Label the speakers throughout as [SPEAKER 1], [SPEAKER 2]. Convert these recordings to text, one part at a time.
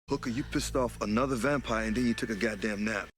[SPEAKER 1] Hooker, you pissed off another vampire and then you took a goddamn nap.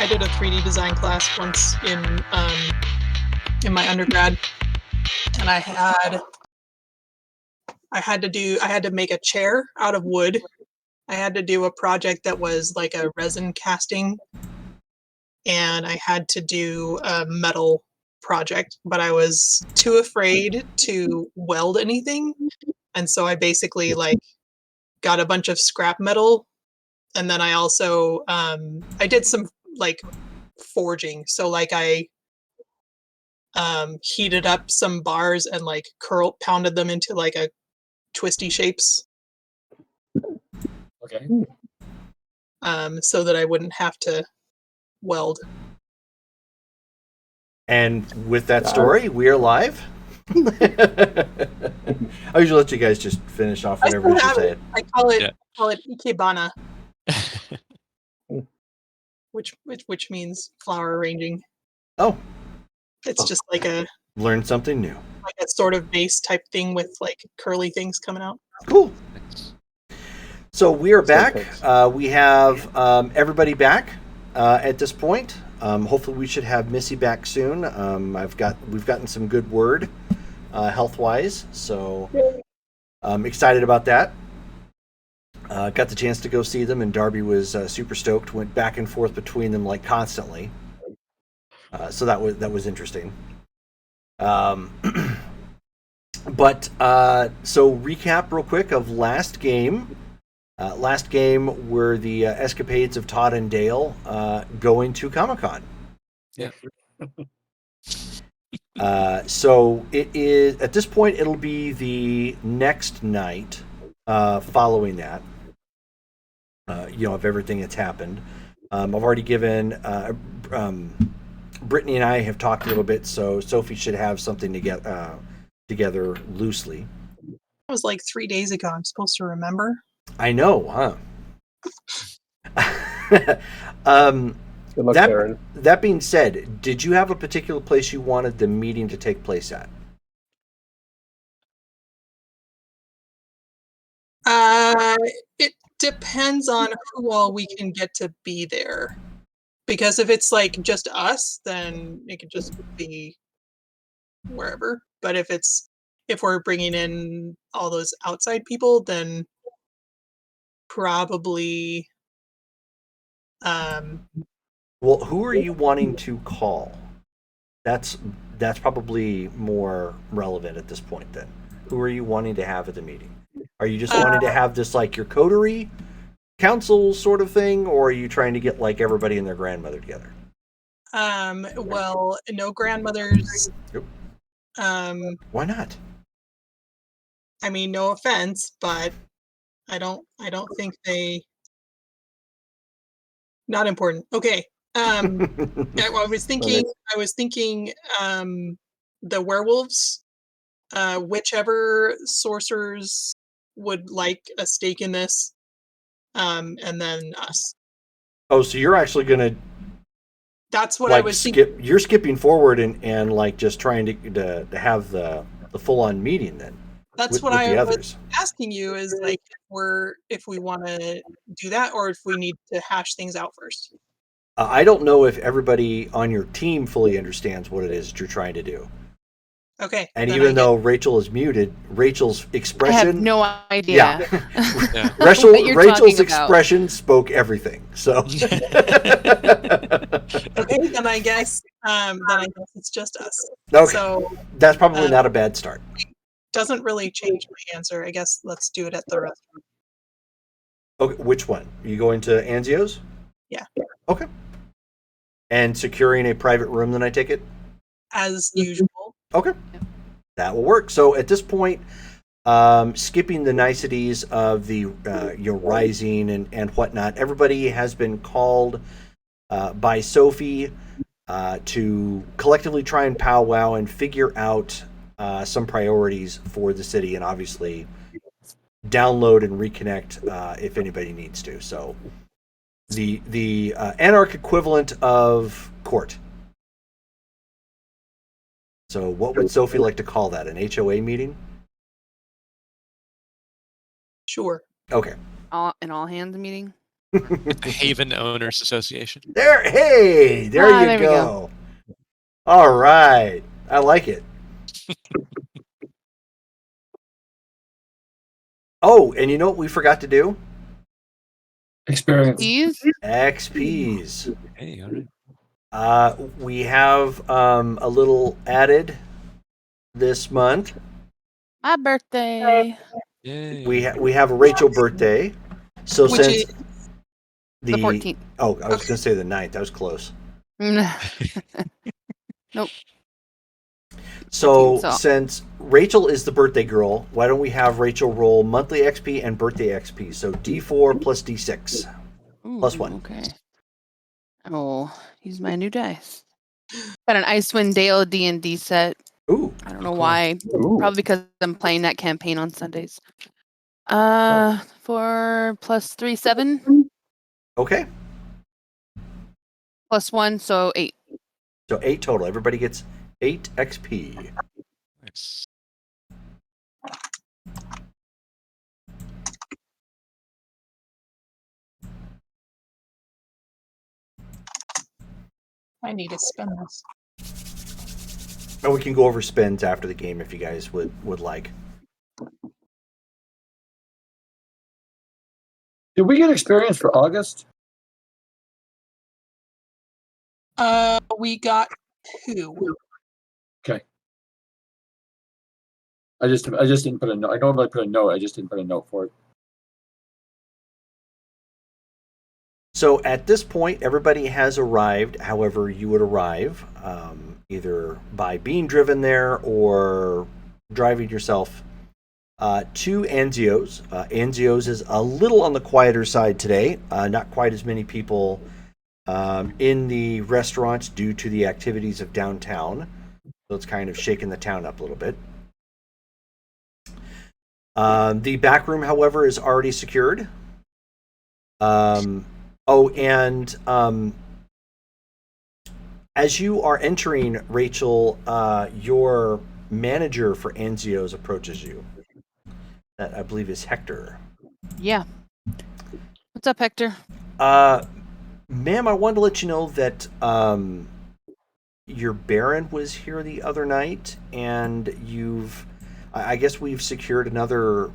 [SPEAKER 2] did a 3D design class once in my undergrad, and I had to make a chair out of wood. I had to do a project that was like a resin casting, and I had to do a metal project, but I was too afraid to weld anything, and so I basically like got a bunch of scrap metal, and then I also I did some like forging. So like I heated up some bars and like pounded them into like a twisty shapes,
[SPEAKER 3] Okay.
[SPEAKER 2] so that I wouldn't have to weld.
[SPEAKER 4] And with that story, we are live. I usually let you guys just finish off whatever you're saying.
[SPEAKER 2] I call it ikebana, which means flower arranging.
[SPEAKER 4] Oh,
[SPEAKER 2] It's just like a
[SPEAKER 4] learned something new.
[SPEAKER 2] like a sort of vase type thing with like curly things coming out.
[SPEAKER 4] Cool. So we are back. We have everybody back at this point. Hopefully, we should have Missy back soon. We've gotten some good word health wise, so I'm excited about that. Got the chance to go see them, and Darby was super stoked. Went back and forth between them like constantly. So that was interesting. But so recap real quick of last game. Last game were the escapades of Todd and Dale going to Comic-Con.
[SPEAKER 3] Yeah.
[SPEAKER 4] So it is at this point. It'll be the next night following that. Of everything that's happened. I've already given. Brittany and I have talked a little bit, so Sophie should have something to get together loosely.
[SPEAKER 2] That was like 3 days ago. I'm supposed to remember.
[SPEAKER 4] I know, huh?
[SPEAKER 5] Good luck, Karen.
[SPEAKER 4] That being said, did you have a particular place you wanted the meeting to take place at?
[SPEAKER 2] It depends on who all we can get to be there. Because if it's like just us, then it could just be wherever. But if we're bringing in all those outside people, then probably.
[SPEAKER 4] Well, who are you wanting to call? That's probably more relevant at this point. Then, who are you wanting to have at the meeting? Are you just wanting to have this like your coterie council sort of thing, or are you trying to get like everybody and their grandmother together?
[SPEAKER 2] Well, no grandmothers.
[SPEAKER 4] Yep. Why not?
[SPEAKER 2] I mean, no offense, but I don't think they. Not important. Okay. I was thinking. The werewolves. Whichever sorcerers would like a stake in this, and then us.
[SPEAKER 4] Oh, so you're actually gonna.
[SPEAKER 2] That's what I was thinking.
[SPEAKER 4] You're skipping forward and like just trying to have the full on meeting then.
[SPEAKER 2] That's what I was asking you is like if we want to do that or if we need to hash things out first.
[SPEAKER 4] I don't know if everybody on your team fully understands what it is that you're trying to do.
[SPEAKER 2] Okay.
[SPEAKER 4] And even though Rachel is muted, Rachel's expression.
[SPEAKER 6] I have no idea.
[SPEAKER 4] Yeah. Rachel's expression spoke everything. So.
[SPEAKER 2] Okay, then I guess it's just us.
[SPEAKER 4] Okay.
[SPEAKER 2] So
[SPEAKER 4] that's probably not a bad start.
[SPEAKER 2] Doesn't really change my answer. I guess let's do it at the restaurant.
[SPEAKER 4] Okay, which one? Are you going to Anzio's?
[SPEAKER 2] Yeah.
[SPEAKER 4] Okay. And securing a private room, then I take it?
[SPEAKER 2] As usual.
[SPEAKER 4] Okay. That will work. So at this point, skipping the niceties of the your rising and whatnot, everybody has been called by Sophie to collectively try and powwow and figure out some priorities for the city, and obviously download and reconnect if anybody needs to. So the Anarch equivalent of court. So what would Sophie like to call that? An HOA meeting?
[SPEAKER 2] Sure.
[SPEAKER 4] Okay.
[SPEAKER 6] An all hands meeting?
[SPEAKER 3] The Haven Owners Association.
[SPEAKER 4] There you
[SPEAKER 6] there we
[SPEAKER 4] go. All right. I like it. Oh, and you know what we forgot to do?
[SPEAKER 5] Experience.
[SPEAKER 6] These?
[SPEAKER 4] XPs.
[SPEAKER 3] Hey, all right.
[SPEAKER 4] We have a little added this month.
[SPEAKER 6] My birthday.
[SPEAKER 3] Yay.
[SPEAKER 4] We have a Rachel birthday. So
[SPEAKER 2] Which
[SPEAKER 4] since
[SPEAKER 2] is
[SPEAKER 6] The 14th.
[SPEAKER 4] Oh, I was going to say the 9th. That was close.
[SPEAKER 6] Nope.
[SPEAKER 4] So
[SPEAKER 6] 14th, so-
[SPEAKER 4] since Rachel is the birthday girl, why don't we have Rachel roll monthly XP and birthday XP? So D4 plus D6 plus 1.
[SPEAKER 6] Okay. Oh, use my new dice. Got an Icewind Dale D&D set.
[SPEAKER 4] Ooh.
[SPEAKER 6] I don't know
[SPEAKER 3] Cool.
[SPEAKER 6] why.
[SPEAKER 5] Ooh.
[SPEAKER 6] Probably because I'm playing that campaign on Sundays. 4 plus 3, 7.
[SPEAKER 4] Okay.
[SPEAKER 6] Plus 1, so 8.
[SPEAKER 4] So 8 total. Everybody gets 8 XP.
[SPEAKER 3] Nice.
[SPEAKER 2] I need to spend this.
[SPEAKER 4] And we can go over spends after the game if you guys would like.
[SPEAKER 5] Did we get experience for August?
[SPEAKER 2] We got 2.
[SPEAKER 5] Okay. I just didn't put a note. I normally put a note. I just didn't put a note for it.
[SPEAKER 4] So at this point, everybody has arrived. However, you would arrive either by being driven there or driving yourself to Anzio's. Anzio's is a little on the quieter side today. Not quite as many people in the restaurant due to the activities of downtown. So it's kind of shaking the town up a little bit. The back room, however, is already secured. As you are entering, Rachel, your manager for Anzio's approaches you. That I believe is Hector.
[SPEAKER 6] Yeah. What's up, Hector?
[SPEAKER 4] Ma'am, I wanted to let you know that your Baron was here the other night, and I guess we've secured another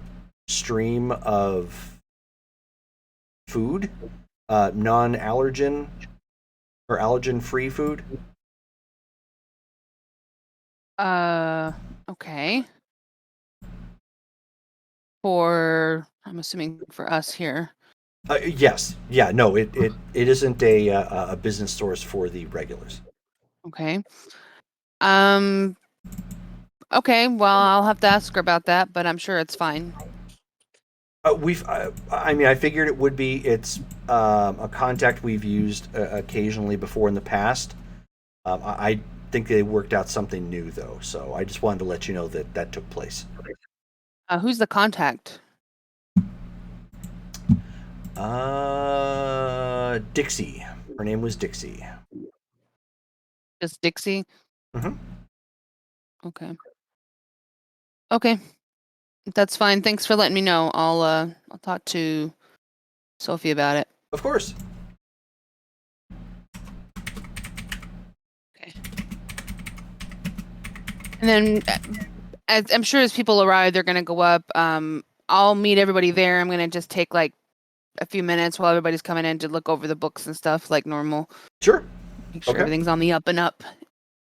[SPEAKER 4] stream of food, non-allergen or allergen-free food.
[SPEAKER 6] Okay. I'm assuming for us here.
[SPEAKER 4] Yes. Yeah, no, it isn't a business source for the regulars.
[SPEAKER 6] Okay. Okay, well, I'll have to ask her about that, but I'm sure it's fine.
[SPEAKER 4] I figured it would be. It's a contact we've used occasionally before in the past. I think they worked out something new, though, so I just wanted to let you know that took place.
[SPEAKER 6] Who's the contact?
[SPEAKER 4] Dixie. Her name was Dixie.
[SPEAKER 6] Just Dixie?
[SPEAKER 4] Mhm.
[SPEAKER 6] Okay. Okay. That's fine. Thanks for letting me know. I'll talk to Sophie about it.
[SPEAKER 4] Of course.
[SPEAKER 6] Okay. And then, as I'm sure as people arrive, they're gonna go up. I'll meet everybody there. I'm gonna just take like a few minutes while everybody's coming in to look over the books and stuff like normal.
[SPEAKER 4] Sure.
[SPEAKER 6] Make sure
[SPEAKER 4] Okay.
[SPEAKER 6] everything's on the up and up.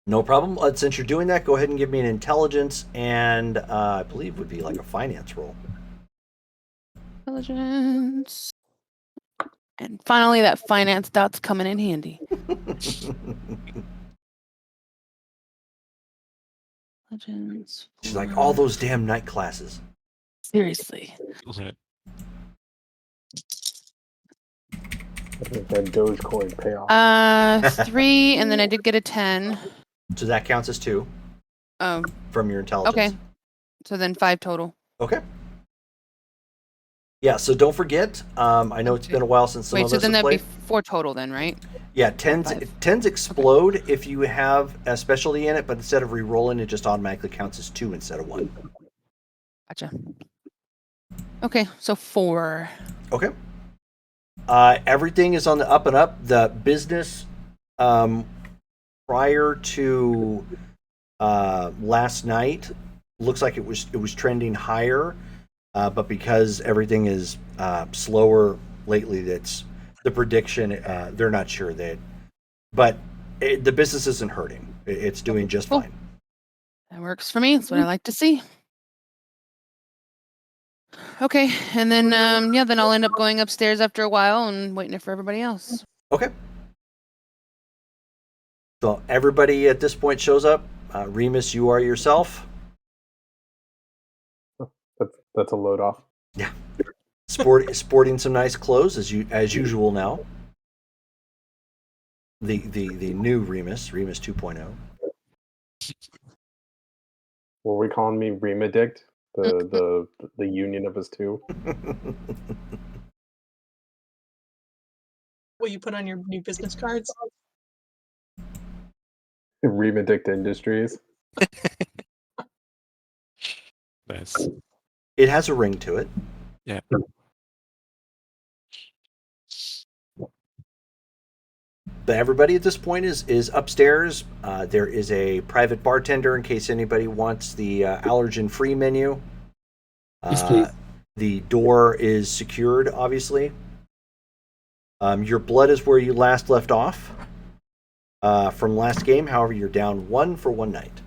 [SPEAKER 4] No problem. Since you're doing that, go ahead and give me an intelligence and I believe would be like a finance roll.
[SPEAKER 6] Intelligence. And finally, that finance dot's coming in handy. Intelligence.
[SPEAKER 4] She's like, all those damn night classes.
[SPEAKER 6] Seriously.
[SPEAKER 3] Right.
[SPEAKER 5] That Dogecoin payoff.
[SPEAKER 6] 3, and then I did get a 10.
[SPEAKER 4] So that counts as 2
[SPEAKER 6] Oh,
[SPEAKER 4] from your intelligence.
[SPEAKER 6] okay. So then 5 total.
[SPEAKER 4] Okay. Yeah, so don't forget, I know it's been a while since some
[SPEAKER 6] Wait,
[SPEAKER 4] of
[SPEAKER 6] so
[SPEAKER 4] us
[SPEAKER 6] then
[SPEAKER 4] have
[SPEAKER 6] that'd be
[SPEAKER 4] played.
[SPEAKER 6] 4 total then, right?
[SPEAKER 4] Yeah, tens explode if you have a specialty in it, but instead of re-rolling, it just automatically counts as 2 instead of 1.
[SPEAKER 6] Gotcha. Okay, so 4.
[SPEAKER 4] Okay. Everything is on the up and up. The business prior to last night looks like it was trending higher, but because everything is slower lately, that's the prediction. They're not sure but the business isn't hurting. It's doing just
[SPEAKER 6] Cool.
[SPEAKER 4] fine.
[SPEAKER 6] That works for me. That's what I like to see. Okay, and then then I'll end up going upstairs after a while and waiting for everybody else.
[SPEAKER 4] Okay. So everybody at this point shows up. Remus, you are yourself.
[SPEAKER 7] That's a load off.
[SPEAKER 4] Yeah. Sporting some nice clothes as usual now. The new Remus 2.0.
[SPEAKER 7] Were we calling me Remadict? The union of us two.
[SPEAKER 2] What you put on your new business cards?
[SPEAKER 7] Remadict Industries.
[SPEAKER 3] Nice.
[SPEAKER 4] It has a ring to it.
[SPEAKER 3] Yeah.
[SPEAKER 4] But everybody at this point is upstairs. There is a private bartender in case anybody wants the allergen-free menu.
[SPEAKER 5] Yes, please.
[SPEAKER 4] The door is secured, obviously. Your blood is where you last left off from last game. However, you're down 1 for 1 night.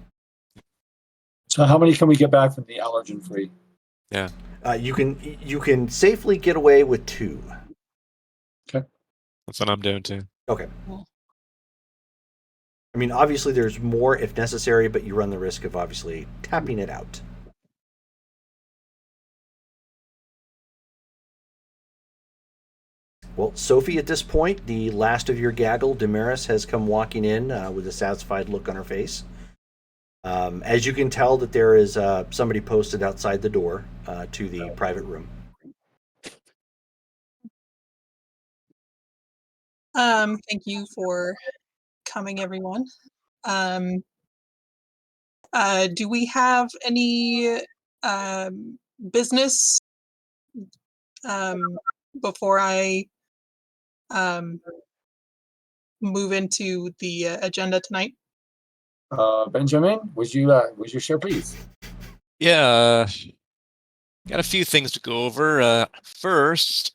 [SPEAKER 5] So how many can we get back from the allergen free?
[SPEAKER 3] Yeah.
[SPEAKER 4] You can safely get away with 2.
[SPEAKER 3] That's what I'm doing too.
[SPEAKER 4] Okay.
[SPEAKER 6] Cool.
[SPEAKER 4] I mean, obviously there's more if necessary, but you run the risk of obviously tapping it out. Well, Sophie, at this point, the last of your gaggle, Damaris, has come walking in with a satisfied look on her face. As you can tell that there is somebody posted outside the door to the private room.
[SPEAKER 2] Thank you for coming, everyone. Do we have any business before I move into the agenda tonight?
[SPEAKER 5] Benjamin, would you share, please?
[SPEAKER 3] Yeah. Got a few things to go over. First,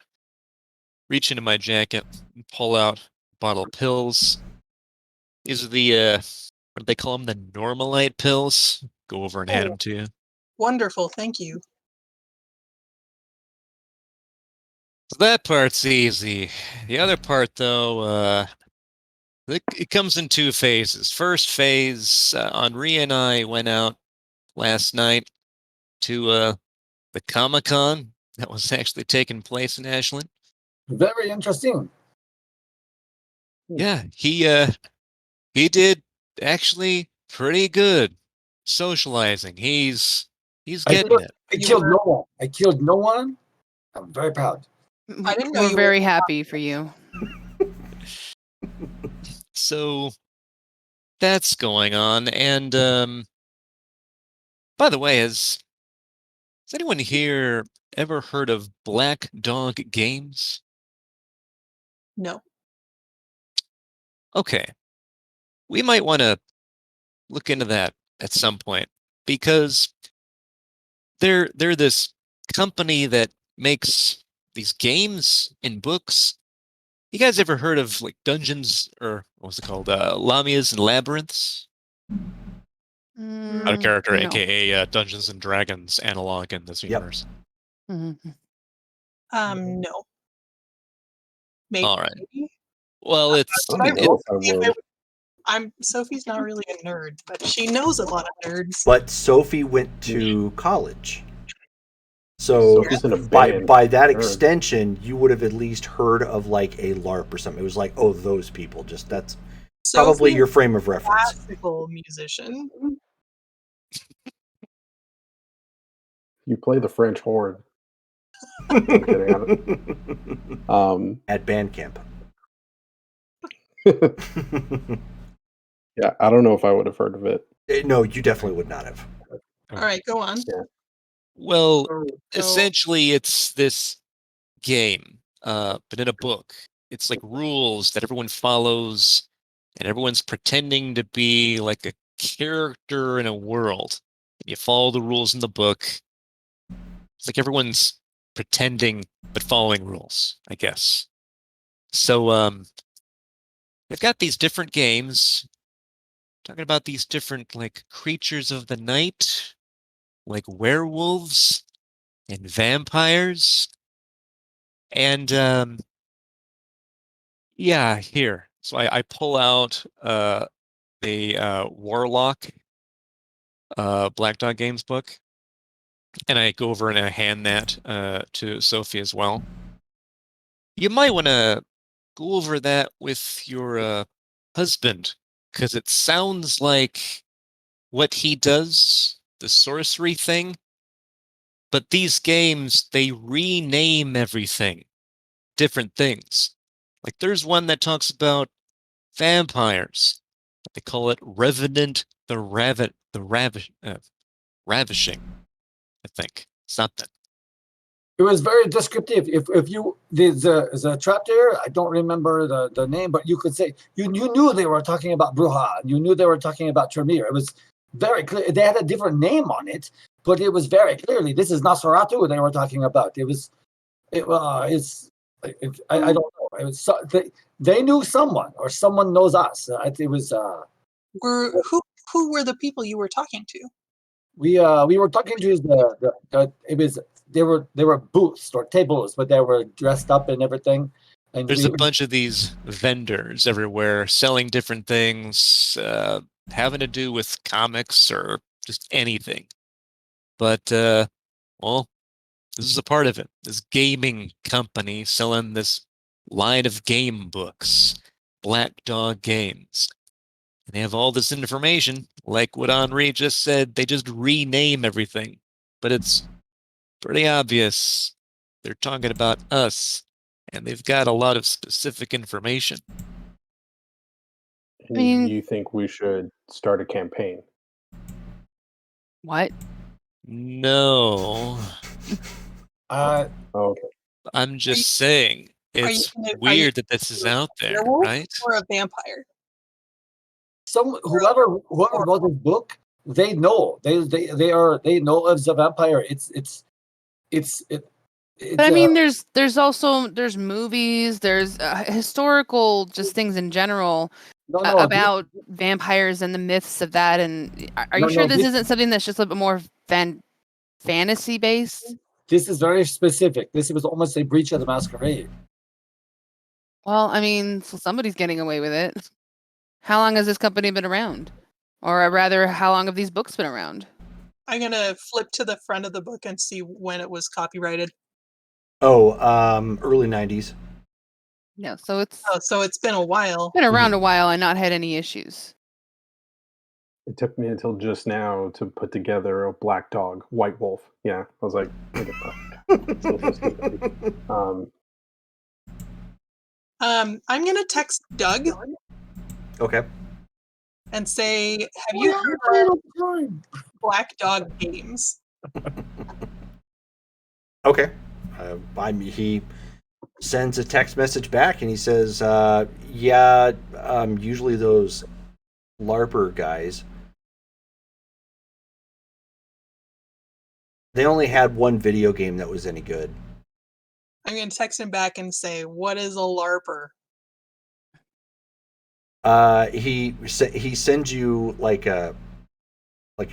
[SPEAKER 3] reach into my jacket and pull out a bottle of pills. These are the what do they call them? The Normalite pills. Go over and hand them to you.
[SPEAKER 2] Wonderful, thank you.
[SPEAKER 3] So that part's easy. The other part, though, it comes in 2 phases. First phase, Henri and I went out last night to the Comic-Con that was actually taking place in Ashland.
[SPEAKER 5] Very interesting.
[SPEAKER 3] Yeah, he did actually pretty good socializing. He's getting it.
[SPEAKER 5] I killed no one. I killed no one. I'm very proud.
[SPEAKER 2] I didn't know
[SPEAKER 6] We're
[SPEAKER 2] you were-
[SPEAKER 6] very happy for you.
[SPEAKER 3] So that's going on. And by the way, has anyone here ever heard of Black Dog Games?
[SPEAKER 2] No.
[SPEAKER 3] Okay. We might want to look into that at some point because they're this company that makes these games and books. You guys ever heard of like Dungeons or what's it called? Lamias and Labyrinths? Out of character,
[SPEAKER 6] No.
[SPEAKER 3] aka Dungeons and Dragons analog in this universe.
[SPEAKER 6] Mhm.
[SPEAKER 2] No. Maybe.
[SPEAKER 3] All right. Well, it's
[SPEAKER 7] I don't know if I would.
[SPEAKER 2] Sophie's not really a nerd, but she knows a lot of nerds.
[SPEAKER 4] But Sophie went to college. So
[SPEAKER 7] Sophie's in a band.
[SPEAKER 4] by that
[SPEAKER 7] Nerd.
[SPEAKER 4] extension, you would have at least heard of like a LARP or something. It was like, oh, those people. Just that's probably
[SPEAKER 2] Sophie
[SPEAKER 4] your
[SPEAKER 2] is
[SPEAKER 4] frame of
[SPEAKER 2] a
[SPEAKER 4] reference.
[SPEAKER 2] classical musician.
[SPEAKER 7] You play the French horn.
[SPEAKER 4] At band camp.
[SPEAKER 7] Yeah, I don't know if I would have heard of it.
[SPEAKER 4] No, you definitely would not have.
[SPEAKER 2] All right, go on.
[SPEAKER 3] well,
[SPEAKER 2] So-
[SPEAKER 3] essentially it's this game. but in a book. It's like rules that everyone follows, and everyone's pretending to be like a character in a world. And you follow the rules in the book. It's like everyone's pretending but following rules, I guess. So they've got these different games talking about these different like creatures of the night, like werewolves and vampires. And yeah, here. So I pull out a Warlock Black Dog Games book, and I go over and I hand that to Sophie as well. You might want to go over that with your husband, because it sounds like what he does, the sorcery thing. But these games, they rename everything, different things. Like there's one that talks about vampires. They call it Revenant Ravishing, I think. Something.
[SPEAKER 8] It was very descriptive. If you the chapter, I don't remember the name, but you could say you knew they were talking about Bruja. You knew they were talking about Tremere. It was very clear. They had a different name on it, but it was very clearly this is Nosferatu they were talking about. I don't know. It was they knew someone or someone knows us. It was
[SPEAKER 2] Who were the people you were talking to?
[SPEAKER 8] we were talking to it was they were booths or tables, but they were dressed up and everything. And
[SPEAKER 3] there's a bunch of these vendors everywhere selling different things, having to do with comics or just anything. But well, this is a part of it. This gaming company selling this line of game books, Black Dog Games. And they have all this information, like what Henri just said. They just rename everything, but it's pretty obvious they're talking about us, and they've got a lot of specific information.
[SPEAKER 7] And
[SPEAKER 6] mean-
[SPEAKER 7] you think we should start a campaign?
[SPEAKER 6] What?
[SPEAKER 3] No,
[SPEAKER 7] Oh, okay.
[SPEAKER 3] I'm just saying it's weird that this is out there,
[SPEAKER 2] werewolf
[SPEAKER 3] right?
[SPEAKER 2] Or a vampire?
[SPEAKER 8] whoever wrote this book, they know they know of the vampire.
[SPEAKER 6] But I mean, there's also movies, there's historical just things in general about vampires and the myths of that. And are you sure this isn't something that's just a little bit more fantasy based?
[SPEAKER 8] This is very specific. This was almost a breach of the masquerade.
[SPEAKER 6] Well, I mean, so somebody's getting away with it. How long has this company been around? Or rather, how long have these books been around?
[SPEAKER 2] I'm gonna flip to the front of the book and see when it was copyrighted.
[SPEAKER 4] Oh, early 90s.
[SPEAKER 6] No, so it's
[SPEAKER 2] So it's been a while.
[SPEAKER 6] been around a while and not had any issues.
[SPEAKER 7] It took me until just now to put together a black dog, white wolf. Yeah, I was like, look at that. So stupid.
[SPEAKER 2] I'm gonna text Doug
[SPEAKER 4] Okay.
[SPEAKER 2] and say, "Have you heard of Black Dog Games?"
[SPEAKER 4] Okay. He sends a text message back and he says, yeah, usually those LARPer guys, they only had one video game that was any good.
[SPEAKER 2] I'm gonna text him back and say, "What is a LARPer?"
[SPEAKER 4] He sends you like a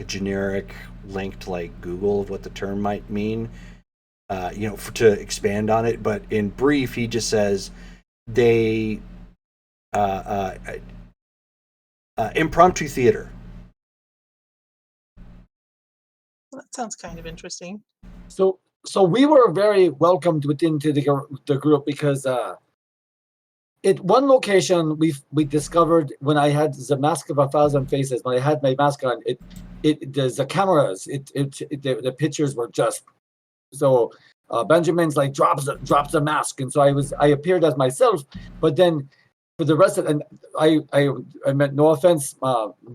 [SPEAKER 4] generic link to like Google of what the term might mean, to expand on it. But in brief, he just says they impromptu theater.
[SPEAKER 2] Well, that sounds kind of interesting.
[SPEAKER 8] So we were very welcomed into the group because at one location we discovered when I had the Mask of 1,000 Faces, when I had my mask on, the cameras, the pictures were just so. Benjamin's like drops the mask, and so I appeared as myself, but then for the rest of, and I meant no offense,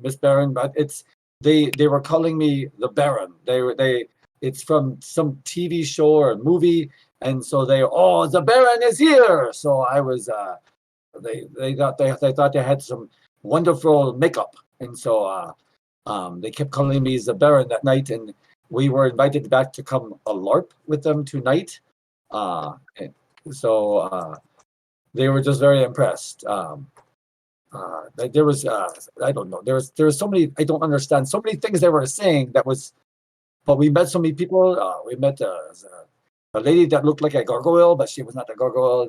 [SPEAKER 8] Miss Baron, but they were calling me the Baron. It's from some TV show or movie, and so the Baron is here. So I was they thought they had some wonderful makeup, and so they kept calling me the Baron that night, and we were invited back to come a LARP with them tonight. And so they were just very impressed. There was I don't know. There was so many, I don't understand so many things they were saying that was. But we met so many people. We met a lady that looked like a gargoyle, but she was not a gargoyle.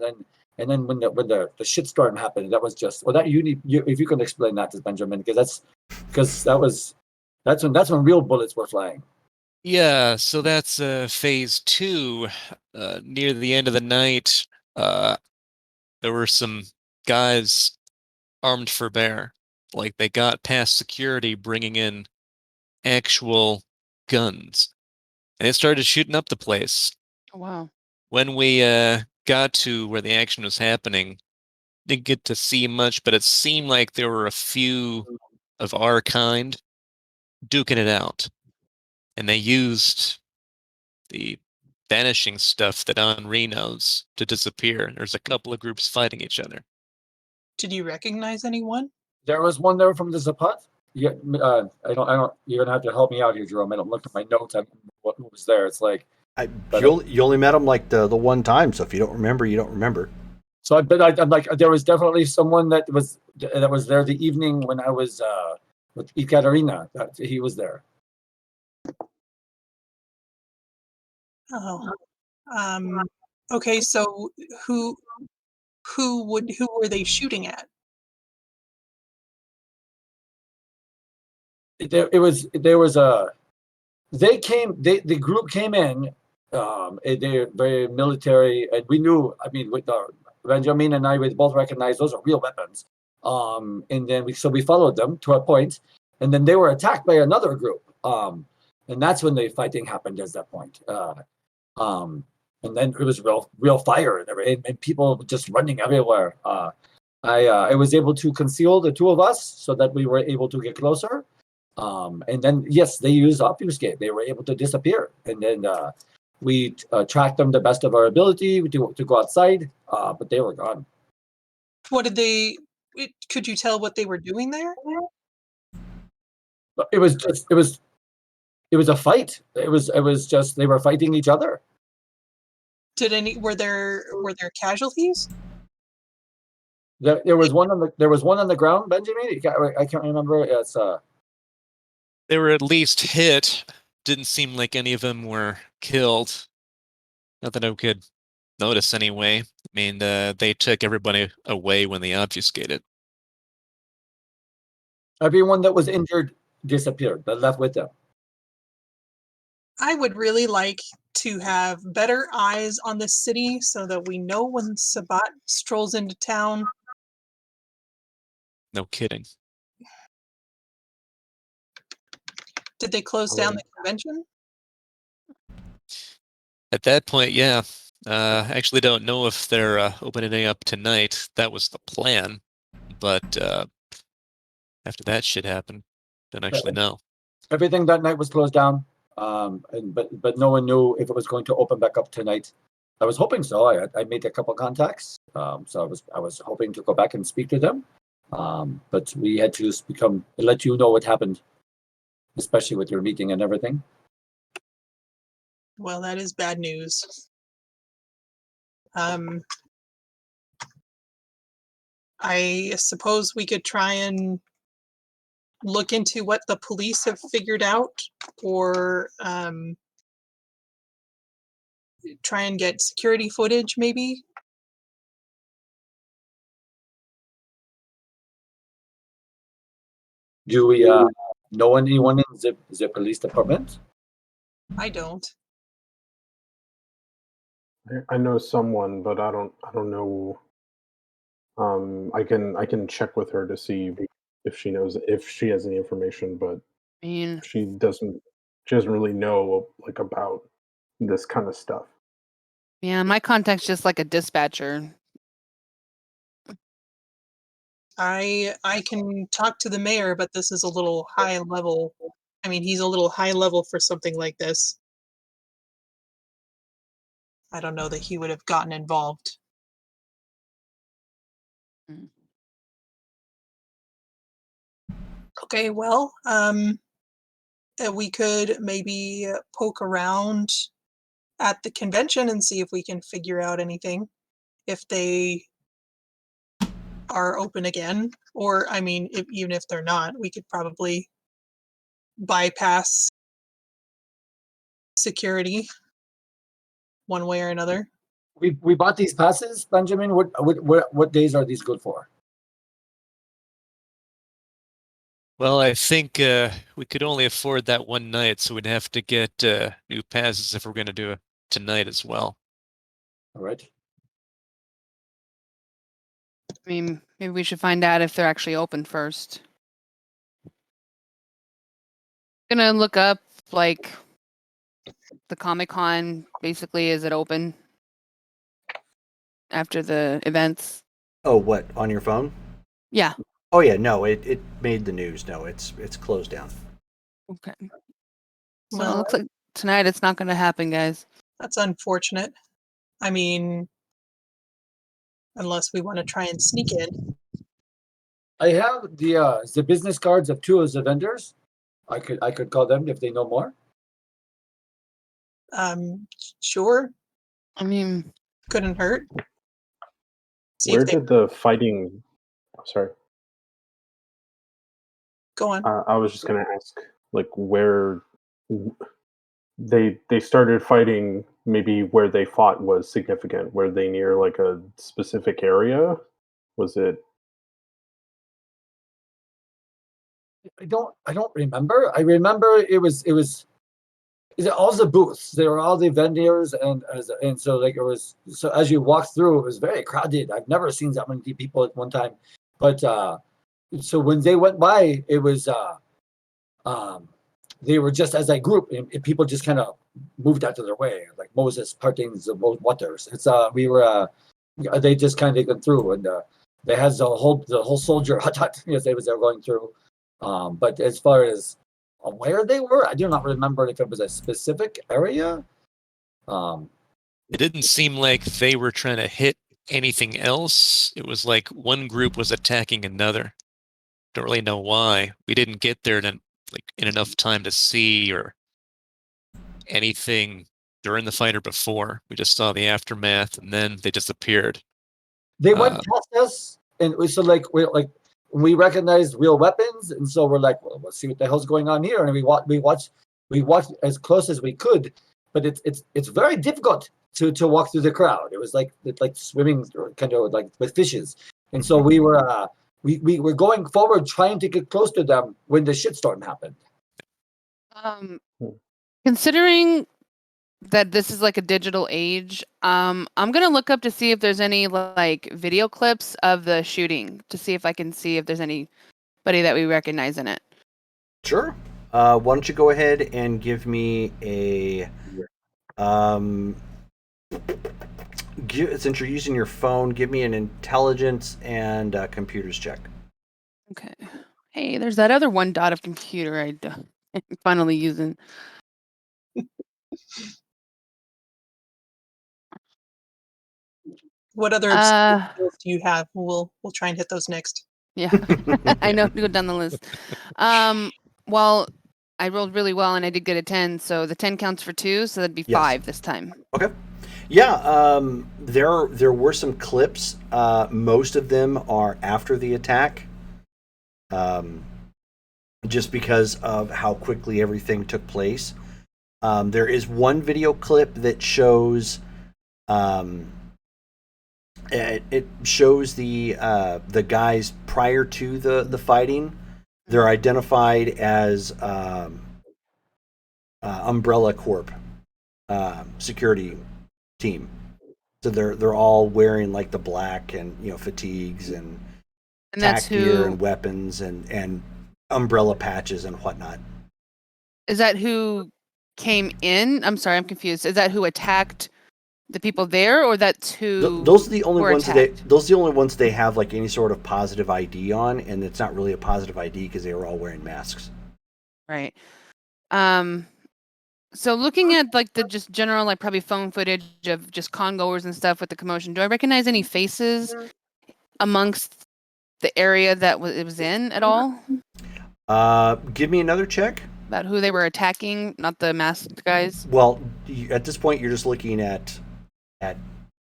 [SPEAKER 8] And then when the shitstorm happened, that was just well. That if you can explain that to Benjamin, because that's when real bullets were flying.
[SPEAKER 3] Yeah, so that's phase 2. Near the end of the night, there were some guys armed for bear. Like they got past security, bringing in actual guns, and they started shooting up the place.
[SPEAKER 6] Oh, wow.
[SPEAKER 3] When we got to where the action was happening, didn't get to see much, but it seemed like there were a few of our kind duking it out, and they used the vanishing stuff that Henri knows to disappear. There's a couple of groups fighting each other.
[SPEAKER 2] Did you recognize anyone?
[SPEAKER 8] There was one there from the Zapat. Yeah, I don't. You're gonna have to help me out here, Jerome. I don't look at my notes. I don't know who was there. It's like
[SPEAKER 4] You only met him like the one time, so if you don't remember, you don't remember.
[SPEAKER 8] so. I'm like, there was definitely someone that was there the evening when I was with Ekaterina. That he was there.
[SPEAKER 2] Oh, okay. So who were they shooting at? The group came in. They're very military, and we knew. I mean, with Benjamin and I, we both recognized those are real weapons. And then we followed them to a point, and then they were attacked by another group. And that's when the fighting happened. At that point. And then it was real fire and people just running everywhere. I was able to conceal the two of us so that we were able to get closer. And then, yes, they used obfuscate. They were able to disappear. And then we tracked them the best of our ability to go outside, but they were gone. What did they? Could you tell what they were doing there?
[SPEAKER 8] But it was a fight. It was just they were fighting each other.
[SPEAKER 2] Were there casualties?
[SPEAKER 8] There was one on the ground, Benjamin. I can't remember. It's
[SPEAKER 3] They were at least hit. Didn't seem like any of them were killed. Not that I could notice anyway. I mean, they took everybody away when they obfuscated.
[SPEAKER 8] everyone that was injured disappeared. That left with them.
[SPEAKER 2] I would really like to have better eyes on this city so that we know when Sabat strolls into town.
[SPEAKER 3] No kidding.
[SPEAKER 2] Did they close down the convention?
[SPEAKER 3] At that point, yeah. I actually don't know if they're opening it up tonight. That was the plan. But after that shit happened, don't actually know.
[SPEAKER 8] Everything that night was closed down. But no one knew if it was going to open back up tonight. I was hoping so. I made a couple contacts. So I was hoping to go back and speak to them. But we had to let you know what happened, especially with your meeting and everything.
[SPEAKER 2] Well, that is bad news. I suppose we could try and look into what the police have figured out, or try and get security footage, maybe.
[SPEAKER 8] Do we know anyone in the police department?
[SPEAKER 2] I don't.
[SPEAKER 7] I know someone, but I don't know. I can check with her to see if she knows, if she has any information, but
[SPEAKER 6] I mean,
[SPEAKER 7] she doesn't really know like about this kind of stuff.
[SPEAKER 6] yeah, my contact's just like a dispatcher.
[SPEAKER 2] I can talk to the mayor, but this is a little high level. I mean, he's a little high level for something like this. I don't know that he would have gotten involved. Okay, well, we could maybe poke around at the convention and see if we can figure out anything. If they are open again, or I mean, even if they're not, we could probably bypass security one way or another.
[SPEAKER 8] We bought these passes, Benjamin. What days are these good for?
[SPEAKER 3] Well, I think we could only afford that one night, so we'd have to get new passes if we're going to do it tonight as well.
[SPEAKER 8] All right.
[SPEAKER 6] I mean, maybe we should find out if they're actually open first. Gonna look up like the Comic-Con. Basically, is it open after the events?
[SPEAKER 4] Oh, what, on your phone?
[SPEAKER 6] Yeah.
[SPEAKER 4] Oh yeah, no, it made the news. No, it's closed down.
[SPEAKER 6] Okay. So
[SPEAKER 2] Well,
[SPEAKER 6] it looks like tonight it's not gonna happen, guys.
[SPEAKER 2] that's unfortunate. I mean, unless we want to try and sneak in.
[SPEAKER 8] I have the business cards of two of the vendors. I could call them if they know more.
[SPEAKER 2] Sure,
[SPEAKER 6] I mean,
[SPEAKER 2] couldn't hurt. See
[SPEAKER 7] Where
[SPEAKER 2] if they
[SPEAKER 7] did the fighting? Sorry,
[SPEAKER 2] go on.
[SPEAKER 7] I was just gonna ask, like, where they started fighting. Maybe where they fought was significant. Were they near like a specific area? Was it?
[SPEAKER 8] I don't remember. I remember it was all the booths. There were all the vendors, and so like it was. So as you walked through, it was very crowded. I've never seen that many people at one time. But so when they went by, it was they were just as a group, and people just kind of moved out of their way, like Moses parting the waters. It's they just kind of went through, and they had the whole soldier hut as they were going through. But as far as where they were, I do not remember if it was a specific area.
[SPEAKER 3] It didn't seem like they were trying to hit anything else. It was like one group was attacking another. Don't really know why. We didn't get there in enough time to see or anything during the fight or before. We just saw the aftermath, and then they disappeared.
[SPEAKER 8] They went past us, and we recognized real weapons, and so we're like, well, let's see what the hell's going on here. And we watched as close as we could, but it's very difficult to walk through the crowd. It was like swimming kind of like with fishes, and so we were going forward trying to get close to them when the shitstorm happened.
[SPEAKER 6] Considering that this is like a digital age, I'm gonna look up to see if there's any like video clips of the shooting to see if I can see if there's anybody that we recognize in it.
[SPEAKER 4] Sure. Why don't you go ahead and give me a since you're using your phone, give me an intelligence and computers check.
[SPEAKER 6] Okay. Hey, there's that other one dot of computer I'm finally using.
[SPEAKER 2] What other skills do you have? We'll try and hit those next.
[SPEAKER 6] Yeah, I know to go down the list. Well, I rolled really well and I did get a 10, so the 10 counts for 2, so that'd be 5 this time.
[SPEAKER 4] Okay. Yeah, there were some clips. Most of them are after the attack. Just because of how quickly everything took place. There is one video clip that shows it shows the guys prior to the fighting. They're identified as Umbrella Corp security team. So they're all wearing like the black and fatigues and tack gear and weapons and umbrella patches and whatnot.
[SPEAKER 6] Is that who came in? I'm sorry, I'm confused. Is that who attacked the people there, or that's who?
[SPEAKER 4] Those are the only ones
[SPEAKER 6] attacked?
[SPEAKER 4] those are the only ones they have like any sort of positive ID on, and it's not really a positive ID because they were all wearing masks.
[SPEAKER 6] Right. So looking at like the just general, like probably phone footage of just congoers and stuff with the commotion, do I recognize any faces amongst the area that it was in at all?
[SPEAKER 4] Give me another check.
[SPEAKER 6] About who they were attacking, not the masked guys?
[SPEAKER 4] Well, at this point, you're just looking at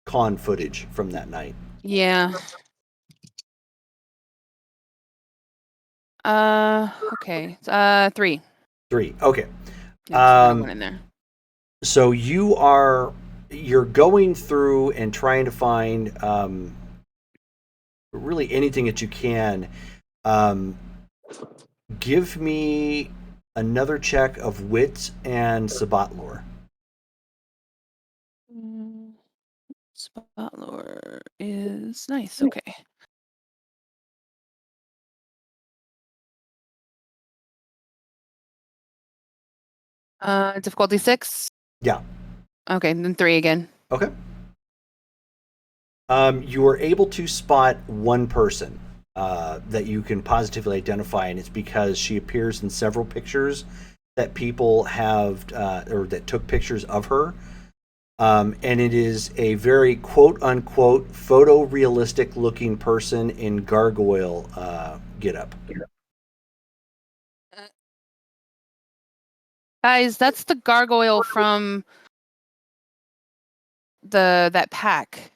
[SPEAKER 4] con footage from that night.
[SPEAKER 6] Yeah. Okay. 3.
[SPEAKER 4] 3. Okay.
[SPEAKER 6] Yeah, another one in there.
[SPEAKER 4] So you're going through and trying to find really anything that you can. Give me another check of wits and Sabat lore.
[SPEAKER 6] Spot lore is nice. Okay. Difficulty 6.
[SPEAKER 4] Yeah.
[SPEAKER 6] Okay, then 3 again.
[SPEAKER 4] Okay. You were able to spot one person that you can positively identify, and it's because she appears in several pictures that people have or that took pictures of her. And it is a very quote-unquote photorealistic looking person in gargoyle getup.
[SPEAKER 6] Guys, that's the gargoyle from that pack.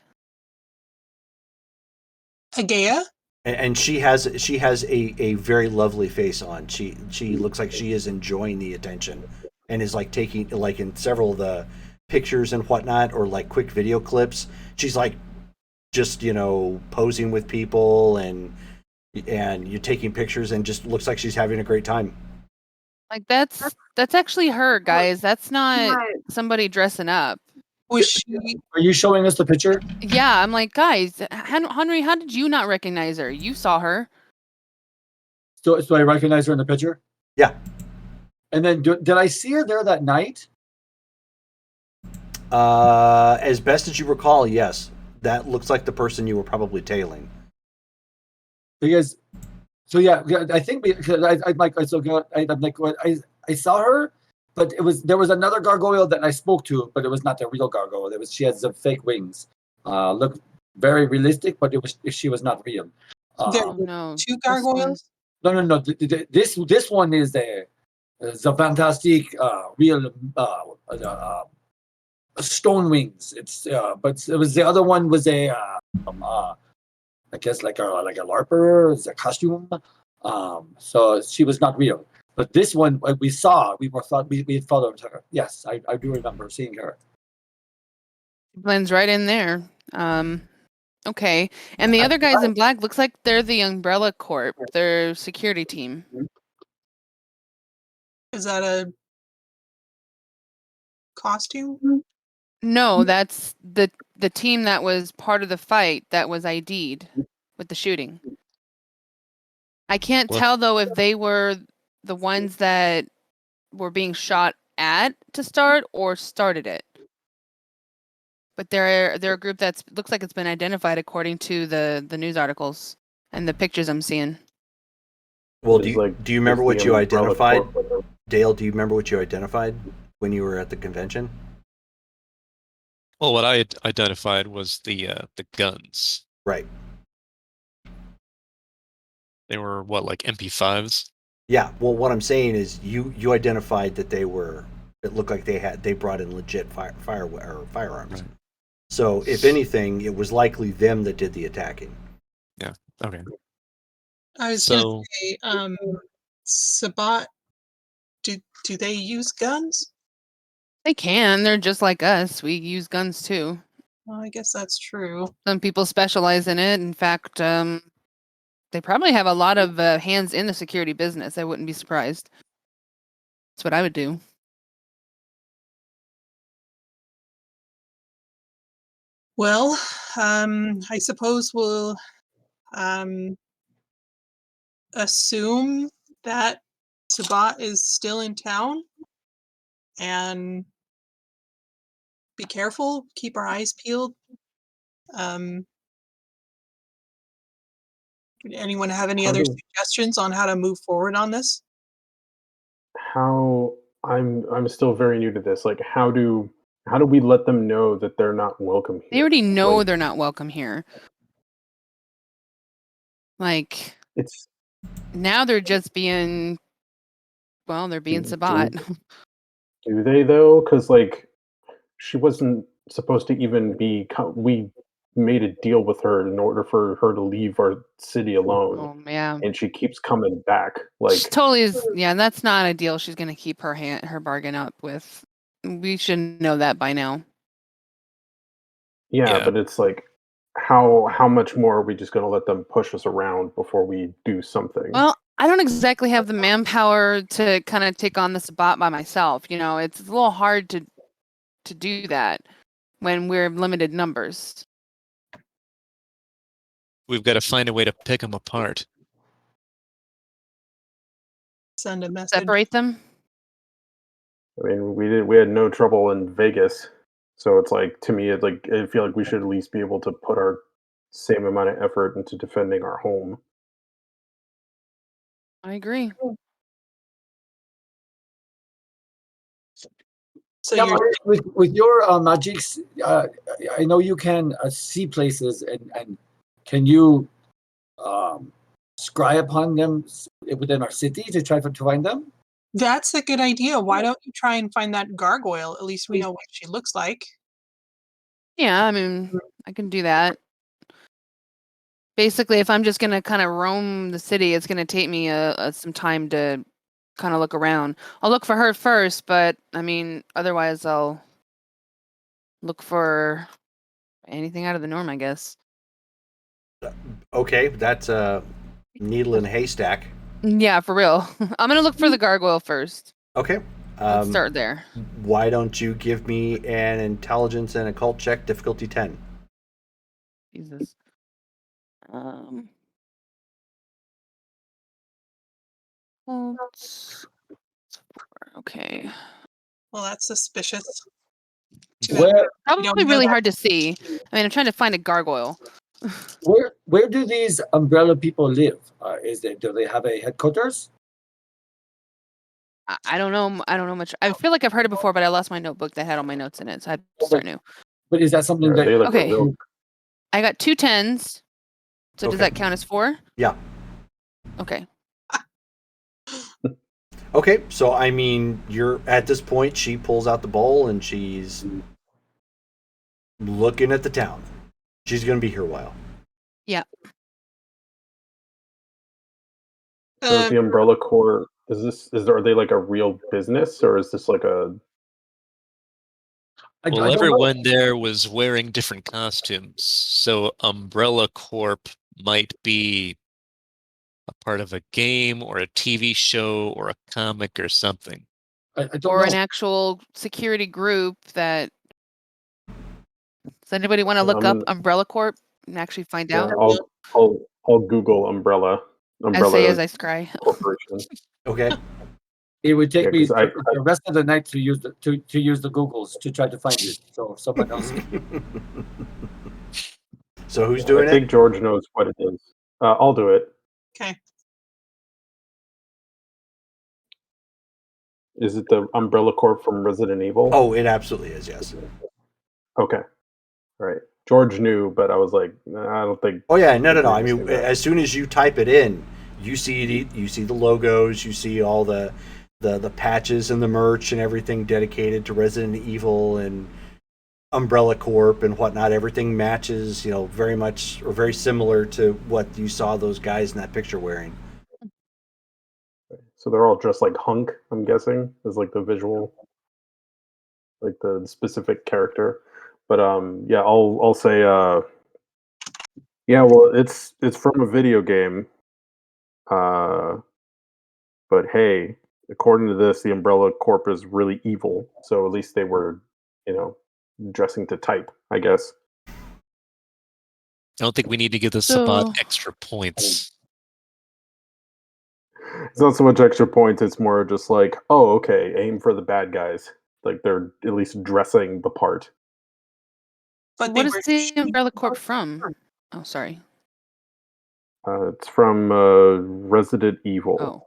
[SPEAKER 2] Agea?
[SPEAKER 4] And she has a very lovely face on. She looks like she is enjoying the attention and is like taking, like in several of the pictures and whatnot, or like quick video clips, she's like just, posing with people and you're taking pictures and just looks like she's having a great time.
[SPEAKER 6] Like that's actually her, guys. That's not somebody dressing up.
[SPEAKER 2] Was she?
[SPEAKER 8] Are you showing us the picture?
[SPEAKER 6] Yeah, I'm like, guys, Henry, how did you not recognize her? You saw her.
[SPEAKER 8] So I recognize her in the picture?
[SPEAKER 4] Yeah.
[SPEAKER 8] And then did I see her there that night?
[SPEAKER 4] As best as you recall, yes. That looks like the person you were probably tailing.
[SPEAKER 8] Because, so yeah, I think because I'm like, I saw her, but there was another gargoyle that I spoke to, but it was not the real gargoyle. She had some fake wings. Looked very realistic, but she was not real.
[SPEAKER 6] No,
[SPEAKER 2] 2 gargoyles?
[SPEAKER 8] No. This one is the fantastic real stone wings. It's but it was the other one was I guess like a LARPer, it's a costume. So she was not real. But this one we saw, we had followed her. Yes, I do remember seeing her.
[SPEAKER 6] Blends right in there. Okay. And the other guys in black looks like they're the Umbrella Corp, their security team.
[SPEAKER 2] Is that a costume?
[SPEAKER 6] No, that's the team that was part of the fight that was ID'd with the shooting. I can't tell though if they were the ones that were being shot at to start or started it. But they're a group that looks like it's been identified according to the news articles and the pictures I'm seeing.
[SPEAKER 4] Well, do you remember what you identified? Dale, do you remember what you identified when you were at the convention?
[SPEAKER 3] Well, what I had identified was the guns.
[SPEAKER 4] Right.
[SPEAKER 3] They were what, like MP5s?
[SPEAKER 4] Yeah. Well, what I'm saying is you identified that they were. It looked like they brought in legit firearms. Right. So if anything, it was likely them that did the attacking.
[SPEAKER 3] Yeah. Okay.
[SPEAKER 2] I was gonna say, Sabat, do they use guns?
[SPEAKER 6] They can. They're just like us. We use guns too.
[SPEAKER 2] Well, I guess that's true.
[SPEAKER 6] Some people specialize in it. In fact, they probably have a lot of hands in the security business. I wouldn't be surprised. That's what I would do.
[SPEAKER 2] Well, I suppose we'll assume that Sabat is still in town and be careful, keep our eyes peeled. Anyone have any other suggestions on how to move forward on this?
[SPEAKER 7] How I'm still very new to this. Like, how do we let them know that they're not welcome here?
[SPEAKER 6] They already know
[SPEAKER 7] Like,
[SPEAKER 6] they're not welcome here. Like,
[SPEAKER 7] it's
[SPEAKER 6] now they're just being, well, they're being Sabat.
[SPEAKER 7] do they though? Because like she wasn't supposed to even be. We made a deal with her in order for her to leave our city alone,
[SPEAKER 6] Oh, yeah.
[SPEAKER 7] and she keeps coming back.
[SPEAKER 6] She
[SPEAKER 7] Like,
[SPEAKER 6] totally is. Yeah, that's not a deal she's going to keep her bargain up with. We should know that by now.
[SPEAKER 7] yeah,
[SPEAKER 3] Yeah.
[SPEAKER 7] but it's like, how much more are we just going to let them push us around before we do something?
[SPEAKER 6] Well, I don't exactly have the manpower to kind of take on the Sabat by myself. You know, it's a little hard to do that when we're limited numbers.
[SPEAKER 3] We've got to find a way to pick them apart.
[SPEAKER 2] Send a message.
[SPEAKER 6] Separate them.
[SPEAKER 7] I mean, we had no trouble in Vegas, so it's like, to me, it's like, I feel like we should at least be able to put our same amount of effort into defending our home.
[SPEAKER 6] I agree.
[SPEAKER 2] So
[SPEAKER 8] Yeah,
[SPEAKER 2] you're
[SPEAKER 8] with your magics, I know you can see places, and can you scry upon them within our city to try to find them?
[SPEAKER 2] that's a good idea. Why don't you try and find that gargoyle? At least we know what she looks like.
[SPEAKER 6] Yeah, I mean, I can do that. Basically, if I'm just gonna kind of roam the city, it's gonna take me some time to kind of look around. I'll look for her first, but I mean, otherwise I'll look for anything out of the norm, I guess.
[SPEAKER 4] Okay, that's a needle in a haystack.
[SPEAKER 6] Yeah, for real. I'm gonna look for the gargoyle first.
[SPEAKER 4] Okay.
[SPEAKER 6] Let's start there.
[SPEAKER 4] Why don't you give me an intelligence and occult check, difficulty 10?
[SPEAKER 6] Jesus. Okay.
[SPEAKER 2] Well, that's suspicious.
[SPEAKER 8] Where
[SPEAKER 6] Probably really hard to see. I mean, I'm trying to find a gargoyle.
[SPEAKER 8] where do these umbrella people live? Do they have a headquarters?
[SPEAKER 6] I don't know. I don't know much. I feel like I've heard it before, but I lost my notebook that had all my notes in it, so I have to start new.
[SPEAKER 8] But is that something that?
[SPEAKER 6] Okay. I got 2 10s. So does
[SPEAKER 4] Okay.
[SPEAKER 6] that count as 4?
[SPEAKER 4] Yeah.
[SPEAKER 6] Okay.
[SPEAKER 4] Okay, so I mean, you're at this point. She pulls out the bowl and she's looking at the town. She's going to be here a while.
[SPEAKER 6] Yeah.
[SPEAKER 7] So is the Umbrella Corps, are they like a real business, or is this like a?
[SPEAKER 3] Well, everyone there was wearing different costumes, so Umbrella Corp might be a part of a game or a TV show or a comic or something.
[SPEAKER 8] I don't
[SPEAKER 6] Or
[SPEAKER 8] know.
[SPEAKER 6] an actual security group that. Does anybody want to look up Umbrella Corp and actually find
[SPEAKER 7] Yeah,
[SPEAKER 6] out?
[SPEAKER 7] I'll Google Umbrella
[SPEAKER 6] Say as I scry.
[SPEAKER 7] Corporation.
[SPEAKER 4] Okay.
[SPEAKER 8] It would take
[SPEAKER 7] Yeah,
[SPEAKER 8] me
[SPEAKER 7] 'cause I-
[SPEAKER 8] the rest of the night to use the Googles to try to find it. So someone else.
[SPEAKER 4] So who's doing
[SPEAKER 7] I think George knows what it is. I'll do it.
[SPEAKER 2] Okay.
[SPEAKER 7] Is it the Umbrella Corp from Resident Evil?
[SPEAKER 4] Oh, it absolutely is, yes.
[SPEAKER 7] Okay. All right. George knew, but I was like, I don't think.
[SPEAKER 4] Oh yeah, no. I mean, as soon as you type it in, you see the logos, you see all the patches and the merch and everything dedicated to Resident Evil and Umbrella Corp and whatnot. Everything matches, very much or very similar to what you saw those guys in that picture wearing.
[SPEAKER 7] So they're all dressed like Hunk, I'm guessing, is like the visual, like the specific character. But yeah, I'll say yeah, well, it's from a video game. But hey, according to this, the Umbrella Corp is really evil. So at least they were, dressing to type, I guess.
[SPEAKER 3] I don't think we need to give the Sabat extra points.
[SPEAKER 7] It's not so much extra points, it's more just like, oh, okay, aim for the bad guys. Like they're at least dressing the part.
[SPEAKER 2] But
[SPEAKER 6] what is the Umbrella Corp from? Oh, sorry.
[SPEAKER 7] It's from Resident Evil.
[SPEAKER 6] Oh.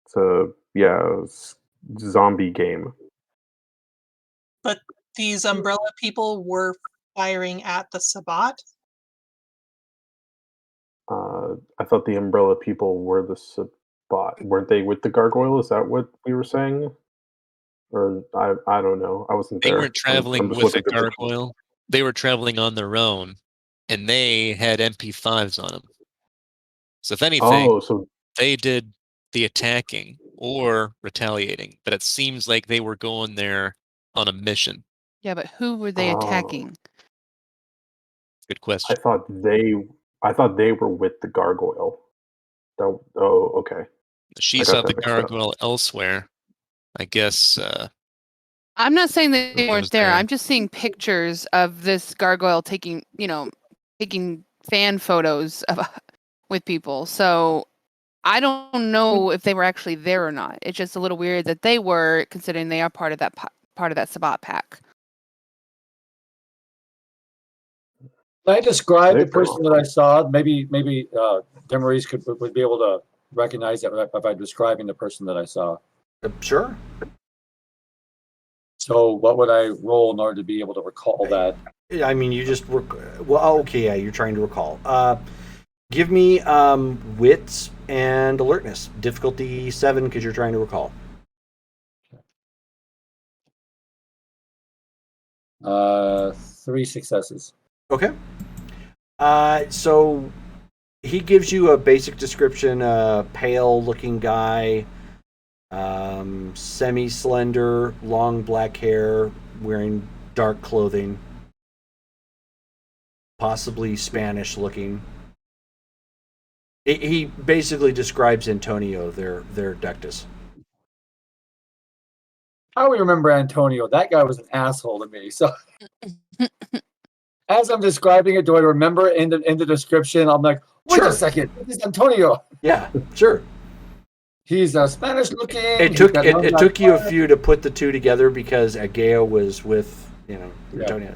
[SPEAKER 7] So yeah, zombie game.
[SPEAKER 2] But these umbrella people were firing at the Sabbat.
[SPEAKER 7] I thought the umbrella people were the Sabbat. Weren't they with the gargoyle? Is that what we were saying? Or I don't know. I wasn't
[SPEAKER 3] They
[SPEAKER 7] there.
[SPEAKER 3] weren't traveling
[SPEAKER 7] I'm just
[SPEAKER 3] with a
[SPEAKER 7] looking through pictures.
[SPEAKER 3] gargoyle. They were traveling on their own, and they had MP5s on them. So if anything,
[SPEAKER 7] Oh, so
[SPEAKER 3] they did the attacking or retaliating, but it seems like they were going there on a mission.
[SPEAKER 6] Yeah, but who were they attacking?
[SPEAKER 3] Good
[SPEAKER 7] I
[SPEAKER 3] question.
[SPEAKER 7] thought they were with the gargoyle. Oh, okay.
[SPEAKER 3] She
[SPEAKER 7] I got
[SPEAKER 3] saw
[SPEAKER 7] that
[SPEAKER 3] the
[SPEAKER 7] mixed up.
[SPEAKER 3] gargoyle elsewhere. I guess
[SPEAKER 6] I'm not saying that they
[SPEAKER 3] Who
[SPEAKER 6] weren't
[SPEAKER 3] was
[SPEAKER 6] there.
[SPEAKER 3] there?
[SPEAKER 6] I'm just seeing pictures of this gargoyle taking fan photos of with people. So I don't know if they were actually there or not. It's just a little weird that they were, considering they are part of that Sabbat pack.
[SPEAKER 8] Can I describe the
[SPEAKER 7] They've
[SPEAKER 8] person that I saw? Maybe Demarise would be able to recognize that if I'm describing the person that I saw.
[SPEAKER 4] Sure.
[SPEAKER 8] So what would I roll in order to be able to recall that?
[SPEAKER 4] I mean, you just well, okay, yeah, you're trying to recall. Give me wits and alertness. Difficulty 7 because you're trying to recall.
[SPEAKER 8] 3 successes.
[SPEAKER 4] Okay. So he gives you a basic description: pale-looking guy, semi-slender, long black hair, wearing dark clothing, possibly Spanish-looking. He basically describes Antonio, their Ductus.
[SPEAKER 8] I remember Antonio. That guy was an asshole to me. So as I'm describing it, do I remember in the description? I'm like, wait
[SPEAKER 4] Sure.
[SPEAKER 8] a second, this is Antonio.
[SPEAKER 4] Yeah, sure.
[SPEAKER 8] He's Spanish looking.
[SPEAKER 4] It took you a few to put the two together because Ageo was with Antonio.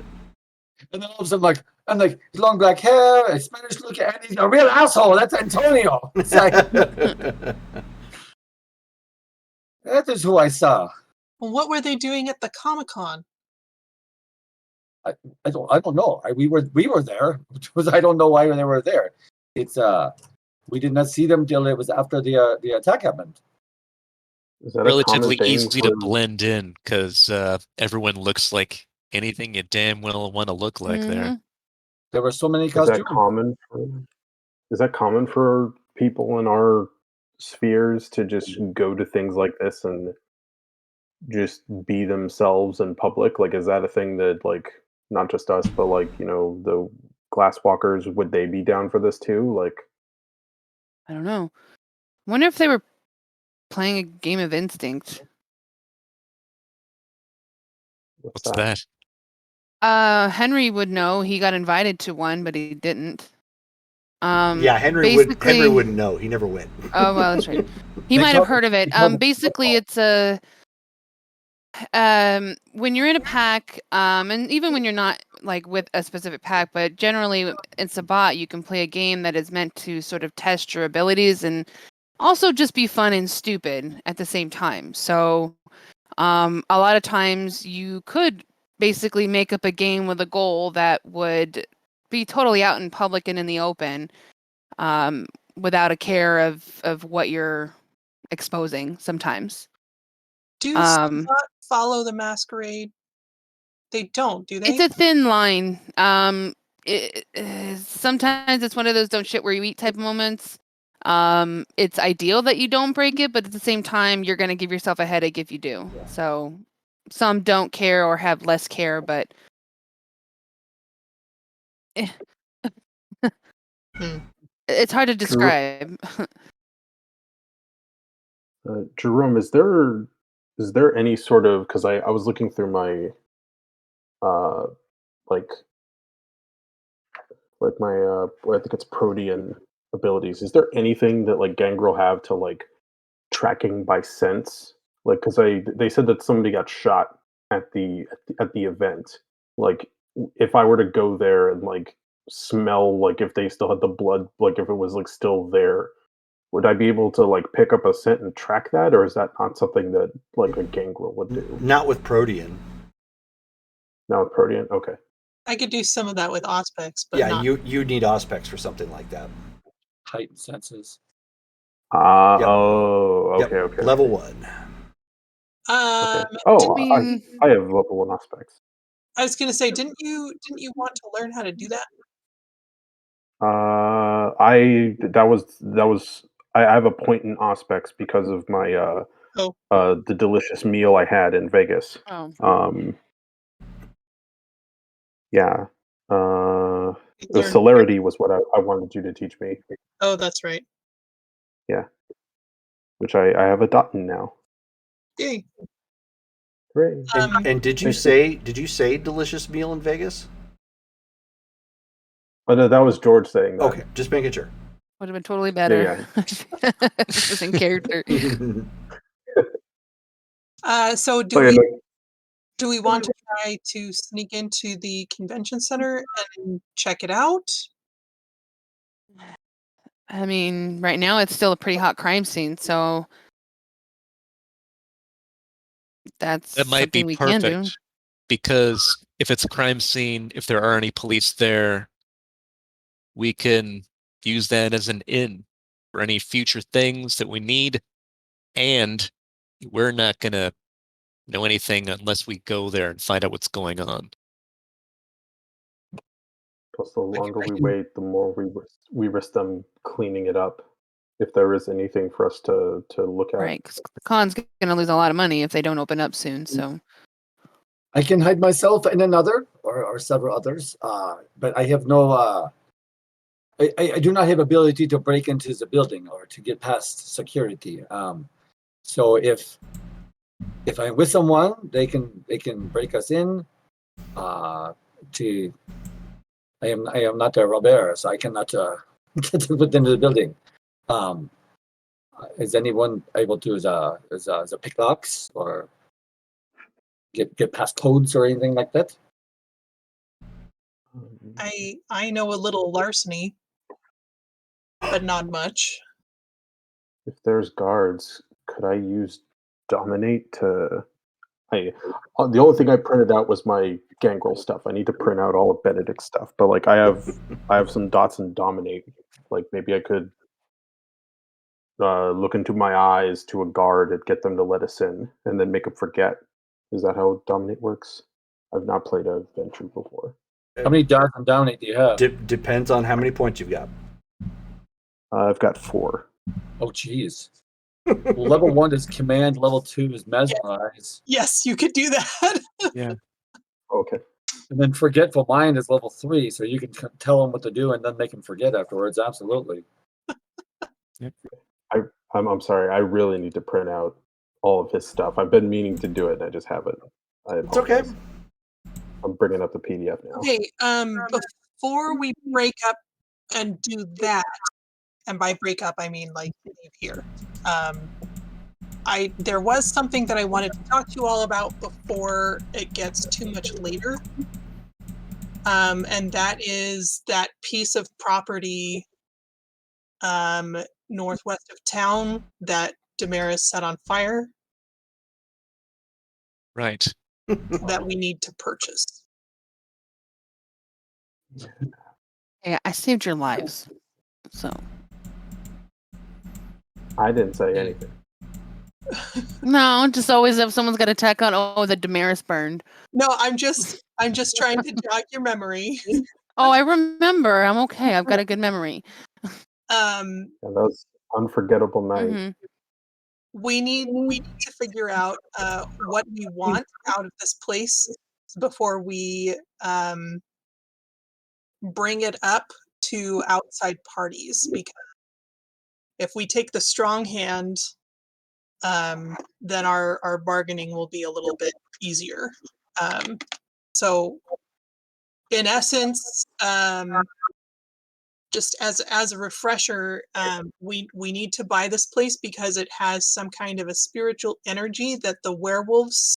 [SPEAKER 8] And then all of a sudden, I'm like, he's long black hair, Spanish looking, and he's a real asshole. That's Antonio. It's like, that is who I saw.
[SPEAKER 2] Well, what were they doing at the Comic-Con?
[SPEAKER 8] I don't know. We were there. I don't know why they were there. It's we did not see them till it was after the attack happened.
[SPEAKER 7] Is that
[SPEAKER 3] relatively
[SPEAKER 7] a common
[SPEAKER 3] easy
[SPEAKER 7] thing
[SPEAKER 3] to
[SPEAKER 7] for-
[SPEAKER 3] blend in because everyone looks like anything you damn well want to look like there.
[SPEAKER 8] There were so many
[SPEAKER 7] Is
[SPEAKER 8] costumes.
[SPEAKER 7] that common for people in our spheres to just go to things like this and just be themselves in public? Like, is that a thing that, like, not just us, but like, the glasswalkers, would they be down for this too? Like,
[SPEAKER 6] I don't know. Wonder if they were playing a game of Instinct.
[SPEAKER 3] What's that?
[SPEAKER 6] Henry would know. He got invited to one, but he didn't.
[SPEAKER 4] Yeah, Henry wouldn't know. He never went.
[SPEAKER 6] Oh well, that's right. He might have heard of it. Basically, it's a when you're in a pack, and even when you're not like with a specific pack, but generally in Sabbat, you can play a game that is meant to sort of test your abilities and also just be fun and stupid at the same time. So, a lot of times you could basically make up a game with a goal that would be totally out in public and in the open, without a care of what you're exposing sometimes.
[SPEAKER 2] Do Sabbat follow the Masquerade? They don't, do they?
[SPEAKER 6] It's a thin line. Sometimes it's one of those don't shit where you eat type of moments. It's ideal that you don't break it, but at the same time, you're going to give yourself a headache if you do. So some don't care or have less care, but it's hard to describe.
[SPEAKER 7] Jerome, is there any sort of, because I was looking through my like my I think it's Protean abilities. Is there anything that like Gangrel have to like tracking by sense? Like, because they said that somebody got shot at the event. Like, if I were to go there and like smell like if they still had the blood, like if it was like still there, would I be able to like pick up a scent and track that, or is that not something that like a gangrel would do?
[SPEAKER 4] Not with Protean.
[SPEAKER 7] Not with Protean. Okay.
[SPEAKER 2] I could do some of that with Auspex, but
[SPEAKER 4] Yeah,
[SPEAKER 2] not.
[SPEAKER 4] you need Auspex for something like that.
[SPEAKER 5] Heightened senses.
[SPEAKER 7] Yep.
[SPEAKER 4] Oh,
[SPEAKER 7] okay, okay.
[SPEAKER 4] Level
[SPEAKER 7] okay.
[SPEAKER 4] 1.
[SPEAKER 7] Okay. Oh,
[SPEAKER 6] mean-
[SPEAKER 7] I have level 1 aspects.
[SPEAKER 2] I was going to say, didn't you want to learn how to do that?
[SPEAKER 7] I have a point in aspects because of my the delicious meal I had in Vegas.
[SPEAKER 6] Oh.
[SPEAKER 7] Yeah. The
[SPEAKER 2] Learn-
[SPEAKER 7] celerity was what I wanted you to teach me.
[SPEAKER 2] Oh, that's right.
[SPEAKER 7] Yeah. Which I have a dot in now.
[SPEAKER 2] Yay.
[SPEAKER 7] Hooray.
[SPEAKER 4] And did you say delicious meal in Vegas?
[SPEAKER 7] Oh, no, that was George saying that.
[SPEAKER 4] Okay, just making sure.
[SPEAKER 6] Would have been totally better.
[SPEAKER 7] Yeah.
[SPEAKER 6] This was in character.
[SPEAKER 2] So do we want to try to sneak into the convention center and check it out?
[SPEAKER 6] I mean, right now it's still a pretty hot crime scene, so that's
[SPEAKER 3] That might be
[SPEAKER 6] something we can do.
[SPEAKER 3] perfect because if it's a crime scene, if there are any police there, we can use that as an in for any future things that we need. And we're not going to know anything unless we go there and find out what's going on.
[SPEAKER 7] Plus, the longer we wait, the more we risk them cleaning it up. If there is anything for us to look at.
[SPEAKER 6] Right, because the con's going to lose a lot of money if they don't open up soon. So
[SPEAKER 8] I can hide myself in another or several others, but I have no. I do not have ability to break into the building or to get past security. So if I'm with someone, they can break us in. I am not a robber, so I cannot get within the building. Is anyone able to as a pick locks or get past codes or anything like that?
[SPEAKER 2] I know a little larceny, but not much.
[SPEAKER 7] If there's guards, could I use dominate to? The only thing I printed out was my gangrel stuff. I need to print out all of Benedict's stuff, but like I have some dots in dominate. Like maybe I could look into my eyes to a guard and get them to let us in, and then make them forget. Is that how dominate works? I've not played a venture before.
[SPEAKER 5] How many dots on dominate do you have?
[SPEAKER 4] Depends on how many points you've got.
[SPEAKER 7] I've got 4.
[SPEAKER 5] Oh, geez. Level 1 is command. Level 2 is mesmerize.
[SPEAKER 2] Yes, you could do that.
[SPEAKER 3] Yeah.
[SPEAKER 7] Okay.
[SPEAKER 5] And then forgetful mind is level 3, so you can tell them what to do and then make them forget afterwards. Absolutely.
[SPEAKER 7] I'm sorry. I really need to print out all of his stuff. I've been meaning to do it, and I just haven't.
[SPEAKER 4] It's okay.
[SPEAKER 7] I'm bringing up the PDF now.
[SPEAKER 2] Okay, before we break up and do that, and by break up I mean like leave here. There was something that I wanted to talk to you all about before it gets too much later. And that is that piece of property northwest of town that Damaris set on fire
[SPEAKER 3] Right.
[SPEAKER 2] that we need to purchase.
[SPEAKER 6] yeah, I saved your lives. So
[SPEAKER 7] I didn't say anything.
[SPEAKER 6] no, just always if someone's got a tech on, oh, the Damaris burned.
[SPEAKER 2] No, I'm just trying to jog your memory.
[SPEAKER 6] Oh, I remember. I'm okay. I've got a good memory.
[SPEAKER 7] Yeah, that was unforgettable night.
[SPEAKER 6] Mm-hmm.
[SPEAKER 2] We need to figure out what we want out of this place before we bring it up to outside parties, because if we take the strong hand, then our bargaining will be a little bit easier. So in essence, just as a refresher, we need to buy this place because it has some kind of a spiritual energy that the werewolves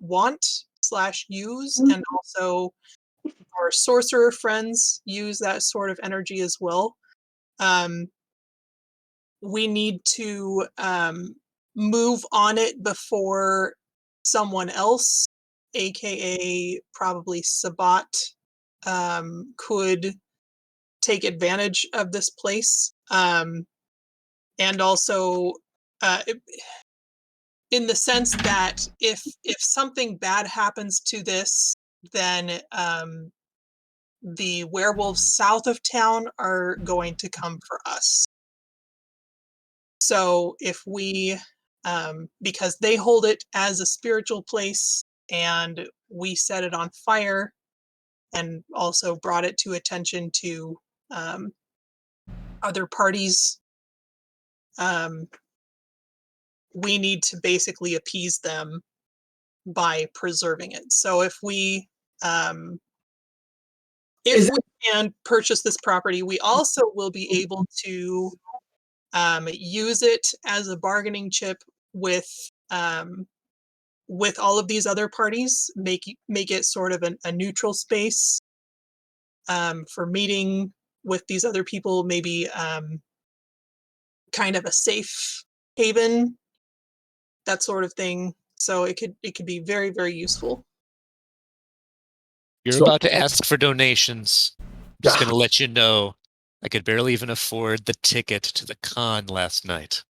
[SPEAKER 2] want/use, and also our sorcerer friends use that sort of energy as well. we need to move on it before someone else, aka probably Sabat, could take advantage of this place. And also in the sense that if something bad happens to this, then the werewolves south of town are going to come for us. So if we, because they hold it as a spiritual place and we set it on fire and also brought it to attention to other parties, we need to basically appease them by preserving it. So if we can purchase this property, we also will be able to use it as a bargaining chip with all of these other parties, make it sort of a neutral space for meeting with these other people, maybe kind of a safe haven, that sort of thing. So it could be very, very useful.
[SPEAKER 3] You're about to ask for donations. I'm just going to let you know I could barely even afford the ticket to the con last night.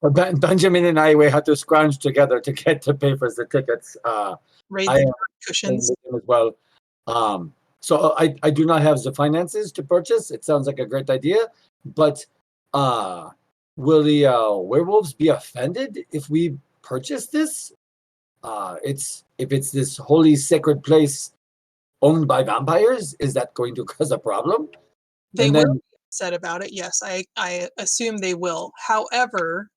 [SPEAKER 8] Benjamin and I, we had to scrounge together to get to pay for the tickets.
[SPEAKER 2] Raid cushions
[SPEAKER 8] as well. So I do not have the finances to purchase. It sounds like a great idea, but will the werewolves be offended if we purchase this? If it's this holy sacred place owned by vampires, is that going to cause a problem?
[SPEAKER 2] They will be upset about it. Yes, I assume they will. However,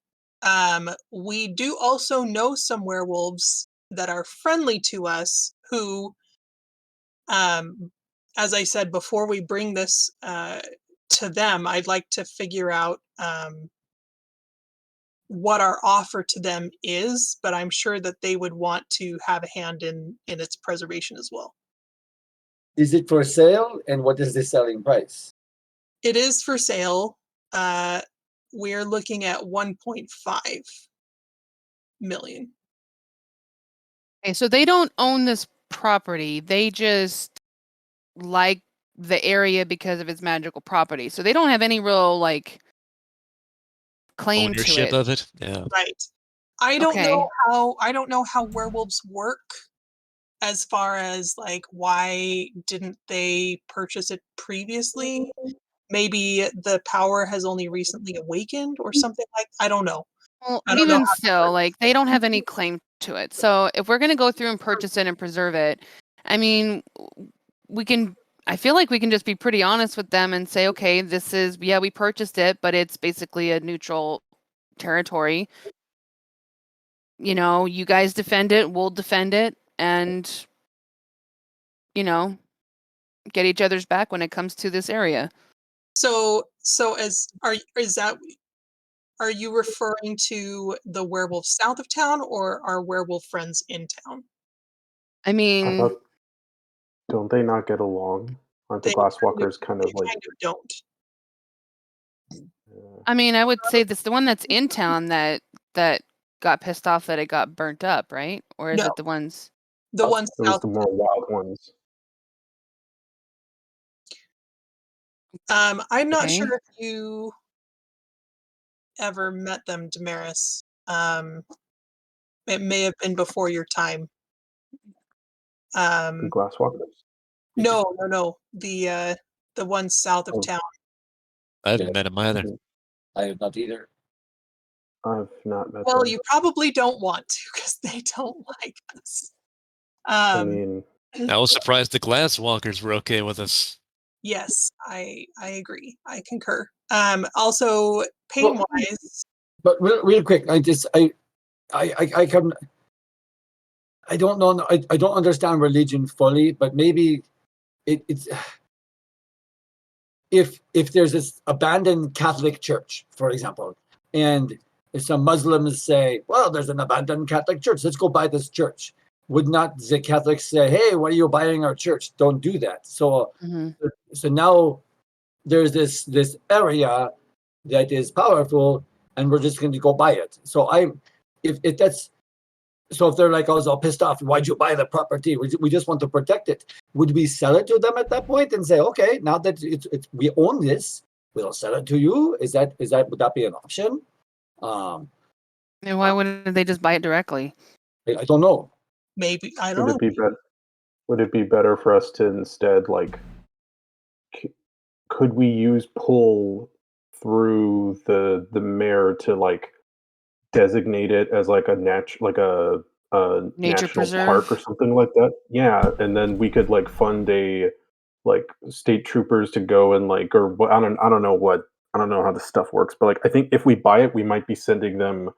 [SPEAKER 2] we do also know some werewolves that are friendly to us who, as I said, before we bring this to them, I'd like to figure out what our offer to them is, but I'm sure that they would want to have a hand in its preservation as well.
[SPEAKER 8] Is it for sale, and what is the selling price?
[SPEAKER 2] It is for sale. We're looking at 1.5 million.
[SPEAKER 6] Okay, so they don't own this property. They just like the area because of its magical property. So they don't have any real claim
[SPEAKER 3] ownership
[SPEAKER 6] to it.
[SPEAKER 3] of it. Yeah.
[SPEAKER 2] Right. I don't know how werewolves work as far as why didn't they purchase it previously? Maybe the power has only recently awakened or something I don't know.
[SPEAKER 6] Well,
[SPEAKER 2] I don't know
[SPEAKER 6] even still, they don't have any claim to it. So if we're going to go through and purchase it and preserve it, I mean, I feel like we can just be pretty honest with them and say, okay, we purchased it, but it's basically a neutral territory. You guys defend it, we'll defend it, and, get each other's back when it comes to this area.
[SPEAKER 2] So are you referring to the werewolves south of town or our werewolf friends in town?
[SPEAKER 6] I mean,
[SPEAKER 7] don't they not get along? Aren't the Glasswalkers kind of
[SPEAKER 2] don't?
[SPEAKER 6] I mean, I would say this the one that's in town that got pissed off that it got burnt up, right? Or is it the ones?
[SPEAKER 2] The ones
[SPEAKER 7] it was the more wild ones.
[SPEAKER 2] I'm not sure if you ever met them, Damaris. It may have been before your time.
[SPEAKER 7] The Glasswalkers?
[SPEAKER 2] No. The ones south of town.
[SPEAKER 3] I haven't met him either.
[SPEAKER 5] I have not either.
[SPEAKER 7] I've not met
[SPEAKER 2] Well,
[SPEAKER 7] them.
[SPEAKER 2] you probably don't want to because they don't like us.
[SPEAKER 7] I mean,
[SPEAKER 3] I was surprised the Glasswalkers were okay with us.
[SPEAKER 2] Yes, I agree. I concur. Also, pain-wise.
[SPEAKER 8] But real quick, I don't know. I don't understand religion fully, but maybe it's if there's this abandoned Catholic church, for example, and if some Muslims say, well, there's an abandoned Catholic church, let's go buy this church. Would not the Catholics say, hey, why are you buying our church? Don't do that. So so now there's this area that is powerful, and we're just going to go buy it. So if they're like, I was all pissed off, why'd you buy the property? We just want to protect it. Would we sell it to them at that point and say, okay, now that we own this, we'll sell it to you? Would that be an option?
[SPEAKER 6] And why wouldn't they just buy it directly?
[SPEAKER 8] I don't know.
[SPEAKER 2] Maybe, I don't know.
[SPEAKER 7] Would it be better for us to instead, like, could we use pull through the mayor to, like, designate it as like a nature national
[SPEAKER 6] preserve?
[SPEAKER 7] park or something like that? Yeah, and then we could like fund like state troopers to go and like, or I don't know how this stuff works, but like I think if we buy it, we might be sending them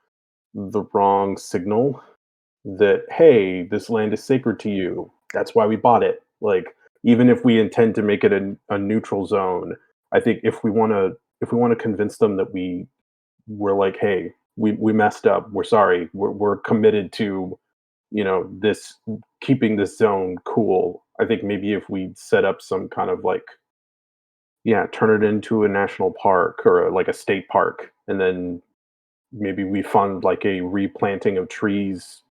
[SPEAKER 7] the wrong signal that, hey, this land is sacred to you. That's why we bought it. Like, even if we intend to make it a neutral zone, I think if we want to convince them that we're like, hey, we messed up. We're sorry. We're committed to, this, keeping this zone cool. I think maybe if we set up some kind of like, turn it into a national park or like a state park, and then maybe we fund like a replanting of trees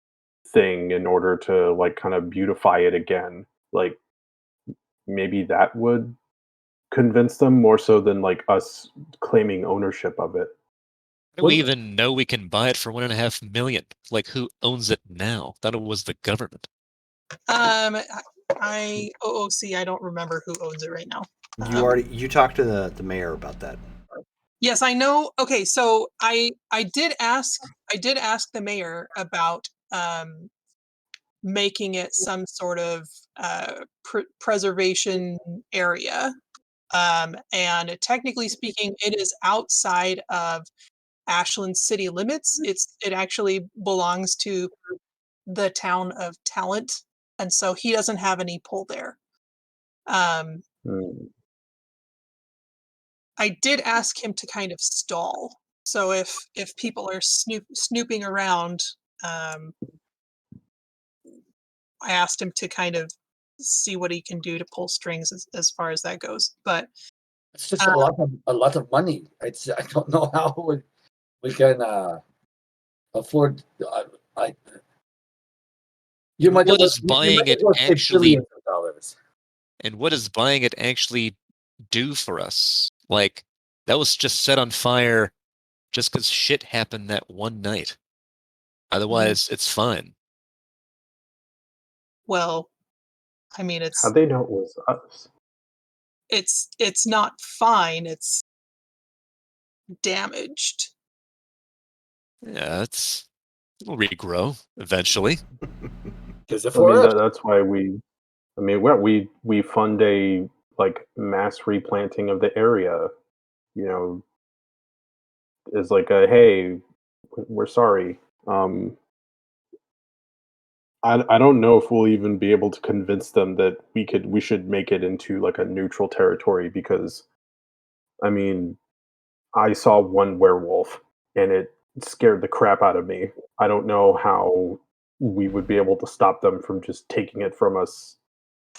[SPEAKER 7] thing in order to like kind of beautify it again. Like maybe that would convince them more so than like us claiming ownership of it.
[SPEAKER 3] How do we even know we can buy it for $1.5 million? Like, who owns it now? Thought it was the government.
[SPEAKER 2] OOC, I don't remember who owns it right now.
[SPEAKER 4] You talked to the mayor about that.
[SPEAKER 2] Yes, I know. Okay, so I did ask the mayor about making it some sort of preservation area. And technically speaking, it is outside of Ashland city limits. It actually belongs to the town of Talent, and so he doesn't have any pull there. I did ask him to kind of stall. So if people are snooping around, I asked him to kind of see what he can do to pull strings as far as that goes. But
[SPEAKER 8] it's just a lot of money. I don't know how we can afford.
[SPEAKER 3] What does buying it actually?
[SPEAKER 8] Dollars.
[SPEAKER 3] And what does buying it actually do for us? Like, that was just set on fire just because shit happened that one night. Otherwise, it's fine.
[SPEAKER 2] Well, I mean,
[SPEAKER 7] How they know it was us?
[SPEAKER 2] It's not fine. It's damaged.
[SPEAKER 3] Yeah, it'll regrow eventually.
[SPEAKER 8] That's why
[SPEAKER 7] we fund a like mass replanting of the area. Is like a, hey, we're sorry. I don't know if we'll even be able to convince them that we should make it into like a neutral territory, because I mean, I saw one werewolf and it scared the crap out of me. I don't know how we would be able to stop them from just taking it from us.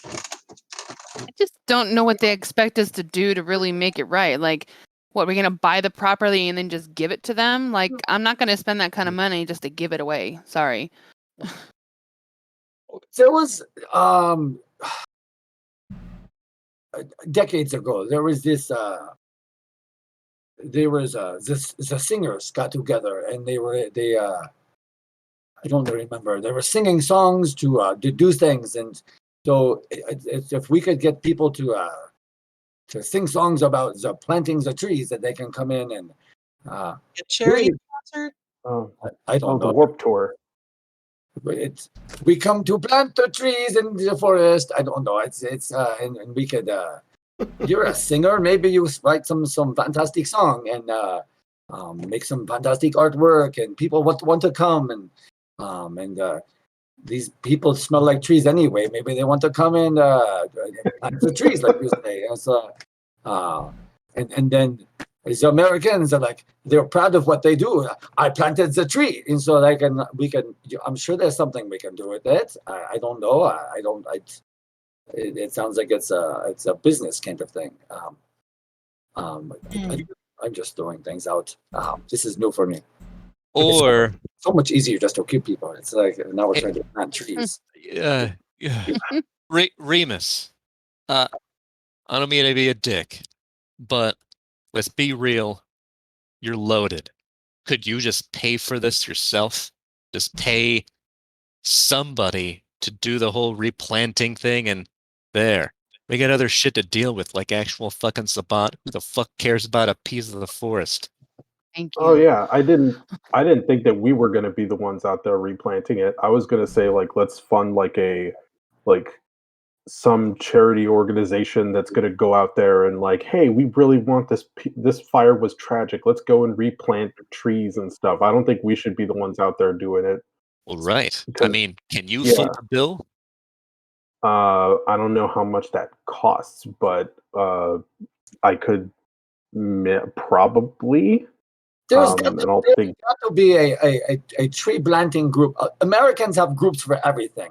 [SPEAKER 6] I just don't know what they expect us to do to really make it right. Like, what, we're going to buy the property and then just give it to them? Like, I'm not going to spend that kind of money just to give it away. Sorry.
[SPEAKER 8] There was decades ago, there was this the singers got together, and they I don't remember, they were singing songs to do things. And so if we could get people to sing songs about the plantings of trees, that they can come in and
[SPEAKER 2] a charity concert.
[SPEAKER 8] I don't know.
[SPEAKER 7] The Warped Tour.
[SPEAKER 8] We come to plant the trees in the forest. I don't know. It's and we could. You're a singer. Maybe you write some fantastic song and make some fantastic artwork, and people want to come, and these people smell like trees anyway. Maybe they want to come and plant the trees, like you say. And then the Americans are like, they're proud of what they do. I planted the tree, and so we can. I'm sure there's something we can do with it. I don't know. It sounds like it's a business kind of thing. I'm just throwing things out. This is new for me.
[SPEAKER 3] Or
[SPEAKER 8] so much easier just to keep people. It's like now we're trying to plant trees.
[SPEAKER 3] Remus, I don't mean to be a dick, but let's be real. You're loaded. Could you just pay for this yourself? Just pay somebody to do the whole replanting thing, and there. We got other shit to deal with, like actual fucking Sabat. Who the fuck cares about a piece of the forest?
[SPEAKER 6] Thank you.
[SPEAKER 7] Oh yeah, I didn't think that we were going to be the ones out there replanting it. I was going to say like let's fund like some charity organization that's going to go out there and like, hey, we really want this fire was tragic. Let's go and replant trees and stuff. I don't think we should be the ones out there doing it.
[SPEAKER 3] Well, right.
[SPEAKER 7] Because,
[SPEAKER 3] I mean, can you
[SPEAKER 7] yeah.
[SPEAKER 3] foot the bill?
[SPEAKER 7] I don't know how much that costs, but I could probably.
[SPEAKER 8] There's
[SPEAKER 7] And
[SPEAKER 8] got
[SPEAKER 7] I'll
[SPEAKER 8] to
[SPEAKER 7] think
[SPEAKER 8] be a tree planting group. Americans have groups for everything.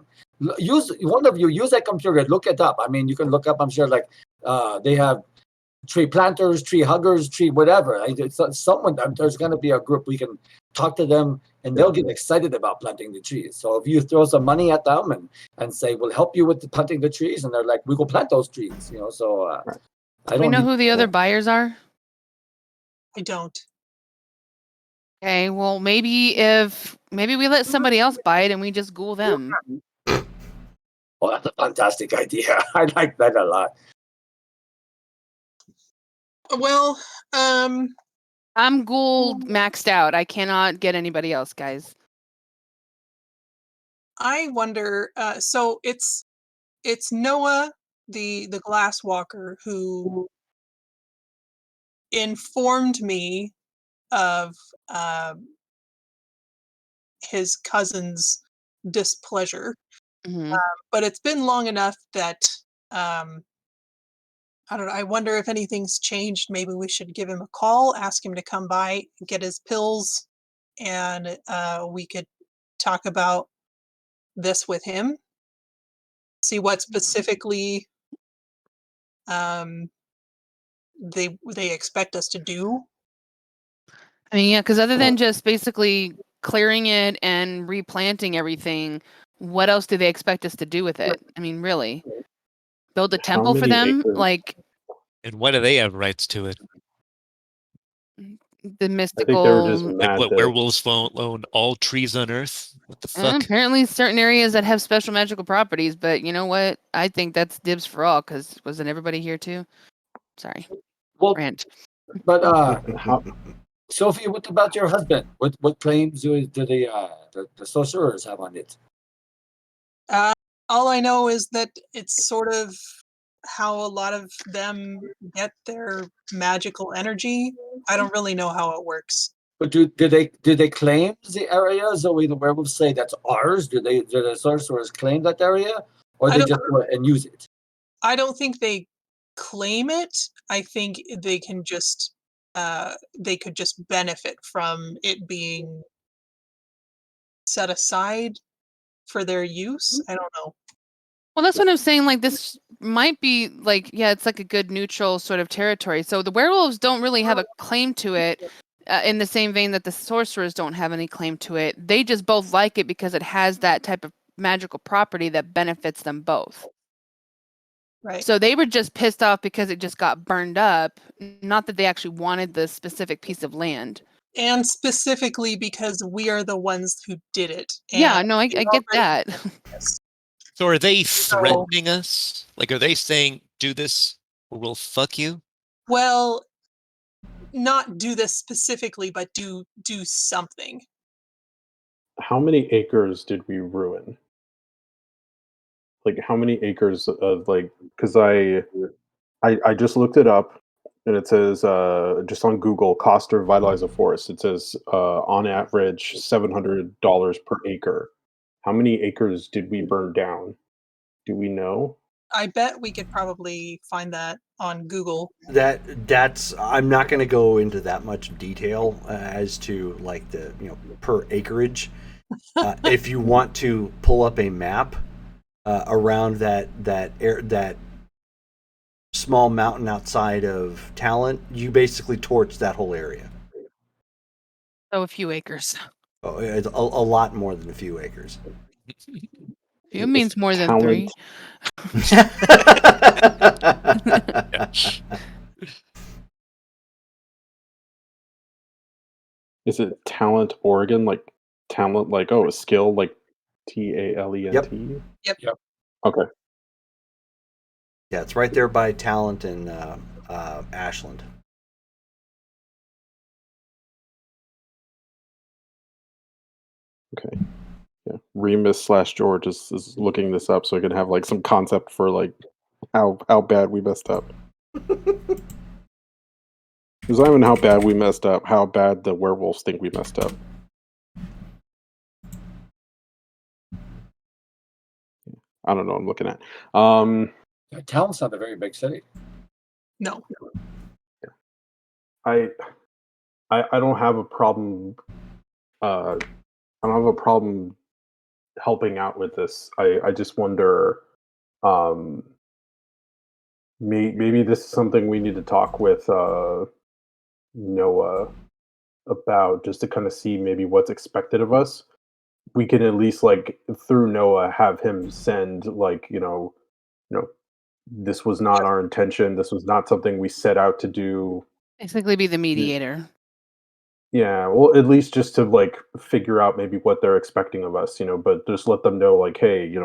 [SPEAKER 8] Use a computer, look it up. I mean, you can look up. I'm sure like they have tree planters, tree huggers, tree whatever. There's going to be a group we can talk to them, and they'll get excited about planting the trees. So if you throw some money at them and say we'll help you with planting the trees, and they're like, we go plant those trees. So
[SPEAKER 7] right.
[SPEAKER 8] I don't.
[SPEAKER 6] We know who the other buyers are.
[SPEAKER 2] I don't.
[SPEAKER 6] Okay, well maybe we let somebody else buy it and we just ghoul them.
[SPEAKER 8] Well, that's a fantastic idea. I like that a lot.
[SPEAKER 2] Well,
[SPEAKER 6] I'm ghouled maxed out. I cannot get anybody else, guys.
[SPEAKER 2] I wonder. So it's Noah, the glass walker, who informed me of his cousin's displeasure.
[SPEAKER 6] Mm-hmm.
[SPEAKER 2] But it's been long enough that I don't know. I wonder if anything's changed. Maybe we should give him a call, ask him to come by, get his pills, and we could talk about this with him. See what specifically they expect us to do.
[SPEAKER 6] I mean, yeah, because other than just basically clearing it and replanting everything, what else do they expect us to do with it? I mean, really? Build a temple for them?
[SPEAKER 7] acres?
[SPEAKER 6] Like
[SPEAKER 3] And why do they have rights to it?
[SPEAKER 6] the
[SPEAKER 7] I think
[SPEAKER 6] mystical.
[SPEAKER 7] they were just
[SPEAKER 3] Like
[SPEAKER 7] mad
[SPEAKER 3] what,
[SPEAKER 7] that
[SPEAKER 3] werewolves own all trees on Earth? What the fuck?
[SPEAKER 6] Apparently, certain areas that have special magical properties, but you know what? I think that's dibs for all. Because wasn't everybody here too? Sorry,
[SPEAKER 8] Well,
[SPEAKER 6] rant.
[SPEAKER 8] but
[SPEAKER 7] how,
[SPEAKER 8] Sophie, what about your husband? What claims do the sorcerers have on it?
[SPEAKER 2] All I know is that it's sort of how a lot of them get their magical energy. I don't really know how it works.
[SPEAKER 8] But do they claim the area? So the werewolves say that's ours. Do the sorcerers claim that area, or
[SPEAKER 2] I
[SPEAKER 8] they
[SPEAKER 2] don't-
[SPEAKER 8] just go and use it?
[SPEAKER 2] I don't think they claim it. I think they can just they could just benefit from it being set aside for their use. I don't know.
[SPEAKER 6] Well, that's what I'm saying. Like, this might be like, yeah, it's like a good neutral sort of territory. So the werewolves don't really have a claim to it, in the same vein that the sorcerers don't have any claim to it. They just both like it because it has that type of magical property that benefits them both.
[SPEAKER 2] Right.
[SPEAKER 6] So they were just pissed off because it just got burned up, not that they actually wanted the specific piece of land.
[SPEAKER 2] And specifically because we are the ones who did it.
[SPEAKER 6] Yeah,
[SPEAKER 2] And
[SPEAKER 6] no, I get that.
[SPEAKER 3] So are they threatening us? Like, are they saying, do this or we'll fuck you?
[SPEAKER 2] Well, not do this specifically, but do something.
[SPEAKER 7] how many acres did we ruin? Like how many acres of like because I just looked it up and it says just on Google cost to revitalize a forest. It says on average $700 per acre. How many acres did we burn down? Do we know?
[SPEAKER 2] I bet we could probably find that on Google.
[SPEAKER 4] That's I'm not going to go into that much detail as to like the per acreage. If you want to pull up a map around that small mountain outside of Talent, you basically torch that whole area.
[SPEAKER 6] So a few acres.
[SPEAKER 4] Oh, it's a lot more than a few acres.
[SPEAKER 6] Few means more than
[SPEAKER 7] Talent.
[SPEAKER 6] 3.
[SPEAKER 7] Is it Talent, Oregon? Like talent, like a skill, like TALENT?
[SPEAKER 2] Yep.
[SPEAKER 7] Okay.
[SPEAKER 4] Yeah, it's right there by Talent and Ashland.
[SPEAKER 7] Okay. Yeah. Remus / George is looking this up so I can have like some concept for like how bad we messed up. Because not even how bad we messed up, how bad the werewolves think we messed up. I don't know what I'm looking at.
[SPEAKER 8] Talent's not a very big city.
[SPEAKER 2] No.
[SPEAKER 7] I don't have a problem. I don't have a problem helping out with this. I just wonder. Maybe this is something we need to talk with Noah about, just to kind of see maybe what's expected of us. We can at least, like, through Noah, have him send, like, this was not our intention. This was not something we set out to do.
[SPEAKER 6] Basically be the mediator.
[SPEAKER 7] Yeah, well, at least just to like figure out maybe what they're expecting of us, but just let them know, like, hey,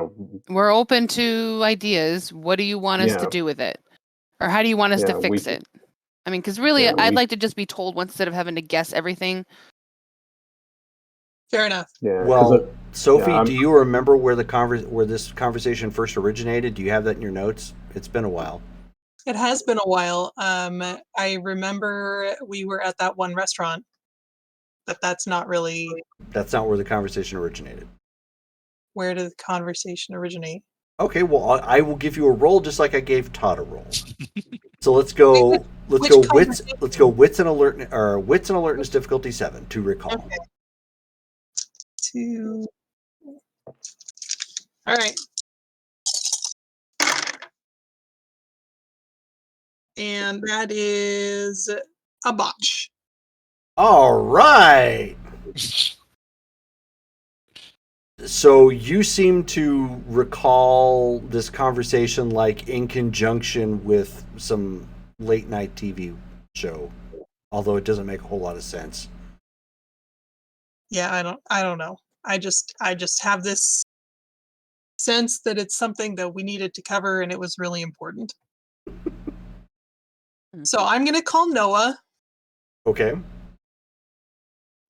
[SPEAKER 6] We're open to ideas. What do you want us to
[SPEAKER 7] Yeah.
[SPEAKER 6] do with it? Or how do you want us
[SPEAKER 7] Yeah,
[SPEAKER 6] to
[SPEAKER 7] we-
[SPEAKER 6] fix it? I mean, because really,
[SPEAKER 7] Yeah,
[SPEAKER 6] I'd
[SPEAKER 7] we-
[SPEAKER 6] like to just be told once instead of having to guess everything.
[SPEAKER 2] Fair enough.
[SPEAKER 7] Yeah. 'cause
[SPEAKER 4] Well, Sophie,
[SPEAKER 7] I'm-
[SPEAKER 4] do you remember where this conversation first originated? Do you have that in your notes? It's been a while.
[SPEAKER 2] It has been a while. I remember we were at that one restaurant, but that's not really
[SPEAKER 4] That's not where the conversation originated.
[SPEAKER 2] where did the conversation originate.
[SPEAKER 4] Okay, well, I will give you a roll just like I gave Todd a roll. So let's go. Let's
[SPEAKER 2] Which
[SPEAKER 4] go wits.
[SPEAKER 2] conversation?
[SPEAKER 4] Let's go wits and alert. Or wits and alertness difficulty 7 to recall.
[SPEAKER 2] Okay. All right. And that is a botch.
[SPEAKER 4] All right. So you seem to recall this conversation like in conjunction with some late night TV show, although it doesn't make a whole lot of sense.
[SPEAKER 2] Yeah, I don't know. I just have this sense that it's something that we needed to cover and it was really important. So I'm going to call Noah
[SPEAKER 4] Okay.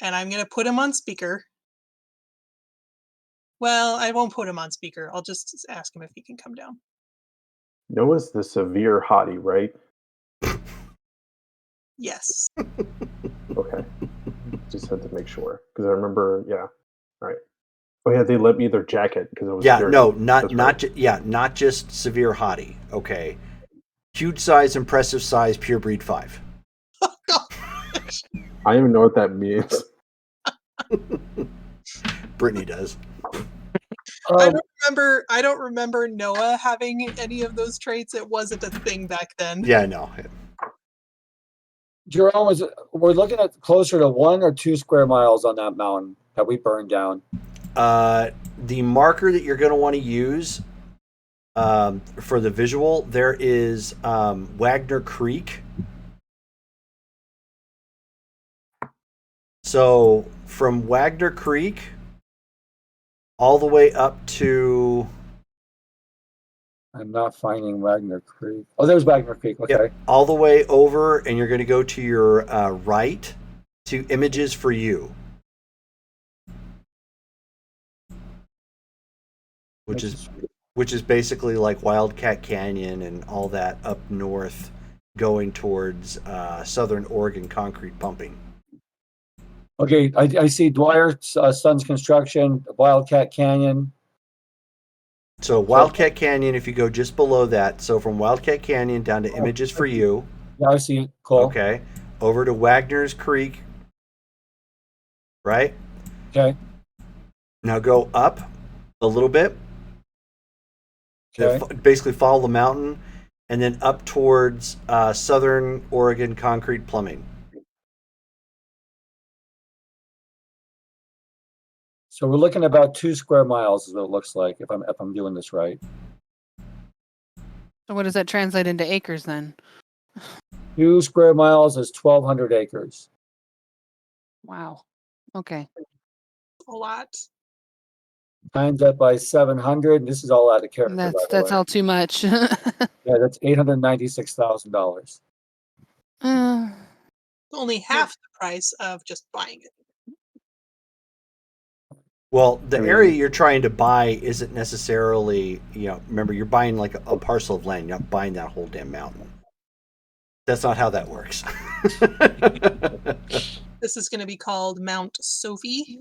[SPEAKER 2] and I'm going to put him on speaker. Well, I won't put him on speaker. I'll just ask him if he can come down.
[SPEAKER 7] Noah's the severe hottie, right?
[SPEAKER 2] Yes.
[SPEAKER 7] Okay. Just had to make sure because I remember. Yeah. Right. Oh yeah, they let me their jacket because it was.
[SPEAKER 4] Yeah.
[SPEAKER 7] dirty.
[SPEAKER 4] No.
[SPEAKER 7] That's right.
[SPEAKER 4] Not just severe hottie. Okay. Huge size, impressive size, pure breed 5.
[SPEAKER 2] Oh, God.
[SPEAKER 7] I don't even know what that means.
[SPEAKER 4] Brittany does.
[SPEAKER 2] I don't remember Noah having any of those traits. It wasn't a thing back then.
[SPEAKER 4] Yeah, I know.
[SPEAKER 8] Jerome, we're looking at closer to 1 or 2 square miles on that mountain that we burned down.
[SPEAKER 4] The marker that you're going to want to use for the visual, there is Wagner Creek. So from Wagner Creek all the way up to...
[SPEAKER 8] I'm not finding Wagner Creek. Oh, there's Wagner Creek. Okay.
[SPEAKER 4] Yep, all the way over, and you're going to go to your right to Images for You, which is basically like Wildcat Canyon and all that up north, going towards Southern Oregon concrete pumping.
[SPEAKER 8] Okay, I see Dwyer Sons Construction, Wildcat Canyon.
[SPEAKER 4] So Wildcat Canyon, if you go just below that, so from Wildcat Canyon down to Images for You.
[SPEAKER 8] Yeah, I see it. Cool.
[SPEAKER 4] Okay. Over to Wagner's Creek. Right?
[SPEAKER 8] Okay.
[SPEAKER 4] Now go up a little bit.
[SPEAKER 8] Okay.
[SPEAKER 4] Basically follow the mountain. and then up towards Southern Oregon Concrete Plumbing.
[SPEAKER 5] So we're looking at about 2 square miles is what it looks like, if I'm doing this right.
[SPEAKER 6] So what does that translate into acres then?
[SPEAKER 5] 2 square miles is 1,200 acres.
[SPEAKER 6] Wow. Okay.
[SPEAKER 2] A lot.
[SPEAKER 5] Times that by 700. This is all out of character. by the
[SPEAKER 6] That's
[SPEAKER 5] way.
[SPEAKER 6] all too much.
[SPEAKER 5] Yeah, that's $896,000.
[SPEAKER 2] Only half the price of just buying it.
[SPEAKER 4] Well, the area you're trying to buy isn't necessarily, remember, you're buying like a parcel of land. You're not buying that whole damn mountain. That's not how that works.
[SPEAKER 2] This is going to be called Mount Sophie.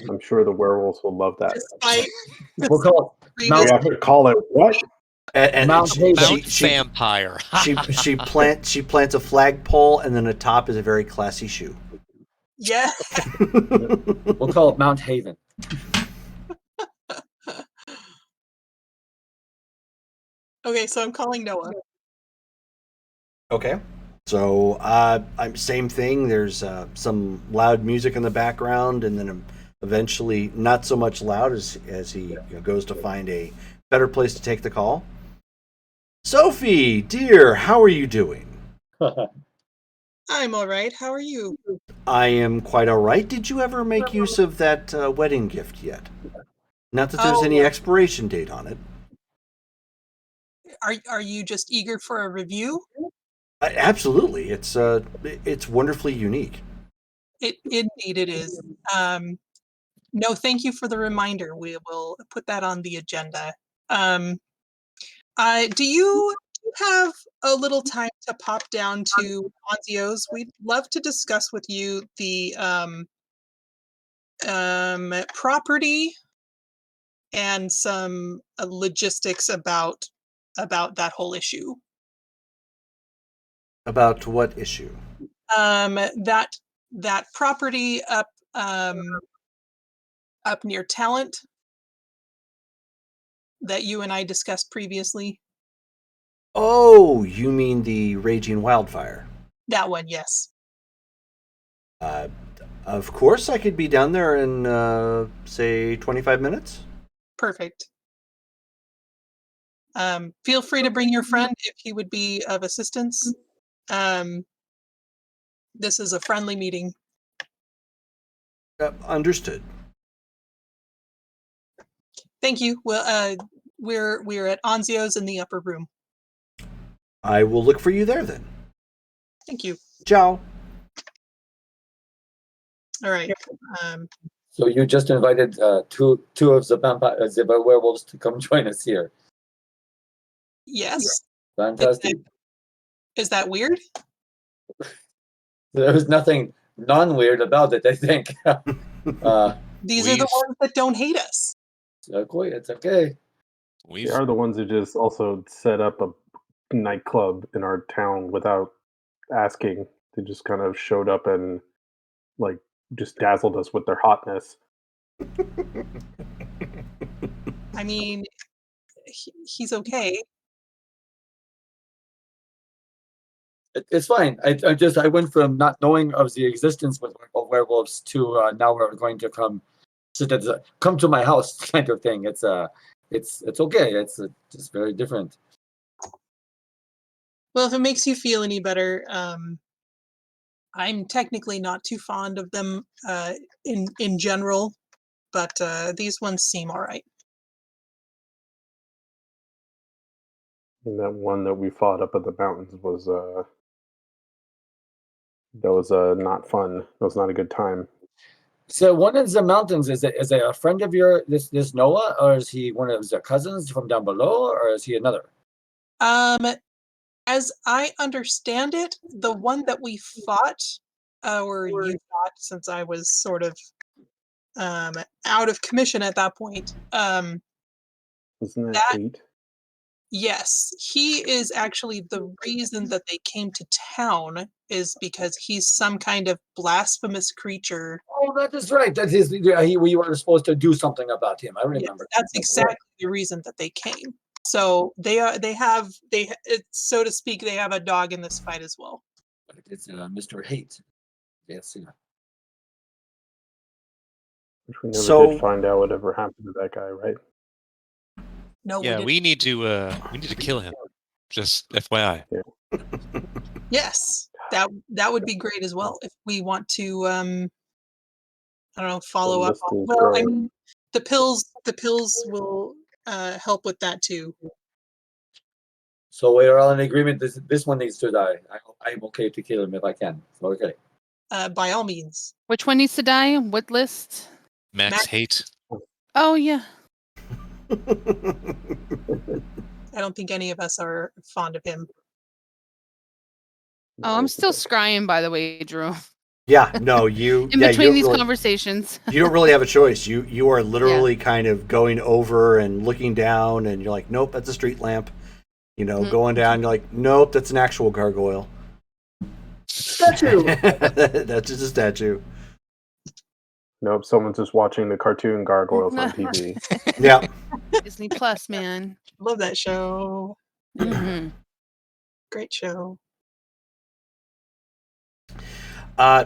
[SPEAKER 7] I'm sure the werewolves will love that.
[SPEAKER 5] We'll call it
[SPEAKER 7] We have to call it what?
[SPEAKER 4] And
[SPEAKER 5] Mount
[SPEAKER 3] Vampire.
[SPEAKER 4] she plants a flagpole, and then the top is a very classy shoe.
[SPEAKER 2] Yeah.
[SPEAKER 5] We'll call it Mount Haven.
[SPEAKER 2] Okay, so I'm calling Noah.
[SPEAKER 4] Okay. So same thing. There's some loud music in the background, and then eventually not so much loud as he goes to find a better place to take the call. Sophie, dear, how are you doing?
[SPEAKER 2] I'm all right. How are you?
[SPEAKER 4] I am quite all right. Did you ever make use of that wedding gift yet? Not that there's any expiration date on it.
[SPEAKER 2] Are you just eager for a review?
[SPEAKER 4] Absolutely. It's wonderfully unique.
[SPEAKER 2] Indeed it is. No, thank you for the reminder. We will put that on the agenda. Do you have a little time to pop down to Anzio's? We'd love to discuss with you the property and some logistics about that whole issue.
[SPEAKER 4] About what issue?
[SPEAKER 2] That property up near Talent that you and I discussed previously.
[SPEAKER 4] Oh, you mean the raging wildfire?
[SPEAKER 2] That one, yes.
[SPEAKER 4] Of course, I could be down there in say 25 minutes.
[SPEAKER 2] Perfect. Feel free to bring your friend if he would be of assistance. This is a friendly meeting.
[SPEAKER 4] Understood.
[SPEAKER 2] Thank you. Well, we're at Anzio's in the upper room.
[SPEAKER 4] I will look for you there then.
[SPEAKER 2] Thank you.
[SPEAKER 4] Ciao.
[SPEAKER 2] All right.
[SPEAKER 5] So you just invited two of the werewolves to come join us here.
[SPEAKER 2] Yes.
[SPEAKER 5] Fantastic.
[SPEAKER 2] Is that weird?
[SPEAKER 5] There was nothing non-weird about it, I think.
[SPEAKER 2] These are the ones that don't hate us.
[SPEAKER 5] It's okay.
[SPEAKER 7] They are the ones who just also set up a nightclub in our town without asking. They just kind of showed up and just dazzled us with their hotness.
[SPEAKER 2] I mean, he's okay.
[SPEAKER 5] It's fine. I went from not knowing of the existence of werewolves to now we're going to come to my house kind of thing. It's okay. It's just very different.
[SPEAKER 2] Well, if it makes you feel any better, I'm technically not too fond of them in general, but these ones seem all right.
[SPEAKER 7] And that one that we fought up at the mountains was not fun. That was not a good time.
[SPEAKER 5] So one of the mountains is it a friend of this Noah, or is he one of the cousins from down below, or is he another?
[SPEAKER 2] As I understand it, the one that we fought, or you fought, since I was sort of out of commission at that point.
[SPEAKER 7] Isn't that 8?
[SPEAKER 2] Yes, he is actually the reason that they came to town is because he's some kind of blasphemous creature.
[SPEAKER 5] Oh, that is right. That is, we were supposed to do something about him. I remember.
[SPEAKER 2] Yes, that's exactly the reason that they came. So so to speak, they have a dog in this fight as well.
[SPEAKER 5] It's Mr. Hate. Yes.
[SPEAKER 7] Which we never
[SPEAKER 4] So-
[SPEAKER 7] did find out whatever happened to that guy, right?
[SPEAKER 2] No,
[SPEAKER 3] Yeah, we need to kill him. Just FYI.
[SPEAKER 2] Yes, that would be great as well if we want to. I don't know, follow up.
[SPEAKER 7] list is
[SPEAKER 2] Well, I
[SPEAKER 7] growing.
[SPEAKER 2] mean, the pills will help with that too.
[SPEAKER 5] So we're all in agreement. This one needs to die. I'm okay to kill him if I can. Okay.
[SPEAKER 2] By all means.
[SPEAKER 6] Which one needs to die? What list?
[SPEAKER 3] Max hate.
[SPEAKER 6] Oh yeah.
[SPEAKER 2] I don't think any of us are fond of him.
[SPEAKER 6] Oh, I'm still scrying, by the way, Drew.
[SPEAKER 4] Yeah, no, you.
[SPEAKER 6] In
[SPEAKER 4] yeah,
[SPEAKER 6] between
[SPEAKER 4] you
[SPEAKER 6] these
[SPEAKER 4] really,
[SPEAKER 6] conversations.
[SPEAKER 4] you don't really have a choice. You are literally kind of going over and looking down, and you're like, nope, that's a street lamp. You know, going down, you're like, nope, that's an actual gargoyle.
[SPEAKER 2] Statue.
[SPEAKER 4] That's just a statue.
[SPEAKER 7] Nope, someone's just watching the cartoon Gargoyles on TV.
[SPEAKER 4] Yeah.
[SPEAKER 6] Disney Plus, man.
[SPEAKER 2] Love that show.
[SPEAKER 6] Mhm.
[SPEAKER 2] Great show.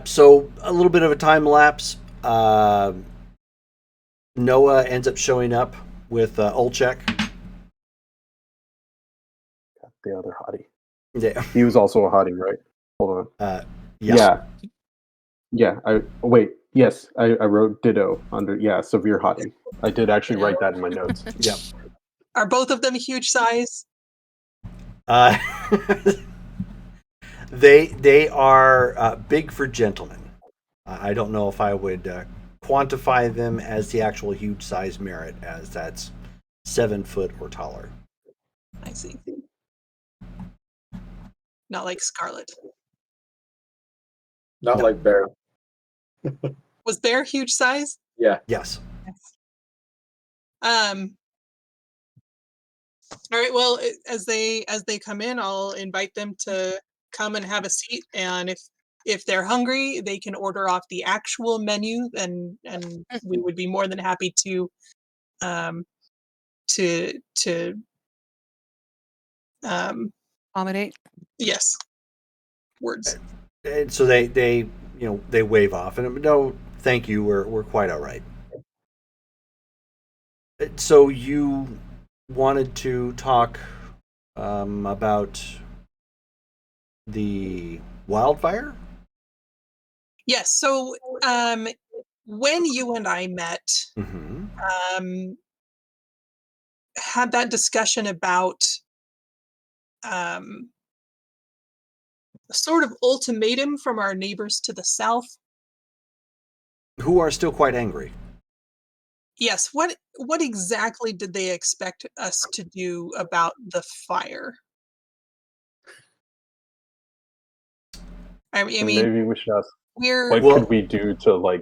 [SPEAKER 4] So a little bit of a time lapse. Noah ends up showing up with Olchek.
[SPEAKER 7] The other hottie.
[SPEAKER 4] Yeah.
[SPEAKER 7] He was also a hottie, right? Hold on.
[SPEAKER 4] Yeah.
[SPEAKER 7] Yeah. Yes, I wrote ditto under. Yeah, severe hottie. I did actually write that in my notes.
[SPEAKER 4] Yeah.
[SPEAKER 2] Are both of them huge size?
[SPEAKER 4] They are big for gentlemen. I don't know if I would quantify them as the actual huge size merit, as that's 7 foot or taller.
[SPEAKER 2] I see. Not like Scarlet.
[SPEAKER 5] Not
[SPEAKER 4] No.
[SPEAKER 5] like Bear.
[SPEAKER 2] Was Bear huge size?
[SPEAKER 5] Yeah.
[SPEAKER 4] Yes.
[SPEAKER 2] All right. Well, as they come in, I'll invite them to come and have a seat. And if they're hungry, they can order off the actual menu, and we would be more than happy to
[SPEAKER 6] Accommodate.
[SPEAKER 2] yes, words.
[SPEAKER 4] And so they wave off and no, thank you. We're quite all right. So you wanted to talk about the wildfire?
[SPEAKER 2] Yes. So when you and I met,
[SPEAKER 4] Mm-hmm.
[SPEAKER 2] had that discussion about a sort of ultimatum from our neighbors to the south.
[SPEAKER 4] Who are still quite angry.
[SPEAKER 2] Yes. What exactly did they expect us to do about the fire? I mean,
[SPEAKER 7] Maybe we should ask,
[SPEAKER 2] we're
[SPEAKER 7] what could we do to, like...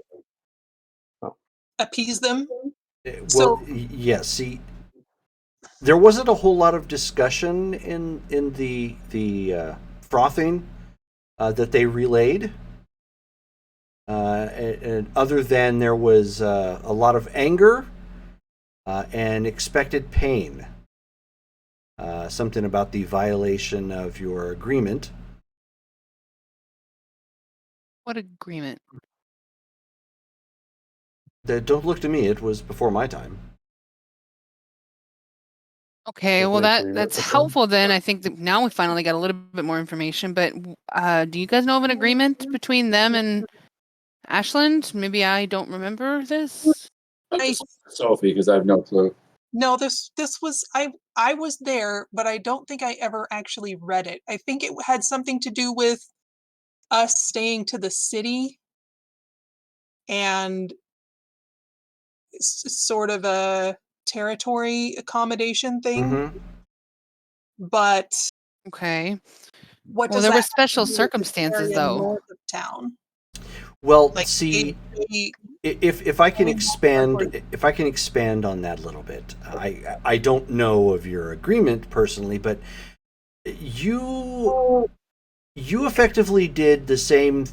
[SPEAKER 2] appease them.
[SPEAKER 4] Well,
[SPEAKER 2] So-
[SPEAKER 4] yes. See, there wasn't a whole lot of discussion in the frothing that they relayed. And other than there was a lot of anger and expected pain. Something about the violation of your agreement.
[SPEAKER 6] What agreement?
[SPEAKER 4] Don't look to me. It was before my time.
[SPEAKER 6] Okay,
[SPEAKER 7] There's
[SPEAKER 6] well
[SPEAKER 7] an agreement
[SPEAKER 6] that's
[SPEAKER 7] with them.
[SPEAKER 6] helpful then. I think that now we finally got a little bit more information. But do you guys know of an agreement between them and Ashland? Maybe I don't remember this.
[SPEAKER 5] Sophie, because I have no clue.
[SPEAKER 2] No, this was I was there, but I don't think I ever actually read it. I think it had something to do with us staying to the city and sort of a territory accommodation thing.
[SPEAKER 4] Mm-hmm.
[SPEAKER 2] But
[SPEAKER 6] Okay.
[SPEAKER 2] what
[SPEAKER 6] Well,
[SPEAKER 2] does
[SPEAKER 6] there were
[SPEAKER 2] that
[SPEAKER 6] special
[SPEAKER 2] have to do with the
[SPEAKER 6] circumstances,
[SPEAKER 2] area
[SPEAKER 6] though.
[SPEAKER 2] north of town?
[SPEAKER 4] Well,
[SPEAKER 2] Like
[SPEAKER 4] see,
[SPEAKER 2] they-
[SPEAKER 4] if I can
[SPEAKER 2] Going
[SPEAKER 4] expand on that a little bit, I don't know of your agreement personally, but you effectively did the same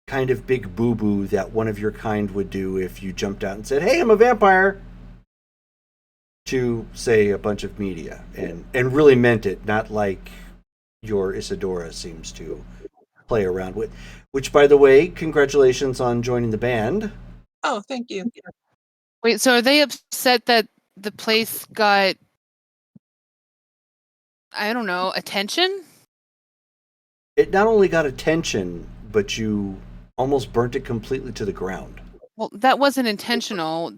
[SPEAKER 4] kind of big boo boo that one of your kind would do if you jumped out and said, "Hey, I'm a vampire," to say a bunch of media and really meant it, not like your Isadora seems to play around with. Which, by the way, congratulations on joining the band.
[SPEAKER 2] Oh, thank you.
[SPEAKER 6] Wait, so are they upset that the place got, I don't know, attention?
[SPEAKER 4] It not only got attention, but you almost burnt it completely to the ground.
[SPEAKER 6] Well, that wasn't intentional.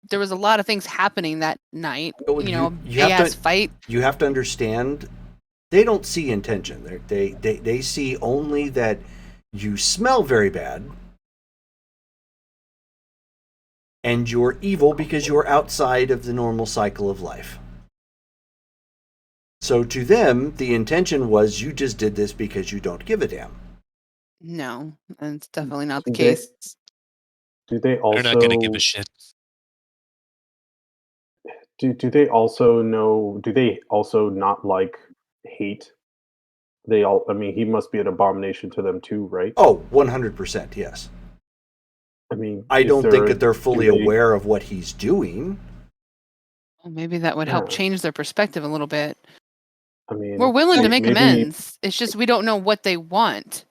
[SPEAKER 6] There was a lot of things happening that night.
[SPEAKER 4] Oh,
[SPEAKER 6] You know,
[SPEAKER 4] you have
[SPEAKER 6] big-ass
[SPEAKER 4] to-
[SPEAKER 6] fight.
[SPEAKER 4] You have to understand, they don't see intention. They see only that you smell very bad, and you're evil because you're outside of the normal cycle of life. So to them, the intention was you just did this because you don't give a damn.
[SPEAKER 6] No, that's definitely not the
[SPEAKER 7] Do they-
[SPEAKER 6] case.
[SPEAKER 7] Do they also
[SPEAKER 3] They're not going to give a shit.
[SPEAKER 7] do they also know? Do they also not like hate? They all. I mean, he must be an abomination to them too, right?
[SPEAKER 4] Oh, 100%, yes.
[SPEAKER 7] I mean,
[SPEAKER 4] I
[SPEAKER 7] is
[SPEAKER 4] don't think
[SPEAKER 7] there-
[SPEAKER 4] that they're fully
[SPEAKER 7] do they-
[SPEAKER 4] aware of what he's doing.
[SPEAKER 6] Well, maybe that would help
[SPEAKER 7] Yeah.
[SPEAKER 6] change their perspective a little bit.
[SPEAKER 7] I mean,
[SPEAKER 6] We're willing to make
[SPEAKER 7] maybe-
[SPEAKER 6] amends. It's just we don't know what they want.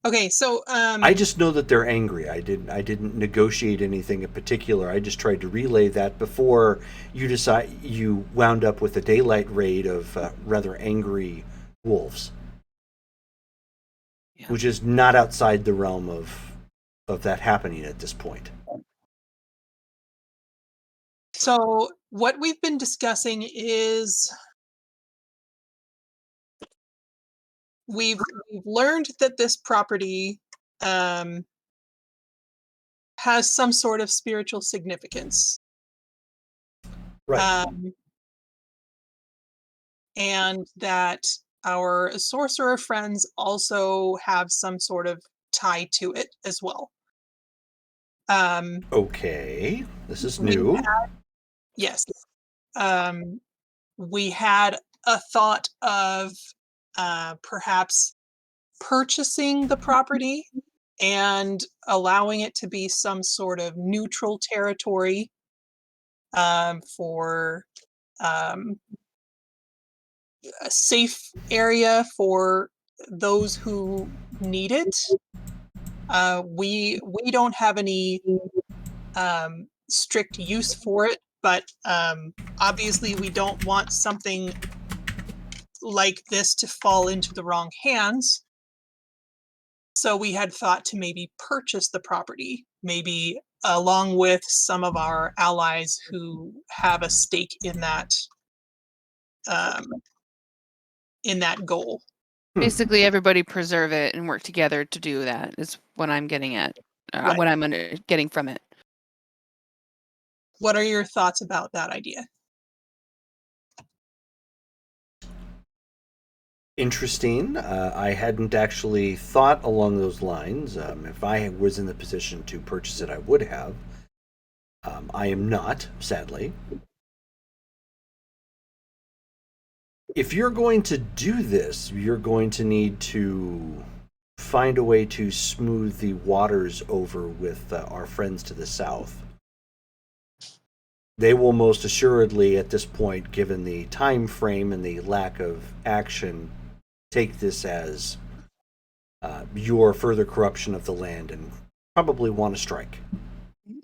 [SPEAKER 2] Okay, so
[SPEAKER 4] I just know that they're angry. I didn't negotiate anything in particular. I just tried to relay that before you wound up with a daylight raid of rather angry wolves,
[SPEAKER 6] Yeah.
[SPEAKER 4] which is not outside the realm of that happening at this point.
[SPEAKER 2] So what we've been discussing is we've learned that this property has some sort of spiritual significance.
[SPEAKER 4] Right.
[SPEAKER 2] And that our sorcerer friends also have some sort of tie to it as well.
[SPEAKER 4] Okay. This is
[SPEAKER 2] we
[SPEAKER 4] new.
[SPEAKER 2] Yes. We had a thought of perhaps purchasing the property and allowing it to be some sort of neutral territory for a safe area for those who need it. We don't have any strict use for it, but obviously we don't want something like this to fall into the wrong hands. So we had thought to maybe purchase the property, maybe along with some of our allies who have a stake in that goal.
[SPEAKER 6] Basically, everybody preserve it and work together to do that is what I'm getting at.
[SPEAKER 2] Right.
[SPEAKER 6] What I'm getting from it.
[SPEAKER 2] What are your thoughts about that idea?
[SPEAKER 4] Interesting. I hadn't actually thought along those lines. If I was in the position to purchase it, I would have. I am not, sadly. If you're going to do this, you're going to need to find a way to smooth the waters over with our friends to the south. They will most assuredly, at this point, given the time frame and the lack of action, take this as your further corruption of the land and probably want to strike.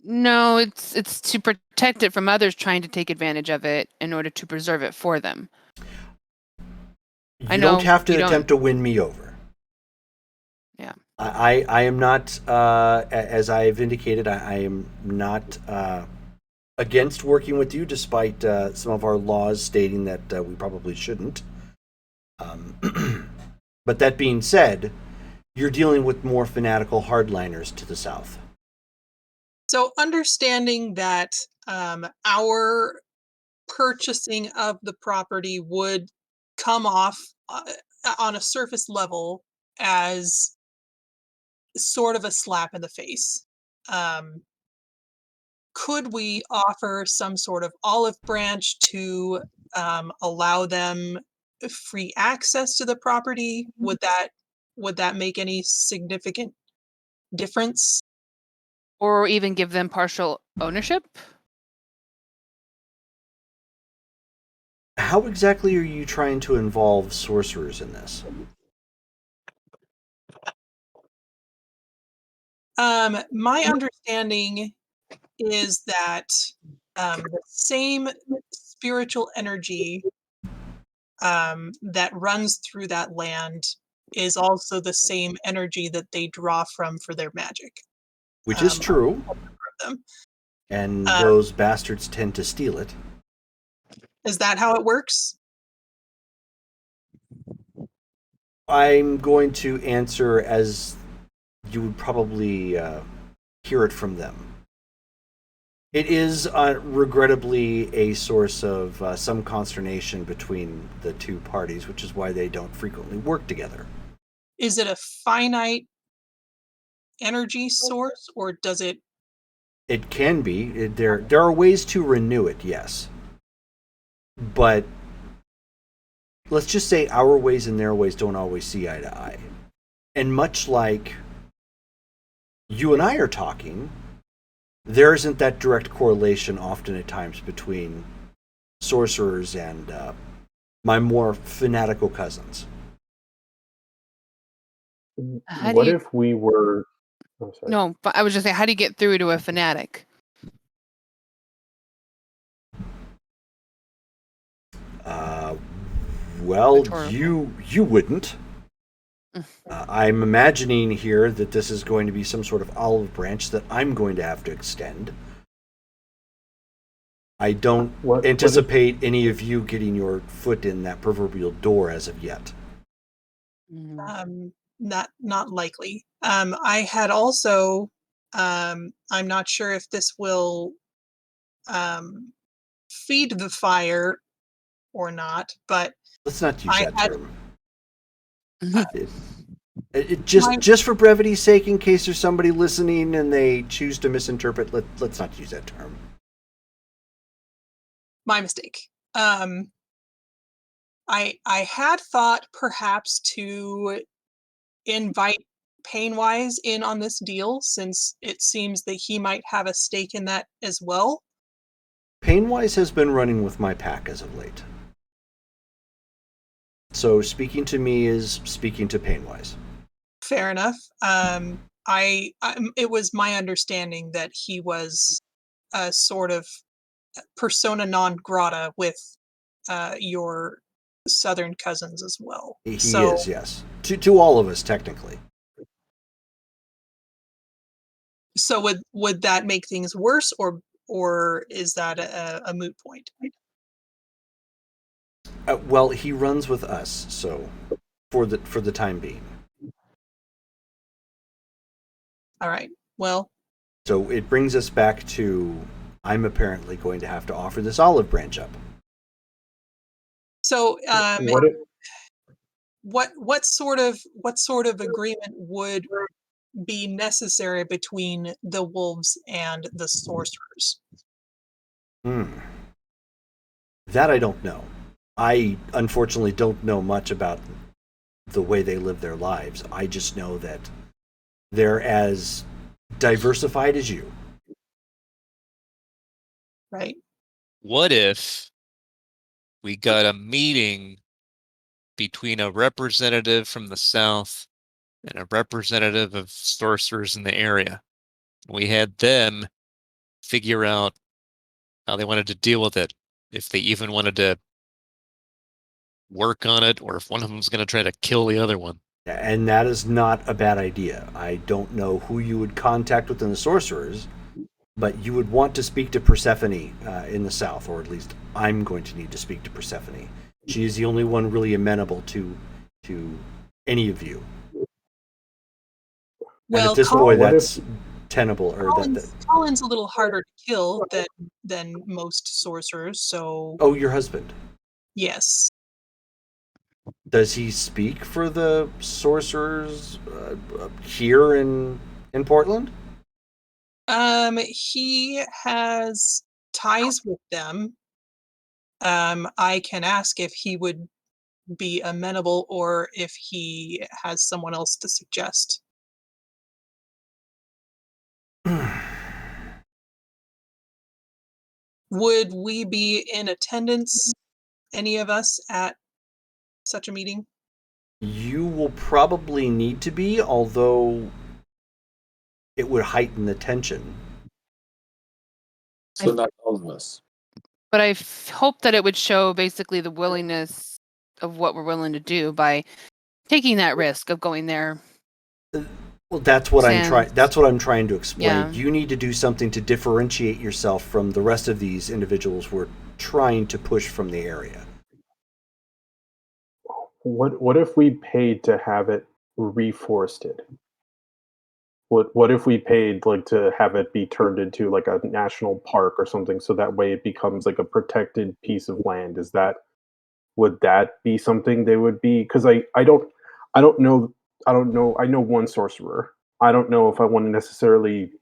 [SPEAKER 6] No, it's to protect it from others trying to take advantage of it in order to preserve it for them.
[SPEAKER 4] You don't have to attempt to win me over.
[SPEAKER 6] Yeah.
[SPEAKER 4] I am not, as I've indicated, I am not against working with you, despite some of our laws stating that we probably shouldn't. But that being said, you're dealing with more fanatical hardliners to the south.
[SPEAKER 2] So understanding that our purchasing of the property would come off on a surface level as sort of a slap in the face. Could we offer some sort of olive branch to allow them free access to the property? Would that make any significant difference?
[SPEAKER 6] Or even give them partial ownership?
[SPEAKER 4] How exactly are you trying to involve sorcerers in this?
[SPEAKER 2] My understanding is that the same spiritual energy that runs through that land is also the same energy that they draw from for their magic.
[SPEAKER 4] Which is true.
[SPEAKER 2] Them.
[SPEAKER 4] And those bastards tend to steal it.
[SPEAKER 2] Is that how it works?
[SPEAKER 4] I'm going to answer as you would probably hear it from them. It is regrettably a source of some consternation between the two parties, which is why they don't frequently work together.
[SPEAKER 2] Is it a finite energy source, or does it?
[SPEAKER 4] It can be. There are ways to renew it, yes. But let's just say our ways and their ways don't always see eye to eye. And much like you and I are talking, there isn't that direct correlation often at times between sorcerers and my more fanatical cousins.
[SPEAKER 7] What if we were... Oh, sorry.
[SPEAKER 6] No, but I was just saying, how do you get through to a fanatic?
[SPEAKER 4] Well,
[SPEAKER 6] Rhetorical.
[SPEAKER 4] you wouldn't. I'm imagining here that this is going to be some sort of olive branch that I'm going to have to extend. I don't anticipate any of you getting your foot in that proverbial door as of yet.
[SPEAKER 2] Not likely. I had also, I'm not sure if this will feed the fire or not, but
[SPEAKER 4] Let's not use that term.
[SPEAKER 6] Mm-hmm.
[SPEAKER 4] Just for brevity's sake, in case there's somebody listening and they choose to misinterpret, let's not use that term.
[SPEAKER 2] My mistake. I had thought perhaps to invite Painwise in on this deal, since it seems that he might have a stake in that as well.
[SPEAKER 4] Painwise has been running with my pack as of late. So speaking to me is speaking to Painwise.
[SPEAKER 2] Fair enough. It was my understanding that he was a sort of persona non grata with your southern cousins as well.
[SPEAKER 4] He is, yes. To all of us, technically.
[SPEAKER 2] So would that make things worse, or is that a moot point?
[SPEAKER 4] Well, he runs with us, so for the time being.
[SPEAKER 2] All right. Well.
[SPEAKER 4] So it brings us back to I'm apparently going to have to offer this olive branch up.
[SPEAKER 2] So what sort of agreement would be necessary between the wolves and the sorcerers?
[SPEAKER 4] That I don't know. I unfortunately don't know much about the way they live their lives. I just know that they're as diversified as you.
[SPEAKER 2] Right.
[SPEAKER 3] What if we got a meeting between a representative from the South and a representative of sorcerers in the area? We had them figure out how they wanted to deal with it, if they even wanted to work on it, or if one of them was going to try to kill the other one.
[SPEAKER 4] And that is not a bad idea. I don't know who you would contact within the sorcerers, but you would want to speak to Persephone in the South, or at least I'm going to need to speak to Persephone. She is the only one really amenable to any of you.
[SPEAKER 2] Well,
[SPEAKER 4] and at this point, that's tenable.
[SPEAKER 2] Colin's a little harder to kill than most sorcerers, so...
[SPEAKER 4] Oh, your husband?
[SPEAKER 2] Yes.
[SPEAKER 4] Does he speak for the sorcerers here in Portland?
[SPEAKER 2] He has ties with them. I can ask if he would be amenable, or if he has someone else to suggest. Would we be in attendance any of us at such a meeting?
[SPEAKER 4] You will probably need to be, although it would heighten the tension.
[SPEAKER 5] So not all of us.
[SPEAKER 6] But I hope that it would show basically the willingness of what we're willing to do by taking that risk of going there.
[SPEAKER 4] Well, that's what I'm trying.
[SPEAKER 6] Sans-
[SPEAKER 4] That's what I'm trying to explain.
[SPEAKER 6] Yeah.
[SPEAKER 4] You need to do something to differentiate yourself from the rest of these individuals we're trying to push from the area.
[SPEAKER 7] What if we paid to have it reforested? What if we paid like to have it be turned into like a national park or something, so that way it becomes like a protected piece of land? Would that be something they would be? Because I don't know. I know one sorcerer. I don't know if I want to necessarily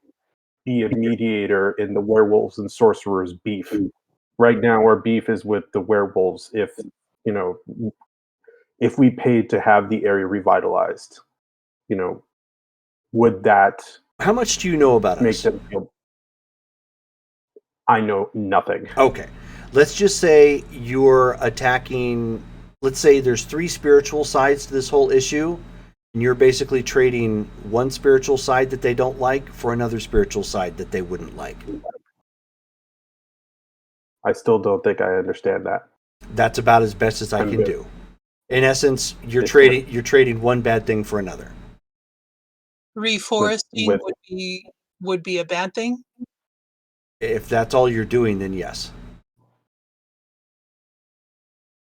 [SPEAKER 7] be a mediator in the werewolves and sorcerers beef. Right now our beef is with the werewolves. If you know, if we paid to have the area revitalized, you know, would that
[SPEAKER 4] How much do you know about
[SPEAKER 7] make
[SPEAKER 4] us?
[SPEAKER 7] them feel? I know nothing.
[SPEAKER 4] Okay. Let's just say you're attacking, let's say there's 3 spiritual sides to this whole issue, and you're basically trading one spiritual side that they don't like for another spiritual side that they wouldn't like.
[SPEAKER 7] I still don't think I understand that.
[SPEAKER 4] That's about as best as I
[SPEAKER 7] I'm
[SPEAKER 4] can
[SPEAKER 7] good.
[SPEAKER 4] do. In essence, you're
[SPEAKER 7] It's
[SPEAKER 4] trading one bad thing for another.
[SPEAKER 2] Reforesting
[SPEAKER 7] with-
[SPEAKER 2] would be a bad thing.
[SPEAKER 4] If that's all you're doing, then yes.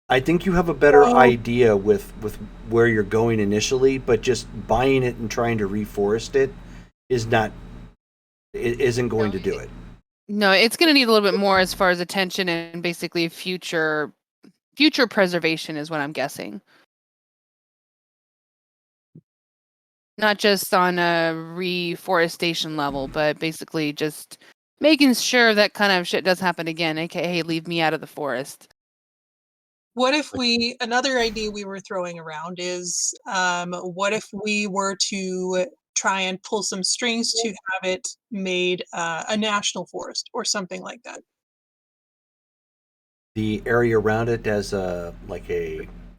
[SPEAKER 4] I think you have a better
[SPEAKER 2] Well-
[SPEAKER 4] idea with where you're going initially, but just buying it and trying to reforest it isn't going to do it.
[SPEAKER 6] No, it's going to need a little bit more as far as attention and basically future preservation is what I'm guessing. Not just on a reforestation level, but basically just making sure that kind of shit does happen again, aka leave me out of the forest.
[SPEAKER 2] What if another idea we were throwing around is, what if we were to try and pull some strings to have it made a national forest or something like that?
[SPEAKER 4] The area around it as a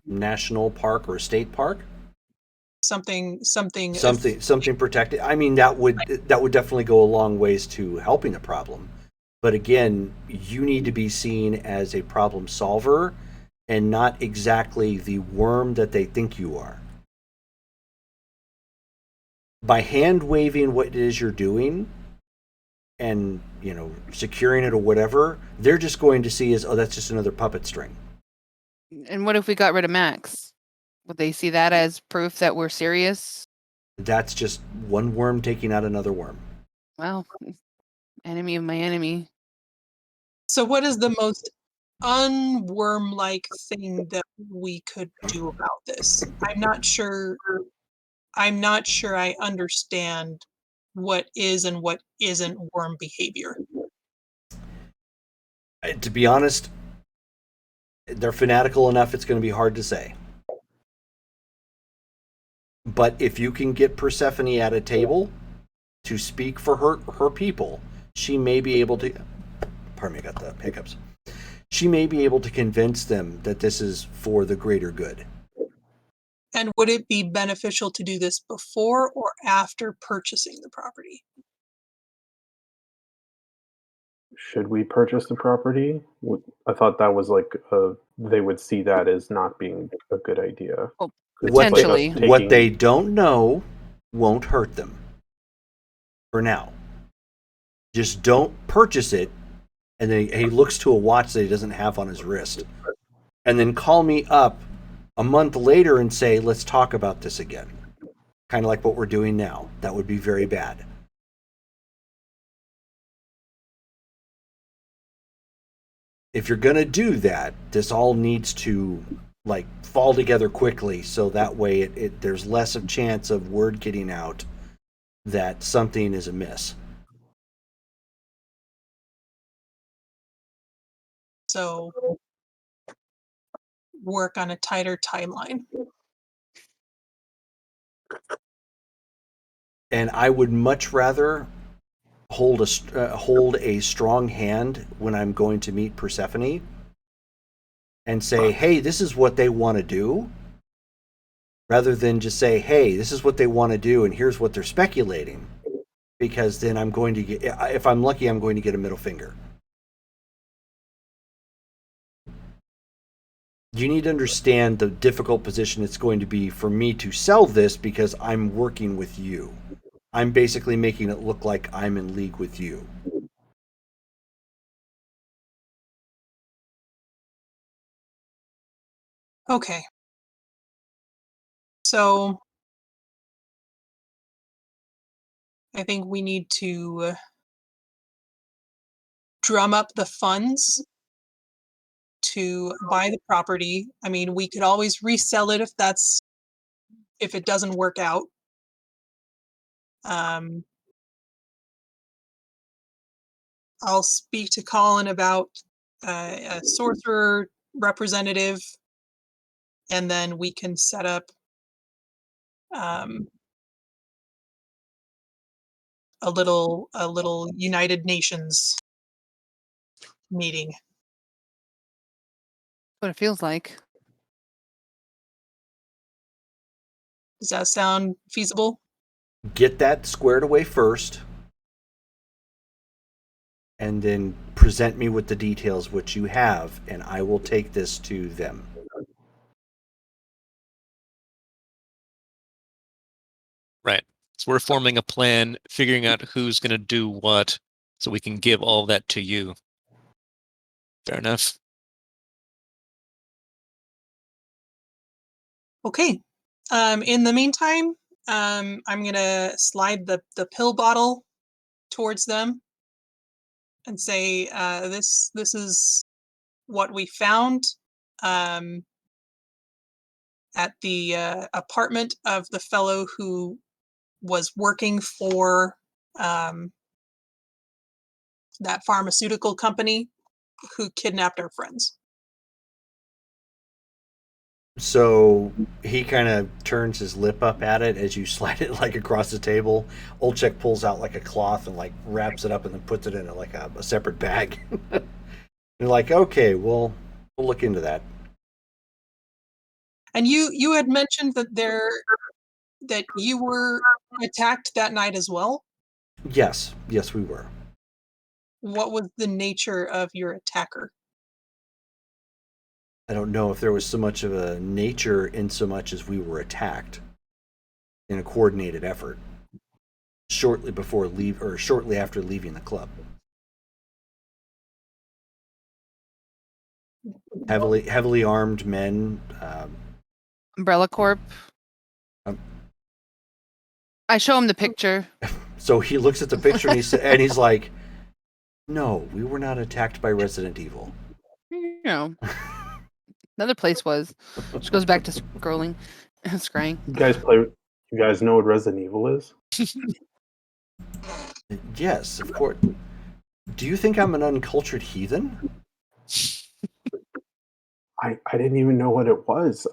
[SPEAKER 4] national park or a state park,
[SPEAKER 2] Something
[SPEAKER 4] something protected. I mean, that would definitely go a long ways to helping the problem. But again, you need to be seen as a problem solver and not exactly the worm that they think you are. By hand waving what it is you're doing and, securing it or whatever, they're just going to see as, oh, that's just another puppet string.
[SPEAKER 6] And what if we got rid of Max? Would they see that as proof that we're serious?
[SPEAKER 4] That's just one worm taking out another worm.
[SPEAKER 6] Well, enemy of my enemy.
[SPEAKER 2] So what is the most unworm-like thing that we could do about this? I'm not sure I understand what is and what isn't worm behavior.
[SPEAKER 4] To be honest, they're fanatical enough, it's going to be hard to say. But if you can get Persephone at a table to speak for her people, she may be able to. Pardon me, I got the hiccups. She may be able to convince them that this is for the greater good.
[SPEAKER 2] And would it be beneficial to do this before or after purchasing the property?
[SPEAKER 7] Should we purchase the property? I thought that was like they would see that as not being a good idea.
[SPEAKER 6] Well,
[SPEAKER 7] It's like us
[SPEAKER 6] potentially.
[SPEAKER 4] What
[SPEAKER 7] taking-
[SPEAKER 4] they don't know won't hurt them. For now. Just don't purchase it, and then he looks to a watch that he doesn't have on his wrist. And then call me up a month later and say, let's talk about this again. Kind of like what we're doing now. That would be very bad. If you're going to do that, this all needs to fall together quickly, so that way there's less of chance of word getting out that something is amiss.
[SPEAKER 2] So work on a tighter timeline.
[SPEAKER 4] And I would much rather hold a strong hand when I'm going to meet Persephone and say, hey, this is what they want to do, rather than just say, hey, this is what they want to do and here's what they're speculating, because then I'm going to get, if I'm lucky, I'm going to get a middle finger. You need to understand the difficult position it's going to be for me to sell this, because I'm working with you. I'm basically making it look like I'm in league with you.
[SPEAKER 2] Okay. So I think we need to drum up the funds to buy the property. I mean, we could always resell it if it doesn't work out. I'll speak to Colin about a sorcerer representative, and then we can set up a little United Nations meeting.
[SPEAKER 6] What it feels like.
[SPEAKER 2] Does that sound feasible?
[SPEAKER 4] Get that squared away first, and then present me with the details which you have, and I will take this to them.
[SPEAKER 3] Right. So we're forming a plan, figuring out who's going to do what, so we can give all that to you. Fair enough.
[SPEAKER 2] Okay. In the meantime, I'm gonna slide the pill bottle towards them and say, this is what we found at the apartment of the fellow who was working for that pharmaceutical company who kidnapped our friends.
[SPEAKER 4] So he kind of turns his lip up at it as you slide it like across the table. Olchek pulls out like a cloth and like wraps it up and then puts it in like a separate bag. You're like, okay, we'll look into that.
[SPEAKER 2] And you had mentioned that you were attacked that night as well?
[SPEAKER 4] Yes, we were.
[SPEAKER 2] What was the nature of your attacker?
[SPEAKER 4] I don't know if there was so much of a nature in so much as we were attacked in a coordinated effort shortly after leaving the club. Heavily armed men.
[SPEAKER 6] Umbrella Corp. I show him the picture.
[SPEAKER 4] So he looks at the picture and he's like, "No, we were not attacked by Resident Evil."
[SPEAKER 6] You know, another place was. She goes back to scrolling, scrying.
[SPEAKER 7] You guys know what Resident Evil is?
[SPEAKER 4] Yes, of course. Do you think I'm an uncultured heathen?
[SPEAKER 7] I didn't even know what it was.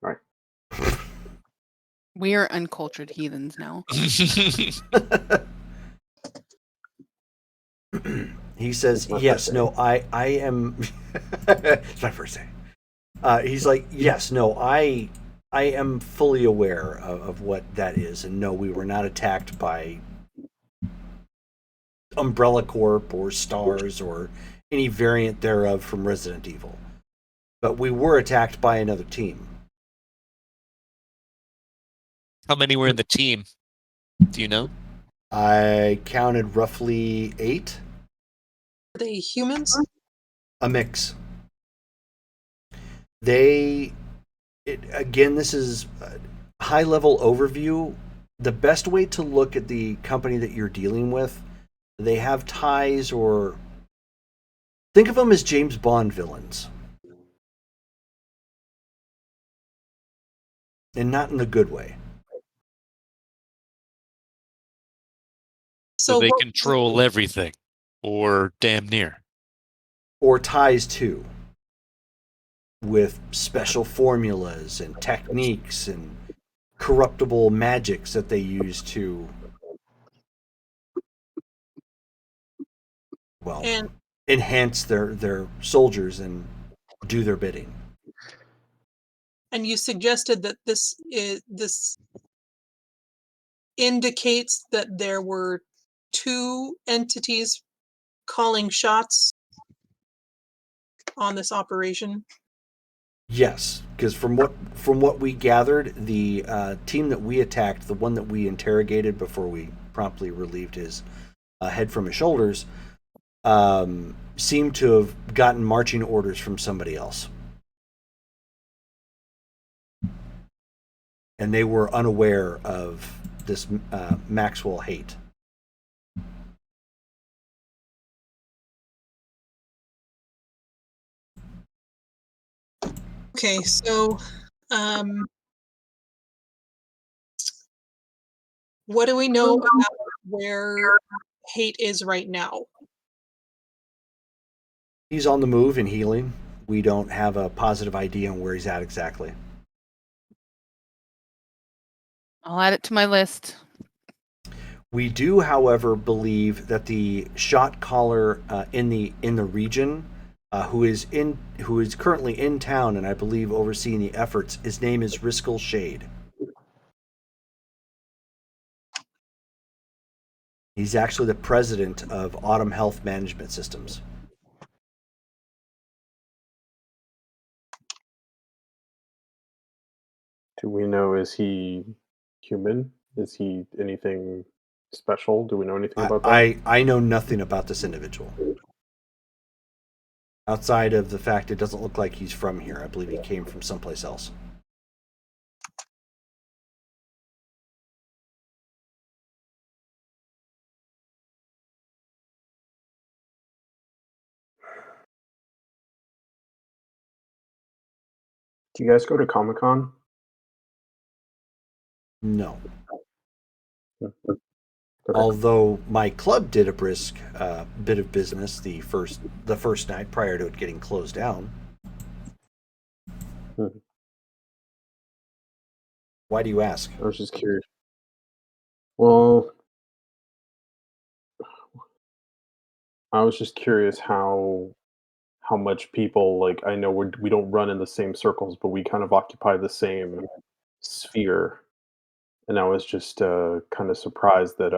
[SPEAKER 7] Right.
[SPEAKER 6] We are uncultured heathens now.
[SPEAKER 4] He says, yes, no, I am. It's my first day. He's like, yes, no, I am fully aware of what that is. And no, we were not attacked by Umbrella Corp or Stars or any variant thereof from Resident Evil. But we were attacked by another team.
[SPEAKER 3] How many were in the team? Do you know?
[SPEAKER 4] I counted roughly 8.
[SPEAKER 2] Are they humans?
[SPEAKER 4] A mix. Again, this is a high-level overview. The best way to look at the company that you're dealing with, they have ties, or think of them as James Bond villains. And not in a good way.
[SPEAKER 3] So they control everything, or damn near.
[SPEAKER 4] Or ties to, with special formulas and techniques and corruptible magics that they use to, well, enhance their soldiers and do their bidding.
[SPEAKER 2] And you suggested that this indicates that there were two entities calling shots on this operation.
[SPEAKER 4] Yes, because from what we gathered, the team that we attacked, the one that we interrogated before we promptly relieved his head from his shoulders, seemed to have gotten marching orders from somebody else. And they were unaware of this Maxwell hate.
[SPEAKER 2] Okay, so what do we know about where Hate is right now?
[SPEAKER 4] He's on the move and healing. We don't have a positive idea on where he's at exactly.
[SPEAKER 6] I'll add it to my list.
[SPEAKER 4] We do, however, believe that the shot caller in the region, who is currently in town and I believe overseeing the efforts, his name is Riskel Shade. He's actually the president of Autumn Health Management Systems.
[SPEAKER 7] Do we know, is he human? Is he anything special? Do we know anything about that?
[SPEAKER 4] I know nothing about this individual. Outside of the fact it doesn't look like he's from here. I believe he came from someplace else.
[SPEAKER 7] Do you guys go to Comic-Con?
[SPEAKER 4] No.
[SPEAKER 7] Okay.
[SPEAKER 4] Although my club did a brisk bit of business the first night prior to it getting closed down. Why do you ask?
[SPEAKER 7] I was just curious. Well, I was just curious how much people, like, I know we don't run in the same circles, but we kind of occupy the same sphere. And I was just kind of surprised that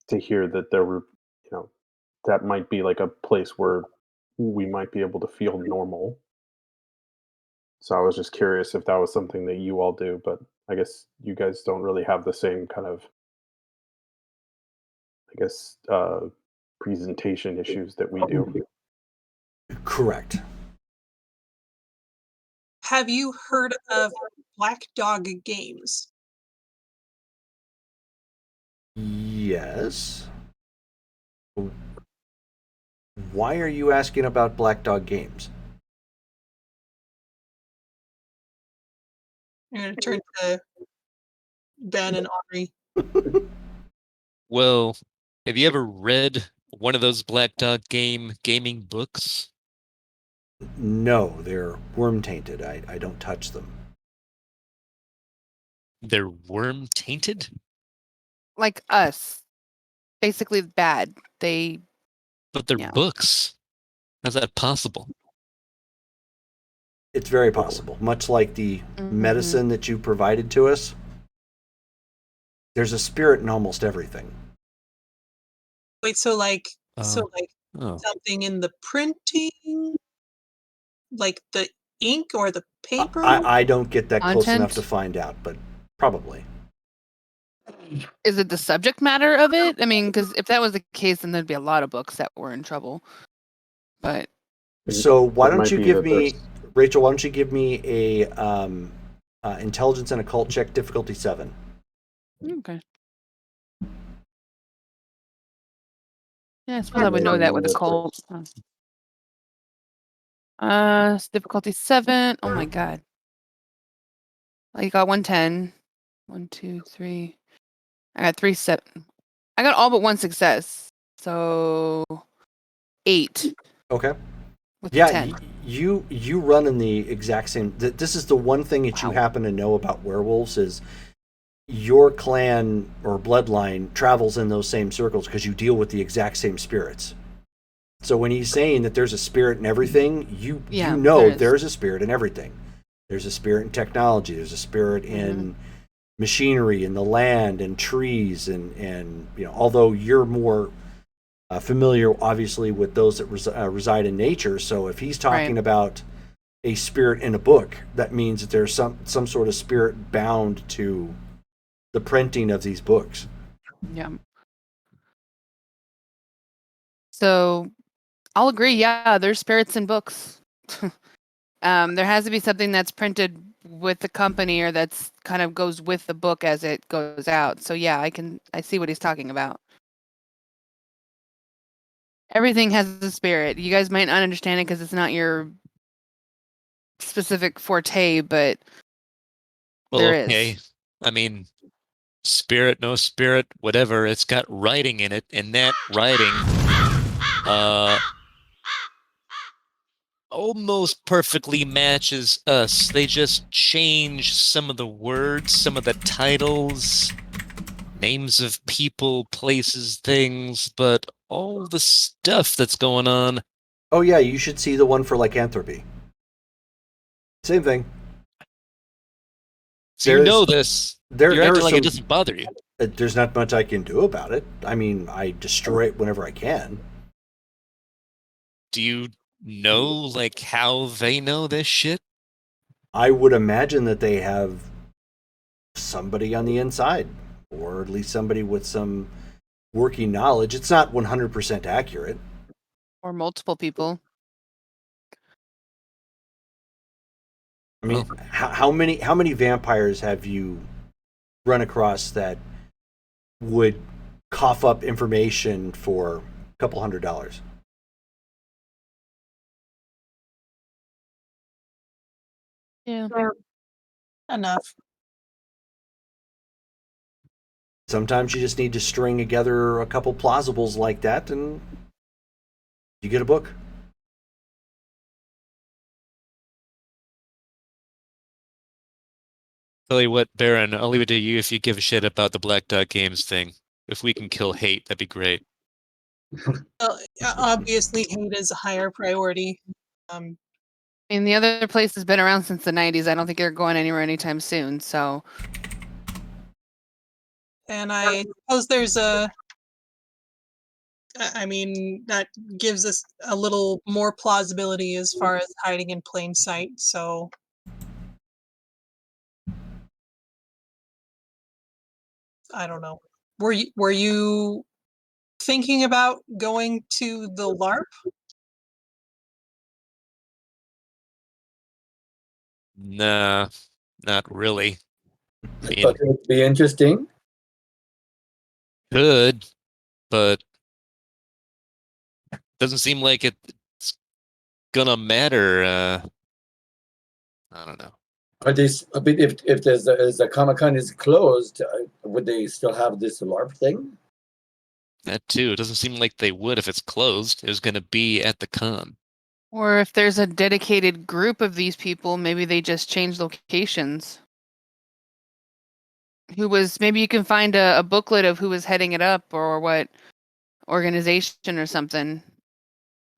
[SPEAKER 7] to hear that there were, that might be like a place where we might be able to feel normal. So I was just curious if that was something that you all do, but I guess you guys don't really have the same kind of, I guess, presentation issues that we do.
[SPEAKER 4] Correct.
[SPEAKER 2] Have you heard of Black Dog Games?
[SPEAKER 4] Yes. Why are you asking about Black Dog Games?
[SPEAKER 2] I'm going to turn to Ben and Audrey.
[SPEAKER 3] Well, have you ever read one of those Black Dog gaming books?
[SPEAKER 4] No, they're worm tainted. I don't touch them.
[SPEAKER 3] They're worm tainted?
[SPEAKER 6] Like us. Basically bad.
[SPEAKER 3] But they're books. How's that possible?
[SPEAKER 4] It's very possible. Much like the medicine that you provided to us, there's a spirit in almost everything.
[SPEAKER 2] Wait, so something in the printing? Like the ink or the paper?
[SPEAKER 4] I don't get that close
[SPEAKER 6] Content?
[SPEAKER 4] enough to find out, but probably.
[SPEAKER 6] Is it the subject matter of it? I mean, because if that was the case, then there'd be a lot of books that were in trouble. But
[SPEAKER 4] so why
[SPEAKER 7] It
[SPEAKER 4] don't
[SPEAKER 7] might
[SPEAKER 4] you
[SPEAKER 7] be
[SPEAKER 4] give
[SPEAKER 7] that
[SPEAKER 4] me,
[SPEAKER 7] there's-
[SPEAKER 4] Rachel? Why don't you give me a intelligence and occult check, difficulty 7?
[SPEAKER 6] okay. Yeah, I suppose I would know that with a cult. Difficulty 7. Oh my god. I got 110. 1, 2, 3. I got 3 7. I got all but 1 success. So 8.
[SPEAKER 4] Okay.
[SPEAKER 6] With
[SPEAKER 4] Yeah,
[SPEAKER 6] 10.
[SPEAKER 4] you run in the exact same. This is the one thing that you happen to know about werewolves is your clan or bloodline travels in those same circles because you deal with the exact same spirits. So when he's saying that there's a spirit in everything, you
[SPEAKER 6] there is.
[SPEAKER 4] there's a spirit in everything. There's a spirit in technology. There's a spirit in machinery, in the land, and trees, and although you're more familiar, obviously, with those that reside in nature. So if he's talking about a spirit in a book, that means that there's some sort of spirit bound to the printing of these books.
[SPEAKER 6] Yeah. So I'll agree. Yeah, there's spirits in books. There has to be something that's printed with the company or that's kind of goes with the book as it goes out. So yeah, I see what he's talking about. Everything has a spirit. You guys might not understand it because it's not your specific forte, but there is.
[SPEAKER 3] I mean, spirit, no spirit, whatever. It's got writing in it, and that writing almost perfectly matches us. They just change some of the words, some of the titles, names of people, places, things, but all the stuff that's going on.
[SPEAKER 4] Oh yeah, you should see the one for lycanthropy. Same thing.
[SPEAKER 3] So you know this. You're acting like it doesn't bother you.
[SPEAKER 4] There's not much I can do about it. I mean, I destroy it whenever I can.
[SPEAKER 3] Do you know, like, how they know this shit?
[SPEAKER 4] I would imagine that they have somebody on the inside, or at least somebody with some working knowledge. It's not 100% accurate.
[SPEAKER 6] Or multiple people.
[SPEAKER 4] I mean, how many vampires have you run across that would cough up information for a couple $100s?
[SPEAKER 6] Yeah.
[SPEAKER 2] Enough.
[SPEAKER 4] Sometimes you just need to string together a couple plausibles like that and you get a book.
[SPEAKER 3] Tell you what, Baron, I'll leave it to you if you give a shit about the Black Dog Games thing. If we can kill hate, that'd be great.
[SPEAKER 2] Well, obviously, hate is a higher priority.
[SPEAKER 6] I mean, the other place has been around since the 90s. I don't think they're going anywhere anytime soon, so.
[SPEAKER 2] And I suppose there's I mean, that gives us a little more plausibility as far as hiding in plain sight, so. I don't know. Were you thinking about going to the LARP?
[SPEAKER 3] Nah, not really.
[SPEAKER 5] I thought it would be interesting.
[SPEAKER 3] Good, but doesn't seem like it's gonna matter. I don't know.
[SPEAKER 5] Are these? I mean, if there's a Comic-Con is closed, would they still have this LARP thing?
[SPEAKER 3] That too. It doesn't seem like they would if it's closed. It was gonna be at the con.
[SPEAKER 6] Or if there's a dedicated group of these people, maybe they just change locations. Maybe you can find a booklet of who was heading it up or what organization or something.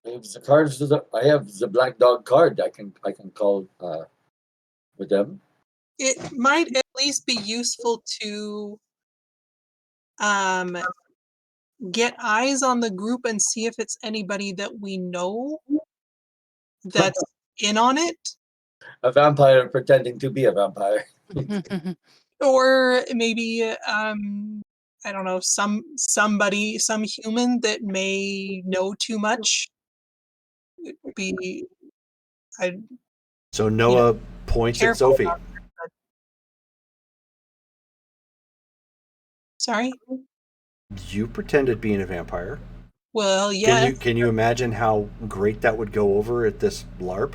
[SPEAKER 5] If the cards, I have the Black Dog card. I can call with them.
[SPEAKER 2] It might at least be useful to get eyes on the group and see if it's anybody that we know that's in on it.
[SPEAKER 5] A vampire pretending to be a vampire.
[SPEAKER 2] Or maybe I don't know, some human that may know too much.
[SPEAKER 4] So Noah points at Sophie.
[SPEAKER 2] Sorry?
[SPEAKER 4] You pretended being a vampire.
[SPEAKER 2] Well, yeah.
[SPEAKER 4] Can you imagine how great that would go over at this LARP?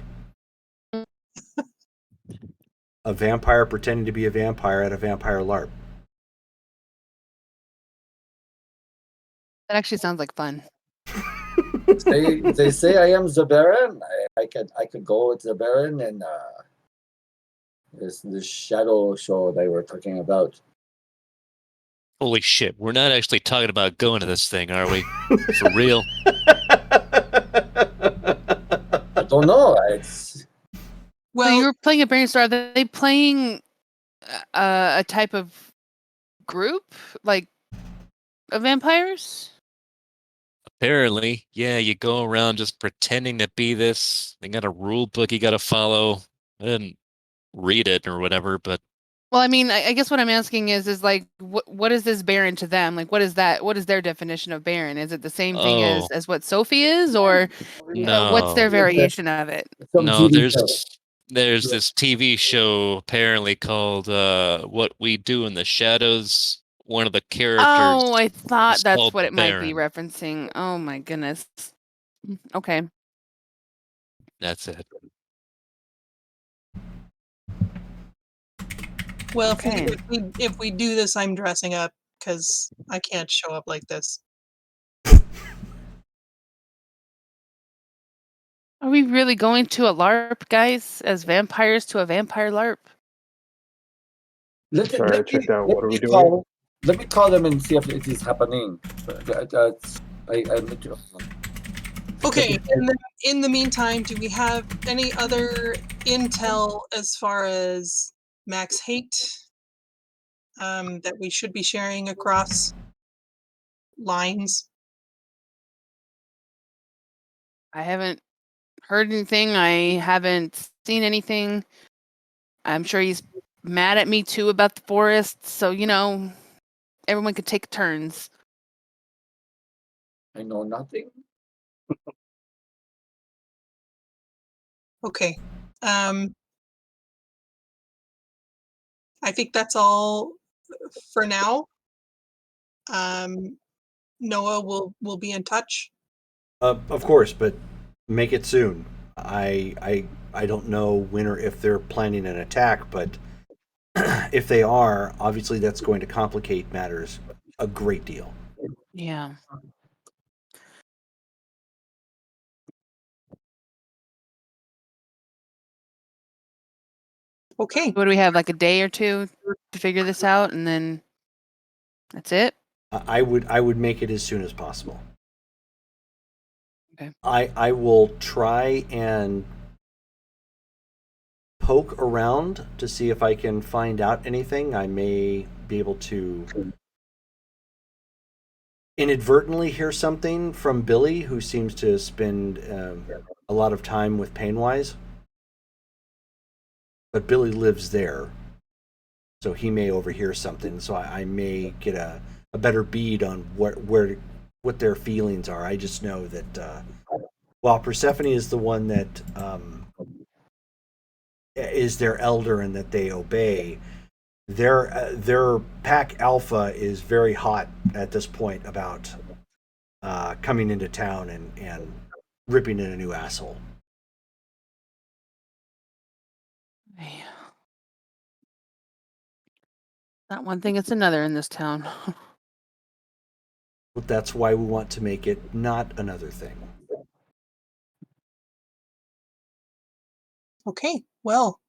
[SPEAKER 4] A vampire pretending to be a vampire at a vampire LARP.
[SPEAKER 6] That actually sounds like fun.
[SPEAKER 5] They say I am the Baron. I could go with the Baron and this shadow show they were talking about.
[SPEAKER 3] Holy shit, we're not actually talking about going to this thing, are we? For real?
[SPEAKER 5] don't know. It's
[SPEAKER 2] Well,
[SPEAKER 6] so you were playing a Brain Star. Are they playing a type of group, like of vampires?
[SPEAKER 3] Apparently, yeah, you go around just pretending to be this. They got a rule book you got to follow. I didn't read it or whatever, but
[SPEAKER 6] Well, I mean, I guess what I'm asking is like, what is this Baron to them? Like, what is that? What is their definition of Baron? Is it the same thing
[SPEAKER 3] oh
[SPEAKER 6] as what Sophie is, or what's their
[SPEAKER 3] no,
[SPEAKER 6] variation of it?
[SPEAKER 5] some
[SPEAKER 3] no,
[SPEAKER 5] TV show.
[SPEAKER 3] there's this TV show apparently called What We Do in the Shadows. One of the characters
[SPEAKER 6] Oh, I thought
[SPEAKER 3] is
[SPEAKER 6] that's
[SPEAKER 3] called
[SPEAKER 6] what
[SPEAKER 3] the
[SPEAKER 6] it might be
[SPEAKER 3] Baron.
[SPEAKER 6] referencing. Oh my goodness. Okay.
[SPEAKER 3] That's it.
[SPEAKER 2] well,
[SPEAKER 6] Okay.
[SPEAKER 2] if we do this, I'm dressing up because I can't show up like this.
[SPEAKER 6] Are we really going to a LARP, guys? As vampires to a vampire LARP?
[SPEAKER 7] Sorry, I checked out. What are we doing?
[SPEAKER 5] Let me call them and see if it is happening. I need to.
[SPEAKER 2] Okay. In the meantime, do we have any other intel as far as Max Hate that we should be sharing across lines?
[SPEAKER 6] I haven't heard anything. I haven't seen anything. I'm sure he's mad at me too about the forest. So, everyone could take turns.
[SPEAKER 5] I know nothing.
[SPEAKER 2] Okay. I think that's all for now. Noah will be in touch.
[SPEAKER 4] Of course, but make it soon. I don't know when or if they're planning an attack, but if they are, obviously that's going to complicate matters a great deal.
[SPEAKER 6] Yeah.
[SPEAKER 2] Okay.
[SPEAKER 6] What do we have? Like a day or two to figure this out, and then that's it?
[SPEAKER 4] I would make it as soon as possible.
[SPEAKER 6] Okay.
[SPEAKER 4] I will try and poke around to see if I can find out anything. I may be able to inadvertently hear something from Billy, who seems to spend a lot of time with Painwise. But Billy lives there, so he may overhear something. So I may get a better bead on what their feelings are. I just know that while Persephone is the one that is their elder and that they obey, their pack alpha is very hot at this point about coming into town and ripping in a new asshole.
[SPEAKER 6] Not one thing, it's another in this town.
[SPEAKER 4] But that's why we want to make it not another thing.
[SPEAKER 2] Okay. Well,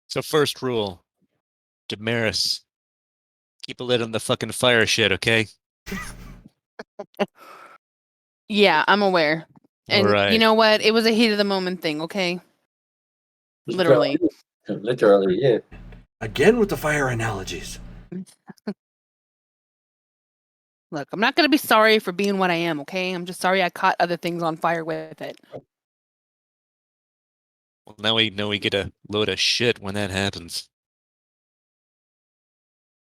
[SPEAKER 3] So first rule, Damaris, keep a lid on the fucking fire shit, okay?
[SPEAKER 6] Yeah, I'm aware. And
[SPEAKER 3] Right.
[SPEAKER 6] you know what? It was a heat of the moment thing, okay? Literally.
[SPEAKER 5] Literally, yeah.
[SPEAKER 4] Again with the fire analogies.
[SPEAKER 6] Look, I'm not going to be sorry for being what I am, okay? I'm just sorry I caught other things on fire with it.
[SPEAKER 3] Well, now we know we get a load of shit when that happens.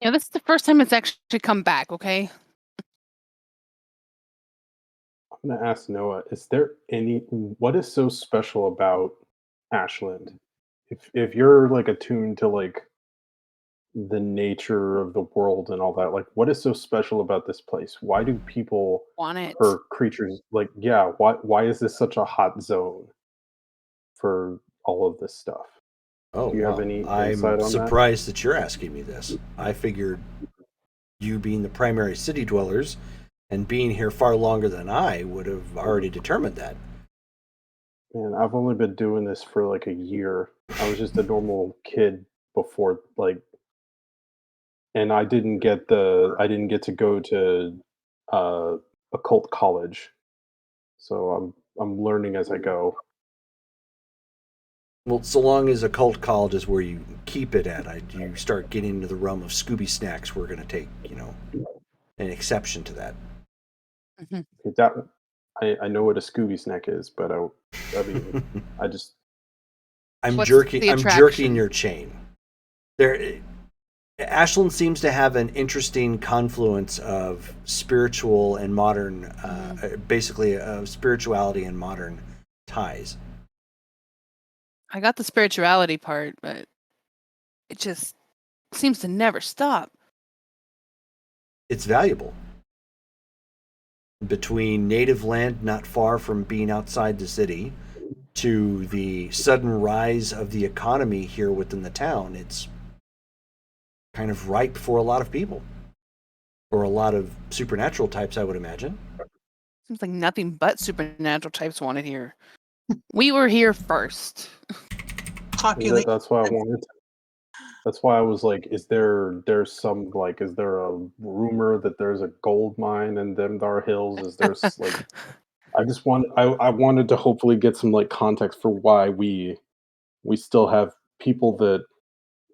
[SPEAKER 6] This is the first time it's actually come back, okay?
[SPEAKER 7] I'm gonna ask Noah, is there what is so special about Ashland? If you're like attuned to like the nature of the world and all that, like what is so special about this place? Why do people
[SPEAKER 6] Want it.
[SPEAKER 7] or creatures why is this such a hot zone for all of this stuff?
[SPEAKER 4] Oh,
[SPEAKER 7] Do you have
[SPEAKER 4] wow.
[SPEAKER 7] any
[SPEAKER 4] I'm
[SPEAKER 7] insight on
[SPEAKER 4] surprised that you're asking me this. I figured you being the primary city dwellers and being here far longer than I would have already determined that.
[SPEAKER 7] Man, I've only been doing this for like a year. I was just a normal kid before, and I didn't get to go to occult college. So I'm learning as I go.
[SPEAKER 4] Well, so long as occult college is where you keep it at, you start getting into the realm of Scooby snacks. We're going to take, an exception to that.
[SPEAKER 6] Mhm.
[SPEAKER 7] That I know what a Scooby snack is, but I mean, I just
[SPEAKER 4] I'm
[SPEAKER 6] What's
[SPEAKER 4] jerking.
[SPEAKER 6] the
[SPEAKER 4] I'm jerking
[SPEAKER 6] attraction?
[SPEAKER 4] your chain. Ashland seems to have an interesting confluence of spiritual and modern, basically, spirituality and modern ties.
[SPEAKER 6] I got the spirituality part, but it just seems to never stop.
[SPEAKER 4] It's valuable. Between native land not far from being outside the city to the sudden rise of the economy here within the town, it's kind of ripe for a lot of people. Or a lot of supernatural types, I would imagine.
[SPEAKER 6] Seems like nothing but supernatural types wanted here. We were here first.
[SPEAKER 2] Populate.
[SPEAKER 7] that's why I wanted. That's why I was like, is there a rumor that there's a gold mine in Demdar Hills? Is there like, I wanted to hopefully get some like context for why we still have people that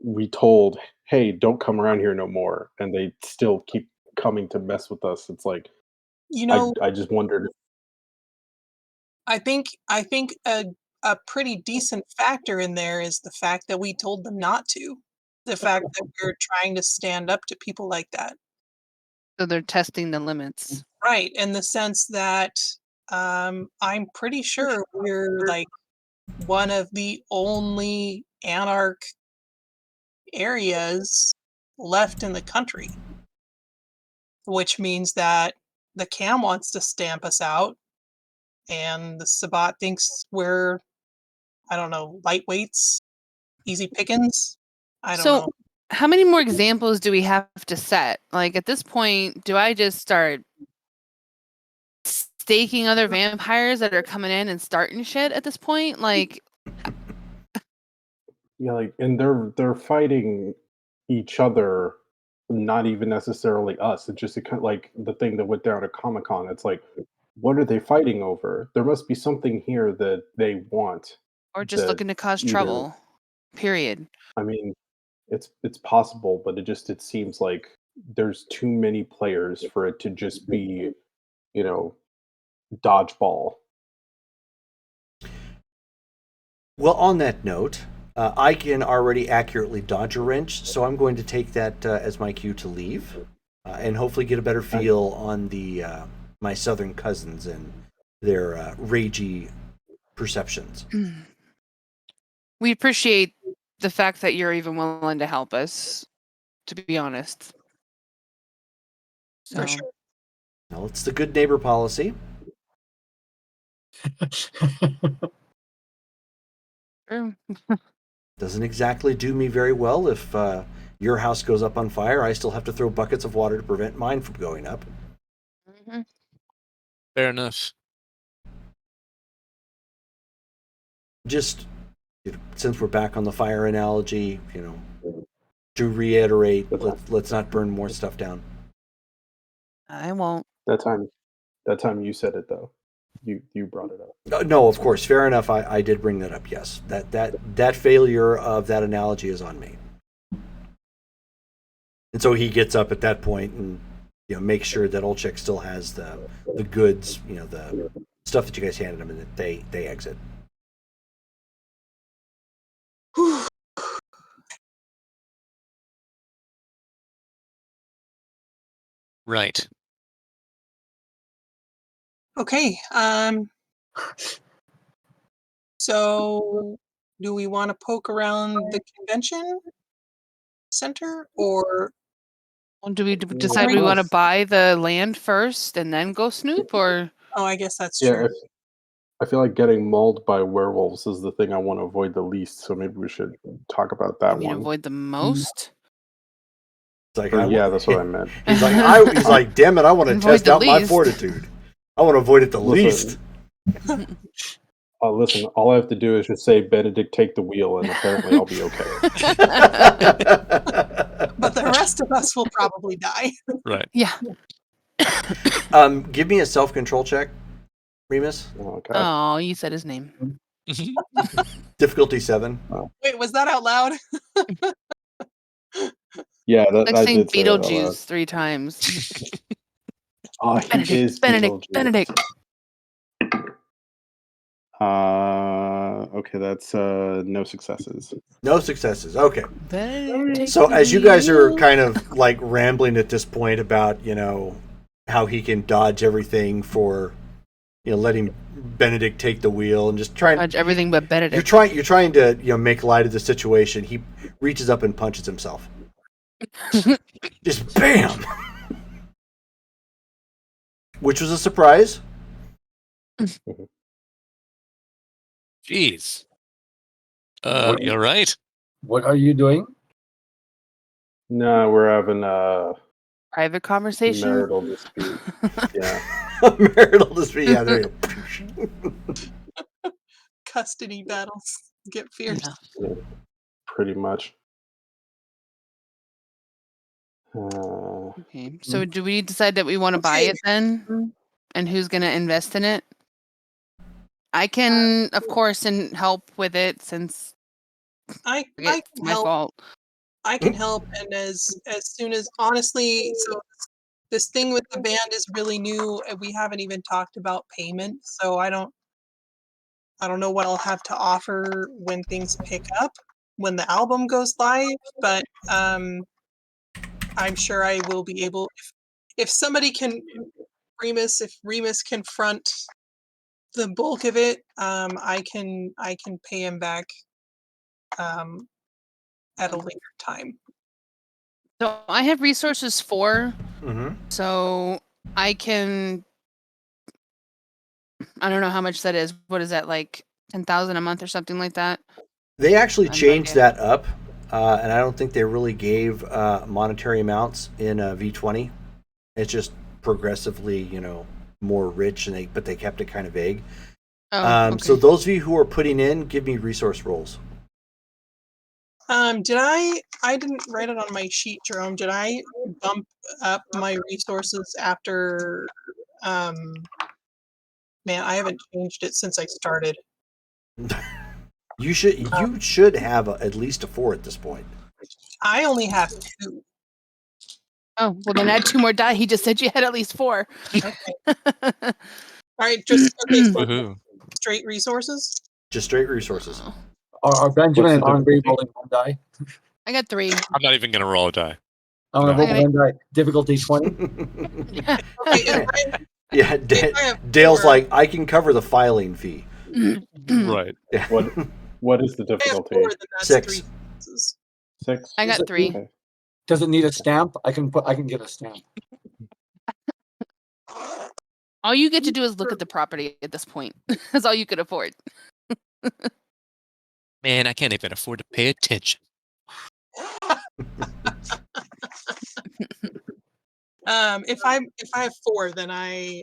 [SPEAKER 7] we told, hey, don't come around here no more, and they still keep coming to mess with us. It's like, I just wondered.
[SPEAKER 2] I think a pretty decent factor in there is the fact that we told them not to. The fact that we're trying to stand up to people like that.
[SPEAKER 6] So they're testing the limits.
[SPEAKER 2] Right, in the sense that I'm pretty sure we're like one of the only anarch areas left in the country, which means that the CAM wants to stamp us out, and the Sabbat thinks we're, I don't know, lightweights, easy pickings. I don't know.
[SPEAKER 6] How many more examples do we have to set? Like at this point, do I just start staking other vampires that are coming in and starting shit at this point? Like,
[SPEAKER 7] Yeah, like, and they're fighting each other, not even necessarily us. It's just kind of like the thing that went down at Comic-Con. It's like, what are they fighting over? There must be something here that they want.
[SPEAKER 6] or just
[SPEAKER 7] that
[SPEAKER 6] looking to cause
[SPEAKER 7] either-
[SPEAKER 6] trouble. Period.
[SPEAKER 7] I mean, it's possible, but it seems like there's too many players for it to just be, dodgeball.
[SPEAKER 4] Well, on that note, I can already accurately dodge a wrench, so I'm going to take that as my cue to leave, and hopefully get a better feel on the my southern cousins and their ragey perceptions.
[SPEAKER 6] We appreciate the fact that you're even willing to help us, to be honest.
[SPEAKER 2] For sure.
[SPEAKER 4] Well, it's the good neighbor policy.
[SPEAKER 6] True.
[SPEAKER 4] Doesn't exactly do me very well if your house goes up on fire. I still have to throw buckets of water to prevent mine from going up.
[SPEAKER 6] Mm-hmm.
[SPEAKER 3] Fair enough.
[SPEAKER 4] Just since we're back on the fire analogy, to reiterate, let's not burn more stuff down.
[SPEAKER 6] I won't.
[SPEAKER 7] That time you said it though. You brought it up.
[SPEAKER 4] No, of course, fair enough. I did bring that up. Yes, that failure of that analogy is on me. And so he gets up at that point and makes sure that Olchek still has the goods, the stuff that you guys handed him, and that they exit.
[SPEAKER 3] Right.
[SPEAKER 2] Okay. So do we want to poke around the convention center, or
[SPEAKER 6] Well, do we decide we want to buy the land first and then go snoop, or?
[SPEAKER 2] Oh, I guess that's
[SPEAKER 7] Yeah,
[SPEAKER 2] true.
[SPEAKER 7] I feel like getting mauled by werewolves is the thing I want to avoid the least. So maybe we should talk about that one.
[SPEAKER 6] Avoid the most.
[SPEAKER 4] It's like,
[SPEAKER 7] yeah, that's what I meant.
[SPEAKER 4] He's like, damn it, I want to test out my fortitude. I want to avoid it the least.
[SPEAKER 7] Listen, all I have to do is just say, Benedict, take the wheel, and apparently I'll be okay.
[SPEAKER 2] But the rest of us will probably die.
[SPEAKER 3] Right.
[SPEAKER 6] Yeah.
[SPEAKER 4] Give me a self-control check. Remus?
[SPEAKER 7] Okay.
[SPEAKER 6] Oh, you said his name.
[SPEAKER 4] Difficulty 7.
[SPEAKER 2] Wait, was that out loud?
[SPEAKER 7] Yeah,
[SPEAKER 6] Like
[SPEAKER 7] I
[SPEAKER 6] saying
[SPEAKER 7] did say that out loud.
[SPEAKER 6] Beetlejuice 3 times.
[SPEAKER 7] Oh, he
[SPEAKER 6] Benedict,
[SPEAKER 7] is
[SPEAKER 6] Benedict,
[SPEAKER 7] Beetlejuice.
[SPEAKER 6] Benedict.
[SPEAKER 7] Okay, that's no successes.
[SPEAKER 4] No successes. Okay.
[SPEAKER 6] Benedict, take
[SPEAKER 4] So
[SPEAKER 6] the
[SPEAKER 4] as you guys are
[SPEAKER 6] wheel.
[SPEAKER 4] kind of like rambling at this point about, how he can dodge everything for, letting Benedict take the wheel and just
[SPEAKER 6] Dodge everything but Benedict.
[SPEAKER 4] you're trying to, make light of the situation. He reaches up and punches himself. Just bam. Which was a surprise.
[SPEAKER 3] Jeez.
[SPEAKER 5] What-
[SPEAKER 3] You all right?
[SPEAKER 5] What are you doing?
[SPEAKER 7] No, we're having a
[SPEAKER 6] Private conversation.
[SPEAKER 7] marital dispute. Yeah.
[SPEAKER 4] Marital dispute. Yeah, there you go.
[SPEAKER 2] Custody battles get fierce.
[SPEAKER 6] Yeah.
[SPEAKER 7] Yeah, pretty much. Uh,
[SPEAKER 6] Okay. So do we decide that we want to buy
[SPEAKER 2] Okay.
[SPEAKER 6] it then? And who's going to invest in it? I can, of course, and help with it since
[SPEAKER 2] I
[SPEAKER 6] it's
[SPEAKER 2] can
[SPEAKER 6] my
[SPEAKER 2] help.
[SPEAKER 6] fault.
[SPEAKER 2] I can help, and as soon as honestly, so this thing with the band is really new, and we haven't even talked about payment. So I don't know what I'll have to offer when things pick up, when the album goes live. But I'm sure I will be able. If somebody can, if Remus can front the bulk of it, I can pay him back at a later time.
[SPEAKER 6] So I have resources 4,
[SPEAKER 4] Mm-hmm.
[SPEAKER 6] so I can. I don't know how much that is. What is that, like 10,000 a month or something like that?
[SPEAKER 4] They actually
[SPEAKER 6] I have no
[SPEAKER 4] changed
[SPEAKER 6] idea.
[SPEAKER 4] that up, and I don't think they really gave monetary amounts in V20. It's just progressively, more rich, but they kept it kind of vague.
[SPEAKER 6] Oh, okay.
[SPEAKER 4] So those of you who are putting in, give me resource rolls.
[SPEAKER 2] Did I didn't write it on my sheet, Jerome. Did I bump up my resources after man, I haven't changed it since I started.
[SPEAKER 4] You should have at least a 4 at this point.
[SPEAKER 2] I only have 2.
[SPEAKER 6] Oh, well then add 2 more die. He just said you had at least 4.
[SPEAKER 2] Okay. All right, just okay, so
[SPEAKER 3] Woohoo.
[SPEAKER 2] straight resources.
[SPEAKER 4] Just straight resources.
[SPEAKER 5] Are Benjamin
[SPEAKER 7] What's
[SPEAKER 5] and
[SPEAKER 7] the
[SPEAKER 5] Andre
[SPEAKER 7] difficulty?
[SPEAKER 5] rolling one die?
[SPEAKER 6] I got 3.
[SPEAKER 3] I'm not even going to roll a die.
[SPEAKER 5] I'm gonna
[SPEAKER 3] No.
[SPEAKER 5] roll one die. Difficulty 20.
[SPEAKER 6] Yeah.
[SPEAKER 2] Okay, if
[SPEAKER 4] Yeah,
[SPEAKER 2] I have
[SPEAKER 4] Dale's
[SPEAKER 2] 4,
[SPEAKER 4] like, I can cover the filing fee.
[SPEAKER 3] Right.
[SPEAKER 4] Yeah.
[SPEAKER 7] What is the
[SPEAKER 2] if I have
[SPEAKER 7] difficulty?
[SPEAKER 2] 4, then that's
[SPEAKER 4] 6.
[SPEAKER 2] 3 resources.
[SPEAKER 7] 6?
[SPEAKER 6] I got 3.
[SPEAKER 7] Okay.
[SPEAKER 5] Does it need a stamp? I can get a stamp.
[SPEAKER 6] All you get to do is look at the property at this point. That's all you could afford.
[SPEAKER 3] Man, I can't even afford to pay attention.
[SPEAKER 2] If I have 4, then I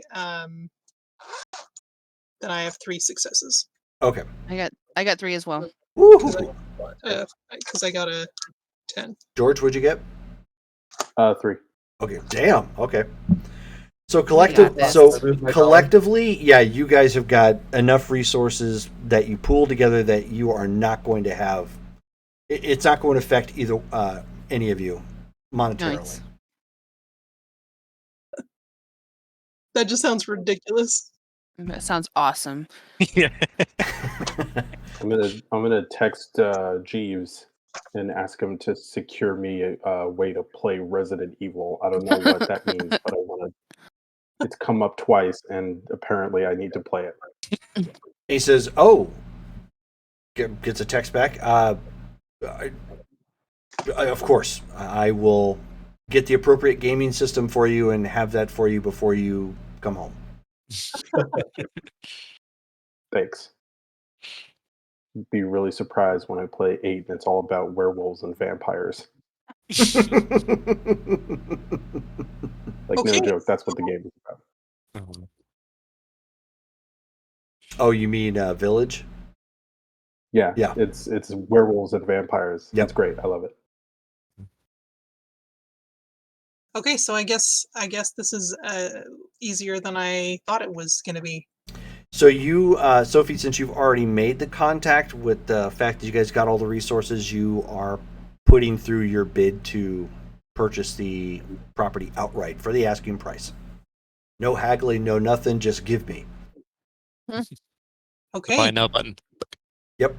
[SPEAKER 2] have 3 successes.
[SPEAKER 4] Okay.
[SPEAKER 6] I got 3 as well.
[SPEAKER 4] Woo-hoo.
[SPEAKER 2] Because I got a 10.
[SPEAKER 4] George, what'd you get?
[SPEAKER 7] 3.
[SPEAKER 4] Okay. Damn. Okay. So
[SPEAKER 6] got this.
[SPEAKER 4] collectively, yeah, you guys have got enough resources that you pool together that you are not going to have. It's not going to affect either any of you monetarily.
[SPEAKER 6] Nice.
[SPEAKER 2] That just sounds ridiculous.
[SPEAKER 6] That sounds awesome.
[SPEAKER 3] Yeah.
[SPEAKER 7] I'm gonna text Jeeves and ask him to secure me a way to play Resident Evil. I don't know what that means, but I want to. It's come up twice, and apparently I need to play it.
[SPEAKER 4] He says, "Oh," gets a text back. Of course, I will get the appropriate gaming system for you and have that for you before you come home.
[SPEAKER 7] Thanks. Be really surprised when I play 8 and it's all about werewolves and vampires. Like,
[SPEAKER 2] Okay.
[SPEAKER 7] no joke, that's what the game is about.
[SPEAKER 4] Oh, you mean Village?
[SPEAKER 7] Yeah,
[SPEAKER 4] Yeah.
[SPEAKER 7] It's werewolves and vampires.
[SPEAKER 4] Yep.
[SPEAKER 7] It's great. I love it.
[SPEAKER 2] Okay, so I guess this is easier than I thought it was going to be.
[SPEAKER 4] So you, Sophie, since you've already made the contact with the fact that you guys got all the resources, you are putting through your bid to purchase the property outright for the asking price. No haggling, no nothing, just give me.
[SPEAKER 2] Okay,
[SPEAKER 3] Buy now button.
[SPEAKER 4] Yep.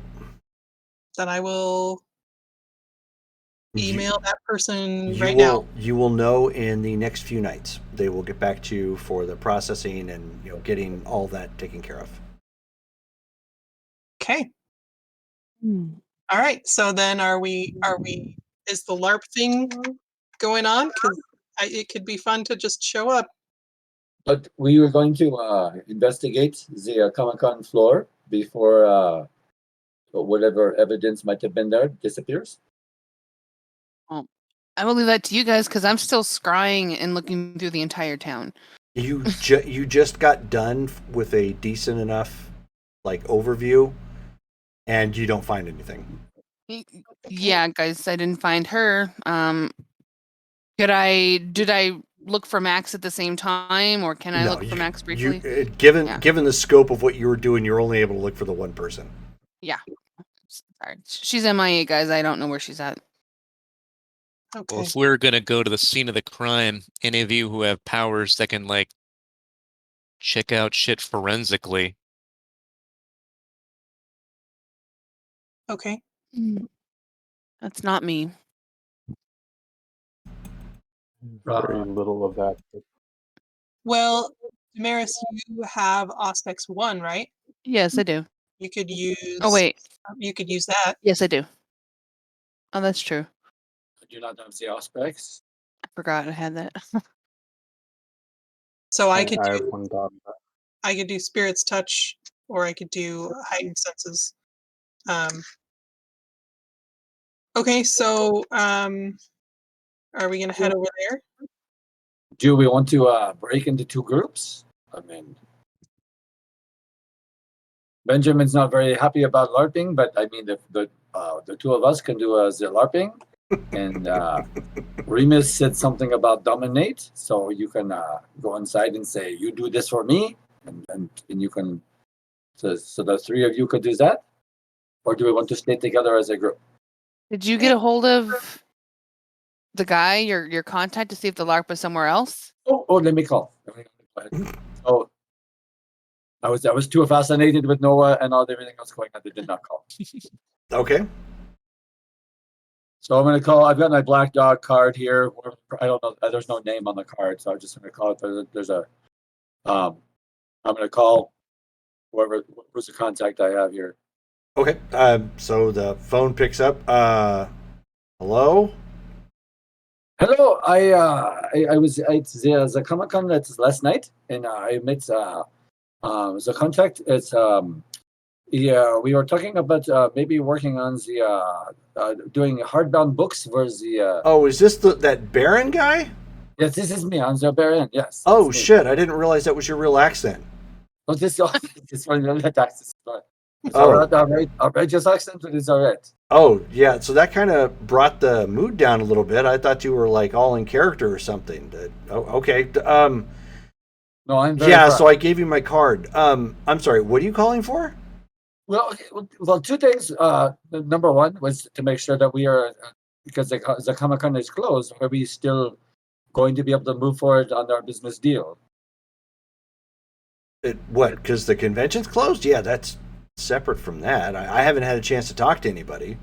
[SPEAKER 2] then I will email that person
[SPEAKER 4] You
[SPEAKER 2] right
[SPEAKER 4] will
[SPEAKER 2] now.
[SPEAKER 4] you will know in the next few nights. They will get back to you for the processing and getting all that taken care of.
[SPEAKER 2] Okay. All right. So then is the LARP thing going on? Because it could be fun to just show up.
[SPEAKER 5] But we were going to investigate the Comic-Con floor before whatever evidence might have been there disappears.
[SPEAKER 6] I will leave that to you guys because I'm still scrying and looking through the entire town.
[SPEAKER 4] You just got done with a decent enough overview, and you don't find anything.
[SPEAKER 6] Yeah, guys, I didn't find her. Did I look for Max at the same time, or can I look for Max briefly?
[SPEAKER 4] Given the scope of what you were doing, you're only able to look for the one person.
[SPEAKER 6] Yeah. Sorry. She's MIA, guys. I don't know where she's at.
[SPEAKER 2] Okay.
[SPEAKER 3] Well, if we're gonna go to the scene of the crime, any of you who have powers that can check out shit forensically.
[SPEAKER 2] Okay.
[SPEAKER 6] That's not me.
[SPEAKER 7] Very little of that.
[SPEAKER 2] Well, Damaris, you have Auspex 1, right?
[SPEAKER 6] Yes, I do.
[SPEAKER 2] You could use.
[SPEAKER 6] Oh wait.
[SPEAKER 2] You could use that.
[SPEAKER 6] Yes, I do. Oh, that's true.
[SPEAKER 5] I do not have the aspects.
[SPEAKER 6] I forgot I had that.
[SPEAKER 2] So I
[SPEAKER 7] I
[SPEAKER 2] could
[SPEAKER 7] have
[SPEAKER 2] do.
[SPEAKER 7] one thought.
[SPEAKER 2] I could do Spirit's Touch, or I could do Heightened Senses. Okay, so are we gonna head over there?
[SPEAKER 5] Do we want to break into two groups? I mean, Benjamin's not very happy about LARPing, but I mean, the two of us can do the LARPing. And Remus said something about dominate, so you can go inside and say, "You do this for me," and you can. So the three of you could do that, or do we want to stay together as a group?
[SPEAKER 6] Did you get a hold of the guy, your contact, to see if the LARP was somewhere else?
[SPEAKER 5] Oh, let me call. Go ahead. So I was too fascinated with Noah and all everything else going on. They did not call.
[SPEAKER 4] Okay.
[SPEAKER 5] So I'm going to call. I've got my Black Dog card here. I don't know. There's no name on the card, so I'm just going to call it. There's a. I'm going to call who's the contact I have here.
[SPEAKER 4] Okay. So the phone picks up. Hello.
[SPEAKER 5] Hello. I was at the Comic-Con that's last night, and I met the contact. It's yeah, we were talking about maybe working on the doing hardbound books for the.
[SPEAKER 4] Oh, is this that Baron guy?
[SPEAKER 5] Yes, this is me. I'm the Baron. Yes.
[SPEAKER 4] Oh shit! I didn't realize that was your real accent.
[SPEAKER 5] Oh, this is one of the taxes. It's
[SPEAKER 4] Oh.
[SPEAKER 5] all right. Outrageous accent, but it's all right.
[SPEAKER 4] Oh yeah, so that kind of brought the mood down a little bit. I thought you were all in character or something. Okay.
[SPEAKER 5] No, I'm very
[SPEAKER 4] yeah.
[SPEAKER 5] proud.
[SPEAKER 4] So I gave you my card. I'm sorry. What are you calling for?
[SPEAKER 5] Well, two things. Number one was to make sure that we are, because the Comic-Con is closed, are we still going to be able to move forward on our business deal?
[SPEAKER 4] What? Because the convention's closed? Yeah, that's separate from that. I haven't had a chance to talk to anybody.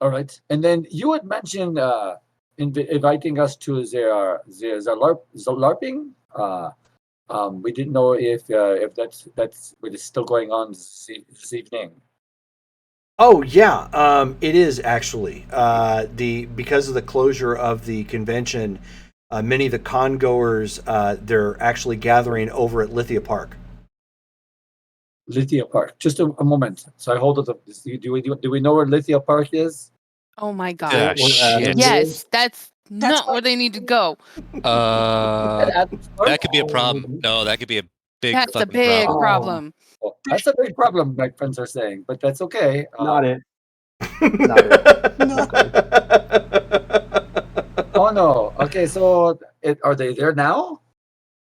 [SPEAKER 5] All right. And then you had mentioned inviting us to the LARPing. We didn't know if that's what is still going on this evening.
[SPEAKER 4] Oh yeah, it is actually. Because of the closure of the convention, many of the con goers they're actually gathering over at Lithia Park.
[SPEAKER 5] Lithia Park. Just a moment. So I hold it up. Do we know where Lithia Park is?
[SPEAKER 6] Oh my god.
[SPEAKER 3] Ah, shit.
[SPEAKER 6] Yes, that's not where they need to go.
[SPEAKER 3] That could be a problem. No, that could be a big
[SPEAKER 6] That's a
[SPEAKER 3] fucking
[SPEAKER 6] big
[SPEAKER 3] problem.
[SPEAKER 6] problem.
[SPEAKER 5] Well, that's a big problem, my friends are saying, but that's okay.
[SPEAKER 7] Not it. Not it.
[SPEAKER 5] Oh no. Okay, so are they there now?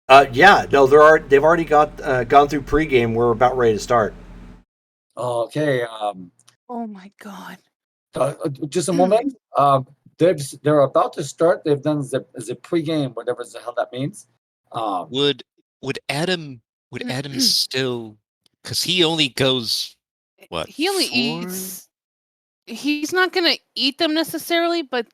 [SPEAKER 4] Yeah, no, they've already gone through pregame. We're about ready to start.
[SPEAKER 5] Okay.
[SPEAKER 6] Oh my god.
[SPEAKER 5] Just a moment. They're about to start. They've done the pregame, whatever the hell that means.
[SPEAKER 3] Would Adam still? Because he only goes what?
[SPEAKER 6] He only
[SPEAKER 3] 4?
[SPEAKER 6] eats. He's not gonna eat them necessarily, but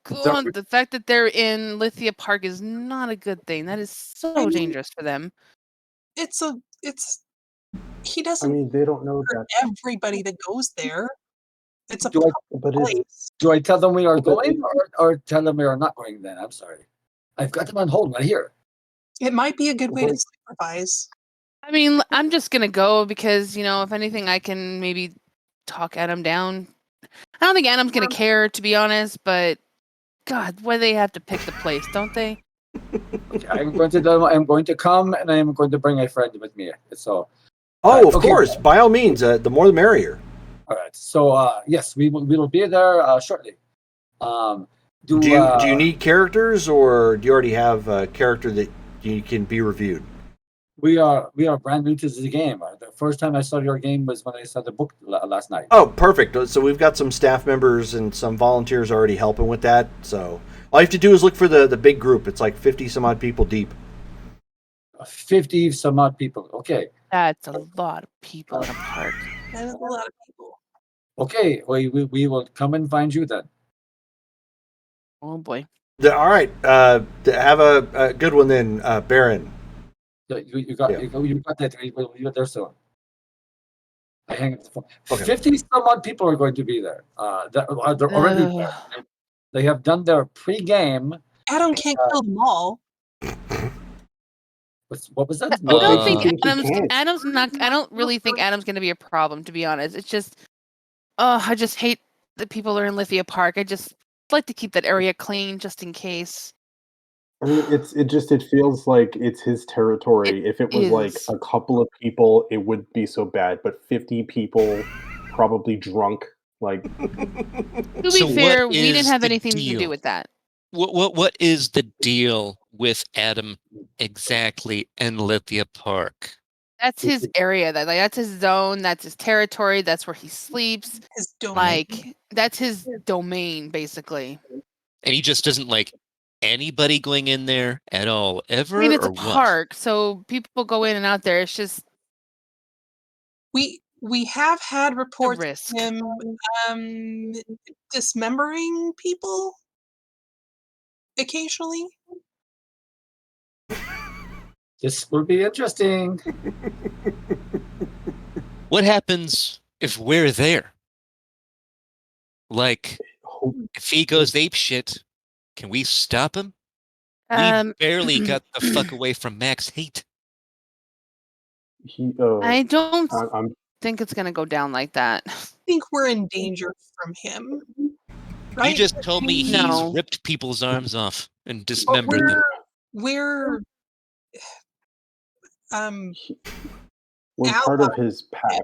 [SPEAKER 5] They're-
[SPEAKER 6] God, the fact that they're in Lithia Park is not a good thing. That is so
[SPEAKER 2] I mean-
[SPEAKER 6] dangerous for them.
[SPEAKER 2] He
[SPEAKER 7] I
[SPEAKER 2] doesn't
[SPEAKER 7] mean, they don't know
[SPEAKER 2] hurt
[SPEAKER 7] that.
[SPEAKER 2] everybody that goes there. It's a
[SPEAKER 5] Do I-
[SPEAKER 7] But it's,
[SPEAKER 2] place.
[SPEAKER 5] Do I tell them we are
[SPEAKER 7] But
[SPEAKER 5] going, or tell them we are not going? Then I'm sorry. I've got them on hold right here.
[SPEAKER 2] It might be a good way to
[SPEAKER 7] Like-
[SPEAKER 2] supervise.
[SPEAKER 6] I mean, I'm just gonna go because if anything, I can maybe talk Adam down. I don't think Adam's gonna care, to be honest. But God, why they have to pick the place, don't they?
[SPEAKER 5] Okay, I'm going to come, and I am going to bring a friend with me. So,
[SPEAKER 4] Oh, of
[SPEAKER 5] okay.
[SPEAKER 4] course, by all means, the more the merrier.
[SPEAKER 5] all right. So, yes, we will be there shortly.
[SPEAKER 4] Do you need characters, or do you already have a character that you can be reviewed?
[SPEAKER 5] We are brand new to the game. The first time I saw your game was when I saw the book last night.
[SPEAKER 4] Oh, perfect. So we've got some staff members and some volunteers already helping with that. So all you have to do is look for the big group. It's like 50 some odd people deep.
[SPEAKER 5] 50 some odd people. Okay.
[SPEAKER 6] That's a lot of people in a park.
[SPEAKER 2] That is a lot of people.
[SPEAKER 5] Okay. We will come and find you then.
[SPEAKER 6] Oh boy.
[SPEAKER 4] All right. Have a good one then, Baron.
[SPEAKER 5] You got
[SPEAKER 4] Yeah.
[SPEAKER 5] you got that. You're there soon. I hang up the phone.
[SPEAKER 4] Okay.
[SPEAKER 5] 50 some odd people are going to be there. They're already there. They have done their pre-game.
[SPEAKER 2] Adam can't kill them all.
[SPEAKER 5] What was that?
[SPEAKER 6] I don't think
[SPEAKER 7] think he
[SPEAKER 6] Adam's.
[SPEAKER 7] can.
[SPEAKER 6] Adam's not. I don't really think Adam's going to be a problem, to be honest. It's just, I just hate that people are in Lithia Park. I just like to keep that area clean, just in case.
[SPEAKER 7] I mean, it feels like it's his territory. If it was like
[SPEAKER 6] is.
[SPEAKER 7] a couple of people, it wouldn't be so bad. But 50 people, probably drunk, like
[SPEAKER 6] To be
[SPEAKER 3] So
[SPEAKER 6] fair,
[SPEAKER 3] what
[SPEAKER 6] we didn't
[SPEAKER 3] is
[SPEAKER 6] have
[SPEAKER 3] the
[SPEAKER 6] anything to do
[SPEAKER 3] deal?
[SPEAKER 6] with that.
[SPEAKER 3] What is the deal with Adam exactly in Lithia Park?
[SPEAKER 6] That's his area. That's his zone. That's his territory. That's where he sleeps.
[SPEAKER 2] His domain.
[SPEAKER 6] Like that's his domain, basically.
[SPEAKER 3] And he just doesn't like anybody going in there at all, ever,
[SPEAKER 6] I mean, it's
[SPEAKER 3] or
[SPEAKER 6] a
[SPEAKER 3] what?
[SPEAKER 6] park, so people go in and out there. It's just
[SPEAKER 2] We have had
[SPEAKER 6] a
[SPEAKER 2] reports
[SPEAKER 6] risk.
[SPEAKER 2] of him dismembering people occasionally.
[SPEAKER 5] This will be interesting.
[SPEAKER 3] What happens if we're there? Like, if he goes ape shit, can we stop him? We barely got the fuck away from Max Hate.
[SPEAKER 6] I don't
[SPEAKER 7] I'm
[SPEAKER 6] think it's gonna go down like that.
[SPEAKER 2] I think we're in danger from him. Right?
[SPEAKER 3] You just told me he's
[SPEAKER 6] No.
[SPEAKER 3] ripped people's arms off and
[SPEAKER 2] But
[SPEAKER 3] dismembered them.
[SPEAKER 2] we're
[SPEAKER 7] we're part of his pack.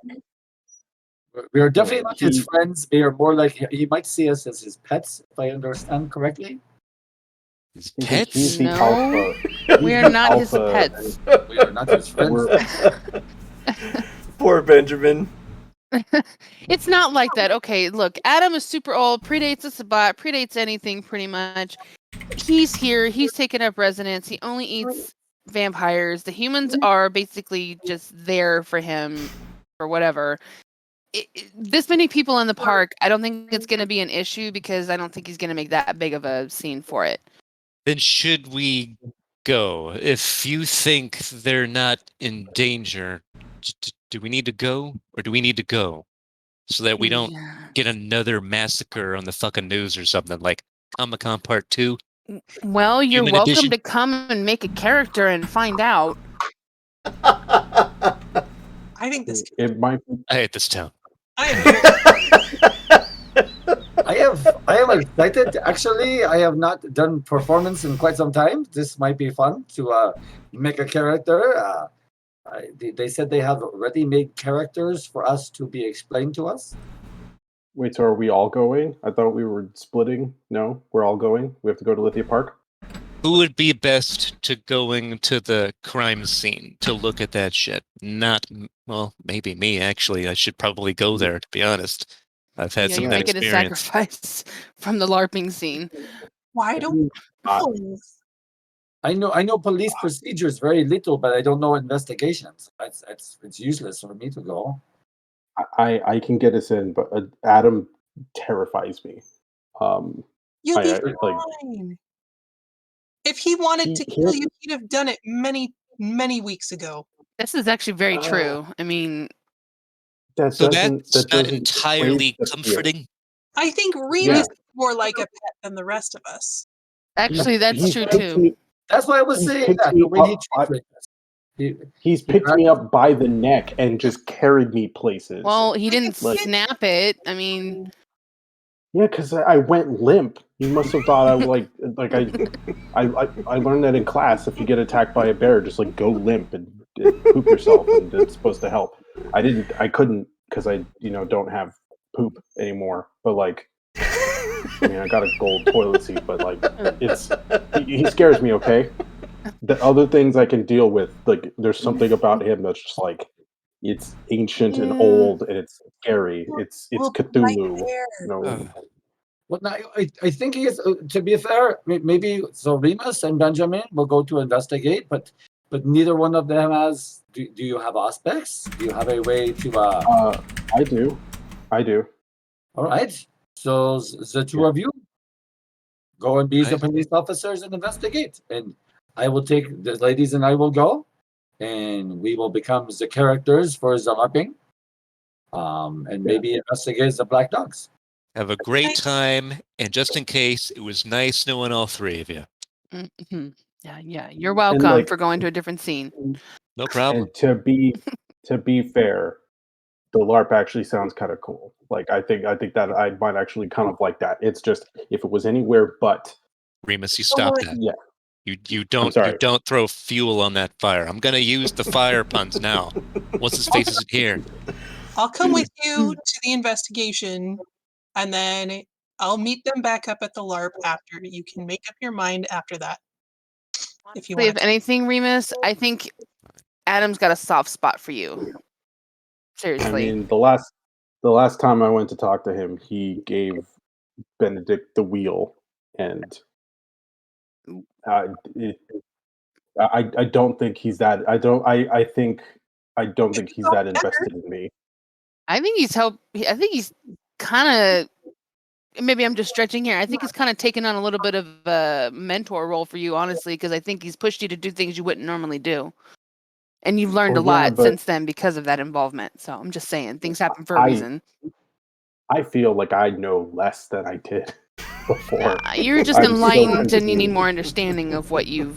[SPEAKER 5] We are definitely not his
[SPEAKER 7] He-
[SPEAKER 5] friends. We are more like he might see us as his pets, if I understand correctly.
[SPEAKER 3] His
[SPEAKER 7] He's
[SPEAKER 3] pets?
[SPEAKER 7] the
[SPEAKER 6] No,
[SPEAKER 7] alpha.
[SPEAKER 6] we
[SPEAKER 7] He's
[SPEAKER 6] are
[SPEAKER 7] the
[SPEAKER 6] not his
[SPEAKER 7] alpha,
[SPEAKER 6] pets.
[SPEAKER 5] We are not his friends.
[SPEAKER 7] We're,
[SPEAKER 4] Poor Benjamin.
[SPEAKER 6] It's not like that. Okay, look, Adam is super old, predates us about, predates anything pretty much. He's here, he's taken up residence, he only eats vampires. The humans are basically just there for him or whatever. This many people in the park, I don't think it's going to be an issue because I don't think he's going to make that big of a scene for it.
[SPEAKER 3] Then should we go? If you think they're not in danger, do we need to go, or do we need to go so that we don't get another massacre on the fucking news or something like Comic-Con Part 2?
[SPEAKER 6] Well, you're
[SPEAKER 3] Human
[SPEAKER 6] welcome
[SPEAKER 3] edition?
[SPEAKER 6] to come and make a character and find out.
[SPEAKER 2] I think this.
[SPEAKER 7] it might be
[SPEAKER 3] I hate this town.
[SPEAKER 2] I
[SPEAKER 5] I am excited. Actually, I have not done performance in quite some time. This might be fun to make a character. They said they have ready-made characters for us to be explained to us.
[SPEAKER 7] Wait, so are we all going? I thought we were splitting. No, we're all going. We have to go to Lithia Park.
[SPEAKER 3] Who would be best to going to the crime scene to look at that shit? Not, well, maybe me, actually. I should probably go there, to be honest. I've had some
[SPEAKER 6] you're
[SPEAKER 3] of that
[SPEAKER 6] making a
[SPEAKER 3] experience.
[SPEAKER 6] sacrifice from the LARPing scene.
[SPEAKER 2] Why don't
[SPEAKER 7] I-
[SPEAKER 2] police?
[SPEAKER 8] I know police procedures very little, but I don't know investigations. It's useless for me to go.
[SPEAKER 7] I can get us in, but Adam terrifies me.
[SPEAKER 2] You'll be
[SPEAKER 7] I like
[SPEAKER 2] fine. If he wanted
[SPEAKER 7] He-
[SPEAKER 2] to
[SPEAKER 7] he
[SPEAKER 2] kill
[SPEAKER 7] has-
[SPEAKER 2] you, he'd have done it many, many weeks ago.
[SPEAKER 6] This is actually very true. I mean,
[SPEAKER 7] that
[SPEAKER 3] So
[SPEAKER 7] doesn't
[SPEAKER 3] that's
[SPEAKER 7] that
[SPEAKER 3] not
[SPEAKER 7] doesn't
[SPEAKER 3] entirely
[SPEAKER 7] raise the fear.
[SPEAKER 3] comforting.
[SPEAKER 2] I think Remus
[SPEAKER 7] Yeah.
[SPEAKER 2] is more like a pet than the rest of us.
[SPEAKER 6] actually, that's
[SPEAKER 7] He's
[SPEAKER 6] true
[SPEAKER 7] picked
[SPEAKER 6] too.
[SPEAKER 7] me-
[SPEAKER 8] That's why I was
[SPEAKER 7] He's
[SPEAKER 8] saying
[SPEAKER 7] picked
[SPEAKER 8] that
[SPEAKER 7] me
[SPEAKER 8] the way he
[SPEAKER 7] up
[SPEAKER 8] treats it.
[SPEAKER 7] He's picked me up by the neck and just carried me places.
[SPEAKER 6] Well, he didn't
[SPEAKER 7] Like-
[SPEAKER 6] snap it. I mean,
[SPEAKER 7] Yeah, because I went limp. He must have thought I like I learned that in class. If you get attacked by a bear, just like go limp and poop yourself, and it's supposed to help. I couldn't because I don't have poop anymore. But like, I mean, I got a gold toilet seat, but like, he scares me. Okay, the other things I can deal with. Like, there's something about him that's just like. It's ancient and old, and it's scary. It's
[SPEAKER 2] Well,
[SPEAKER 7] Cthulhu.
[SPEAKER 2] right there.
[SPEAKER 8] Well, now, I think he is. To be fair, maybe so. Remus and Benjamin will go to investigate, but neither one of them has. Do you have aspects? Do you have a way to?
[SPEAKER 7] I do.
[SPEAKER 8] All right. So the two of you go and be the
[SPEAKER 3] Right.
[SPEAKER 8] police officers and investigate, and I will take the ladies and I will go, and we will become the characters for the LARPing, and maybe investigate the black dogs.
[SPEAKER 3] Have a great time, and just in case, it was nice knowing all three of you.
[SPEAKER 6] hmm yeah. You're welcome
[SPEAKER 7] like-
[SPEAKER 6] for going to a different scene.
[SPEAKER 3] No problem.
[SPEAKER 7] And to be fair, the LARP actually sounds kind of cool. Like I think that I might actually kind of like that. It's just if it was anywhere but
[SPEAKER 3] Remus, you stop that.
[SPEAKER 7] yeah.
[SPEAKER 3] You don't
[SPEAKER 7] sorry.
[SPEAKER 3] throw fuel on that fire. I'm gonna use the fire puns now. Once his face isn't here.
[SPEAKER 2] I'll come with you to the investigation, and then I'll meet them back up at the LARP after. You can make up your mind after that. If you
[SPEAKER 6] Honestly,
[SPEAKER 2] want
[SPEAKER 6] if anything, Remus, I think Adam's got a soft spot for you. Seriously.
[SPEAKER 7] I mean, the last time I went to talk to him, he gave Benedict the wheel, and I don't think he's that. I don't think he's that invested in me.
[SPEAKER 6] I think he's kind of. Maybe I'm just stretching here. I think he's kind of taken on a little bit of a mentor role for you, honestly, because I think he's pushed you to do things you wouldn't normally do. And you've learned a lot since then because of that involvement. So I'm just saying, things happen for a reason.
[SPEAKER 7] I feel like I know less than I did before.
[SPEAKER 6] You're just
[SPEAKER 7] I'm so
[SPEAKER 6] enlightened and you need
[SPEAKER 7] confused.
[SPEAKER 6] more understanding of what you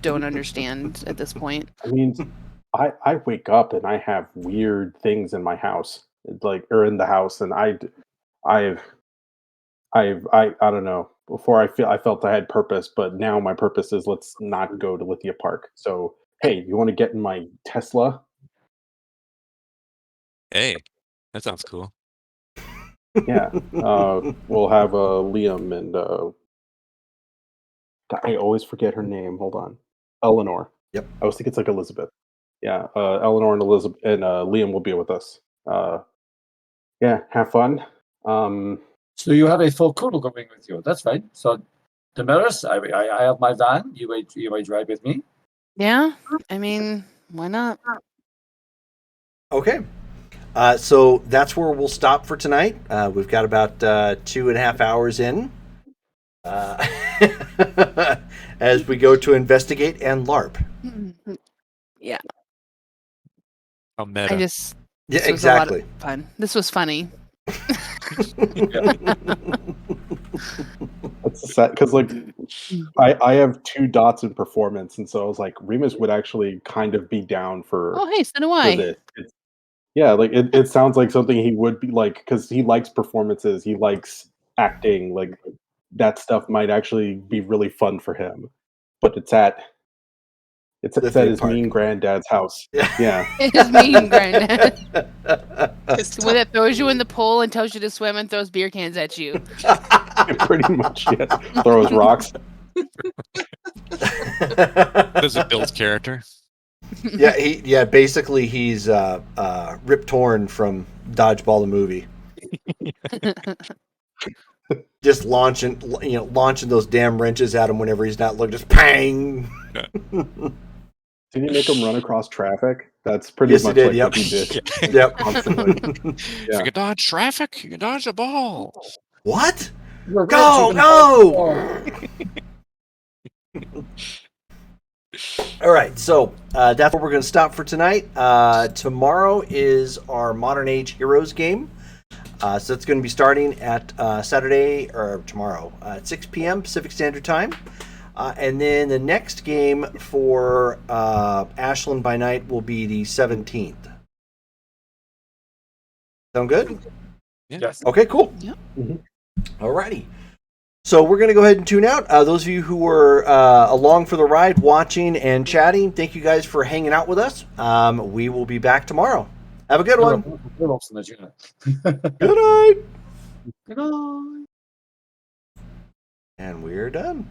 [SPEAKER 6] don't understand at this point.
[SPEAKER 7] I mean, I wake up and I have weird things in my house, or in the house, and I don't know. Before I felt I had purpose, but now my purpose is let's not go to Lithia Park. So hey, you want to get in my Tesla?
[SPEAKER 3] Hey, that sounds cool.
[SPEAKER 7] Yeah. We'll have Liam and I always forget her name. Hold on, Eleanor.
[SPEAKER 4] Yep.
[SPEAKER 7] I always think it's like Elizabeth. Yeah. Eleanor and Elizabeth and Liam will be with us. Yeah. Have fun.
[SPEAKER 8] So you have a full crew going with you. That's fine. So, Damaris, I have my van. You may drive with me.
[SPEAKER 6] Yeah, I mean, why not?
[SPEAKER 4] Okay. So that's where we'll stop for tonight. We've got about 2.5 hours in as we go to investigate and LARP.
[SPEAKER 6] Yeah,
[SPEAKER 3] How meta.
[SPEAKER 6] I just
[SPEAKER 4] Yeah,
[SPEAKER 6] this was a lot
[SPEAKER 4] exactly.
[SPEAKER 6] of fun. This was funny.
[SPEAKER 7] That's sad because like I have 2 dots in performance, and so I was like, Remus would actually kind of be down for
[SPEAKER 6] Oh, hey, so do
[SPEAKER 7] for
[SPEAKER 6] I.
[SPEAKER 7] this. Yeah, like it sounds like something he would be like because he likes performances, he likes acting, like that stuff might actually be really fun for him. But it's at
[SPEAKER 4] Lithia
[SPEAKER 7] his
[SPEAKER 4] Park.
[SPEAKER 7] mean granddad's house. Yeah.
[SPEAKER 6] His mean granddad.
[SPEAKER 2] It's
[SPEAKER 6] When it throws you in the pool and tells you to swim and throws beer cans at you.
[SPEAKER 7] Pretty much, yes. Throws rocks.
[SPEAKER 3] Does it build character?
[SPEAKER 4] Yeah. Basically, he's Rip Torn from Dodgeball the movie. Just launching those damn wrenches at him whenever he's not looking. Just pang.
[SPEAKER 7] Did you make him run across traffic? That's pretty
[SPEAKER 4] Yes,
[SPEAKER 7] much
[SPEAKER 4] he did.
[SPEAKER 7] like
[SPEAKER 4] Yep.
[SPEAKER 7] what he did.
[SPEAKER 4] Yep.
[SPEAKER 7] Constantly.
[SPEAKER 3] If you can dodge traffic, you can dodge a ball.
[SPEAKER 4] What?
[SPEAKER 8] You're rich,
[SPEAKER 4] Go!
[SPEAKER 8] you can
[SPEAKER 4] No! All right, so that's where we're going to stop for tonight. Tomorrow is our Modern Age Heroes game. So that's going to be starting at Saturday, or tomorrow, at 6 p.m. Pacific Standard Time. And then the next game for Ashland by Night will be the 17th. Sound good?
[SPEAKER 5] Yes.
[SPEAKER 4] Okay, cool.
[SPEAKER 6] Yep.
[SPEAKER 4] All righty. So we're going to go ahead and tune out. Those of you who were along for the ride, watching and chatting, thank you guys for hanging out with us. We will be back tomorrow. Have a good one. Good night.
[SPEAKER 8] Good night.
[SPEAKER 4] And we're done.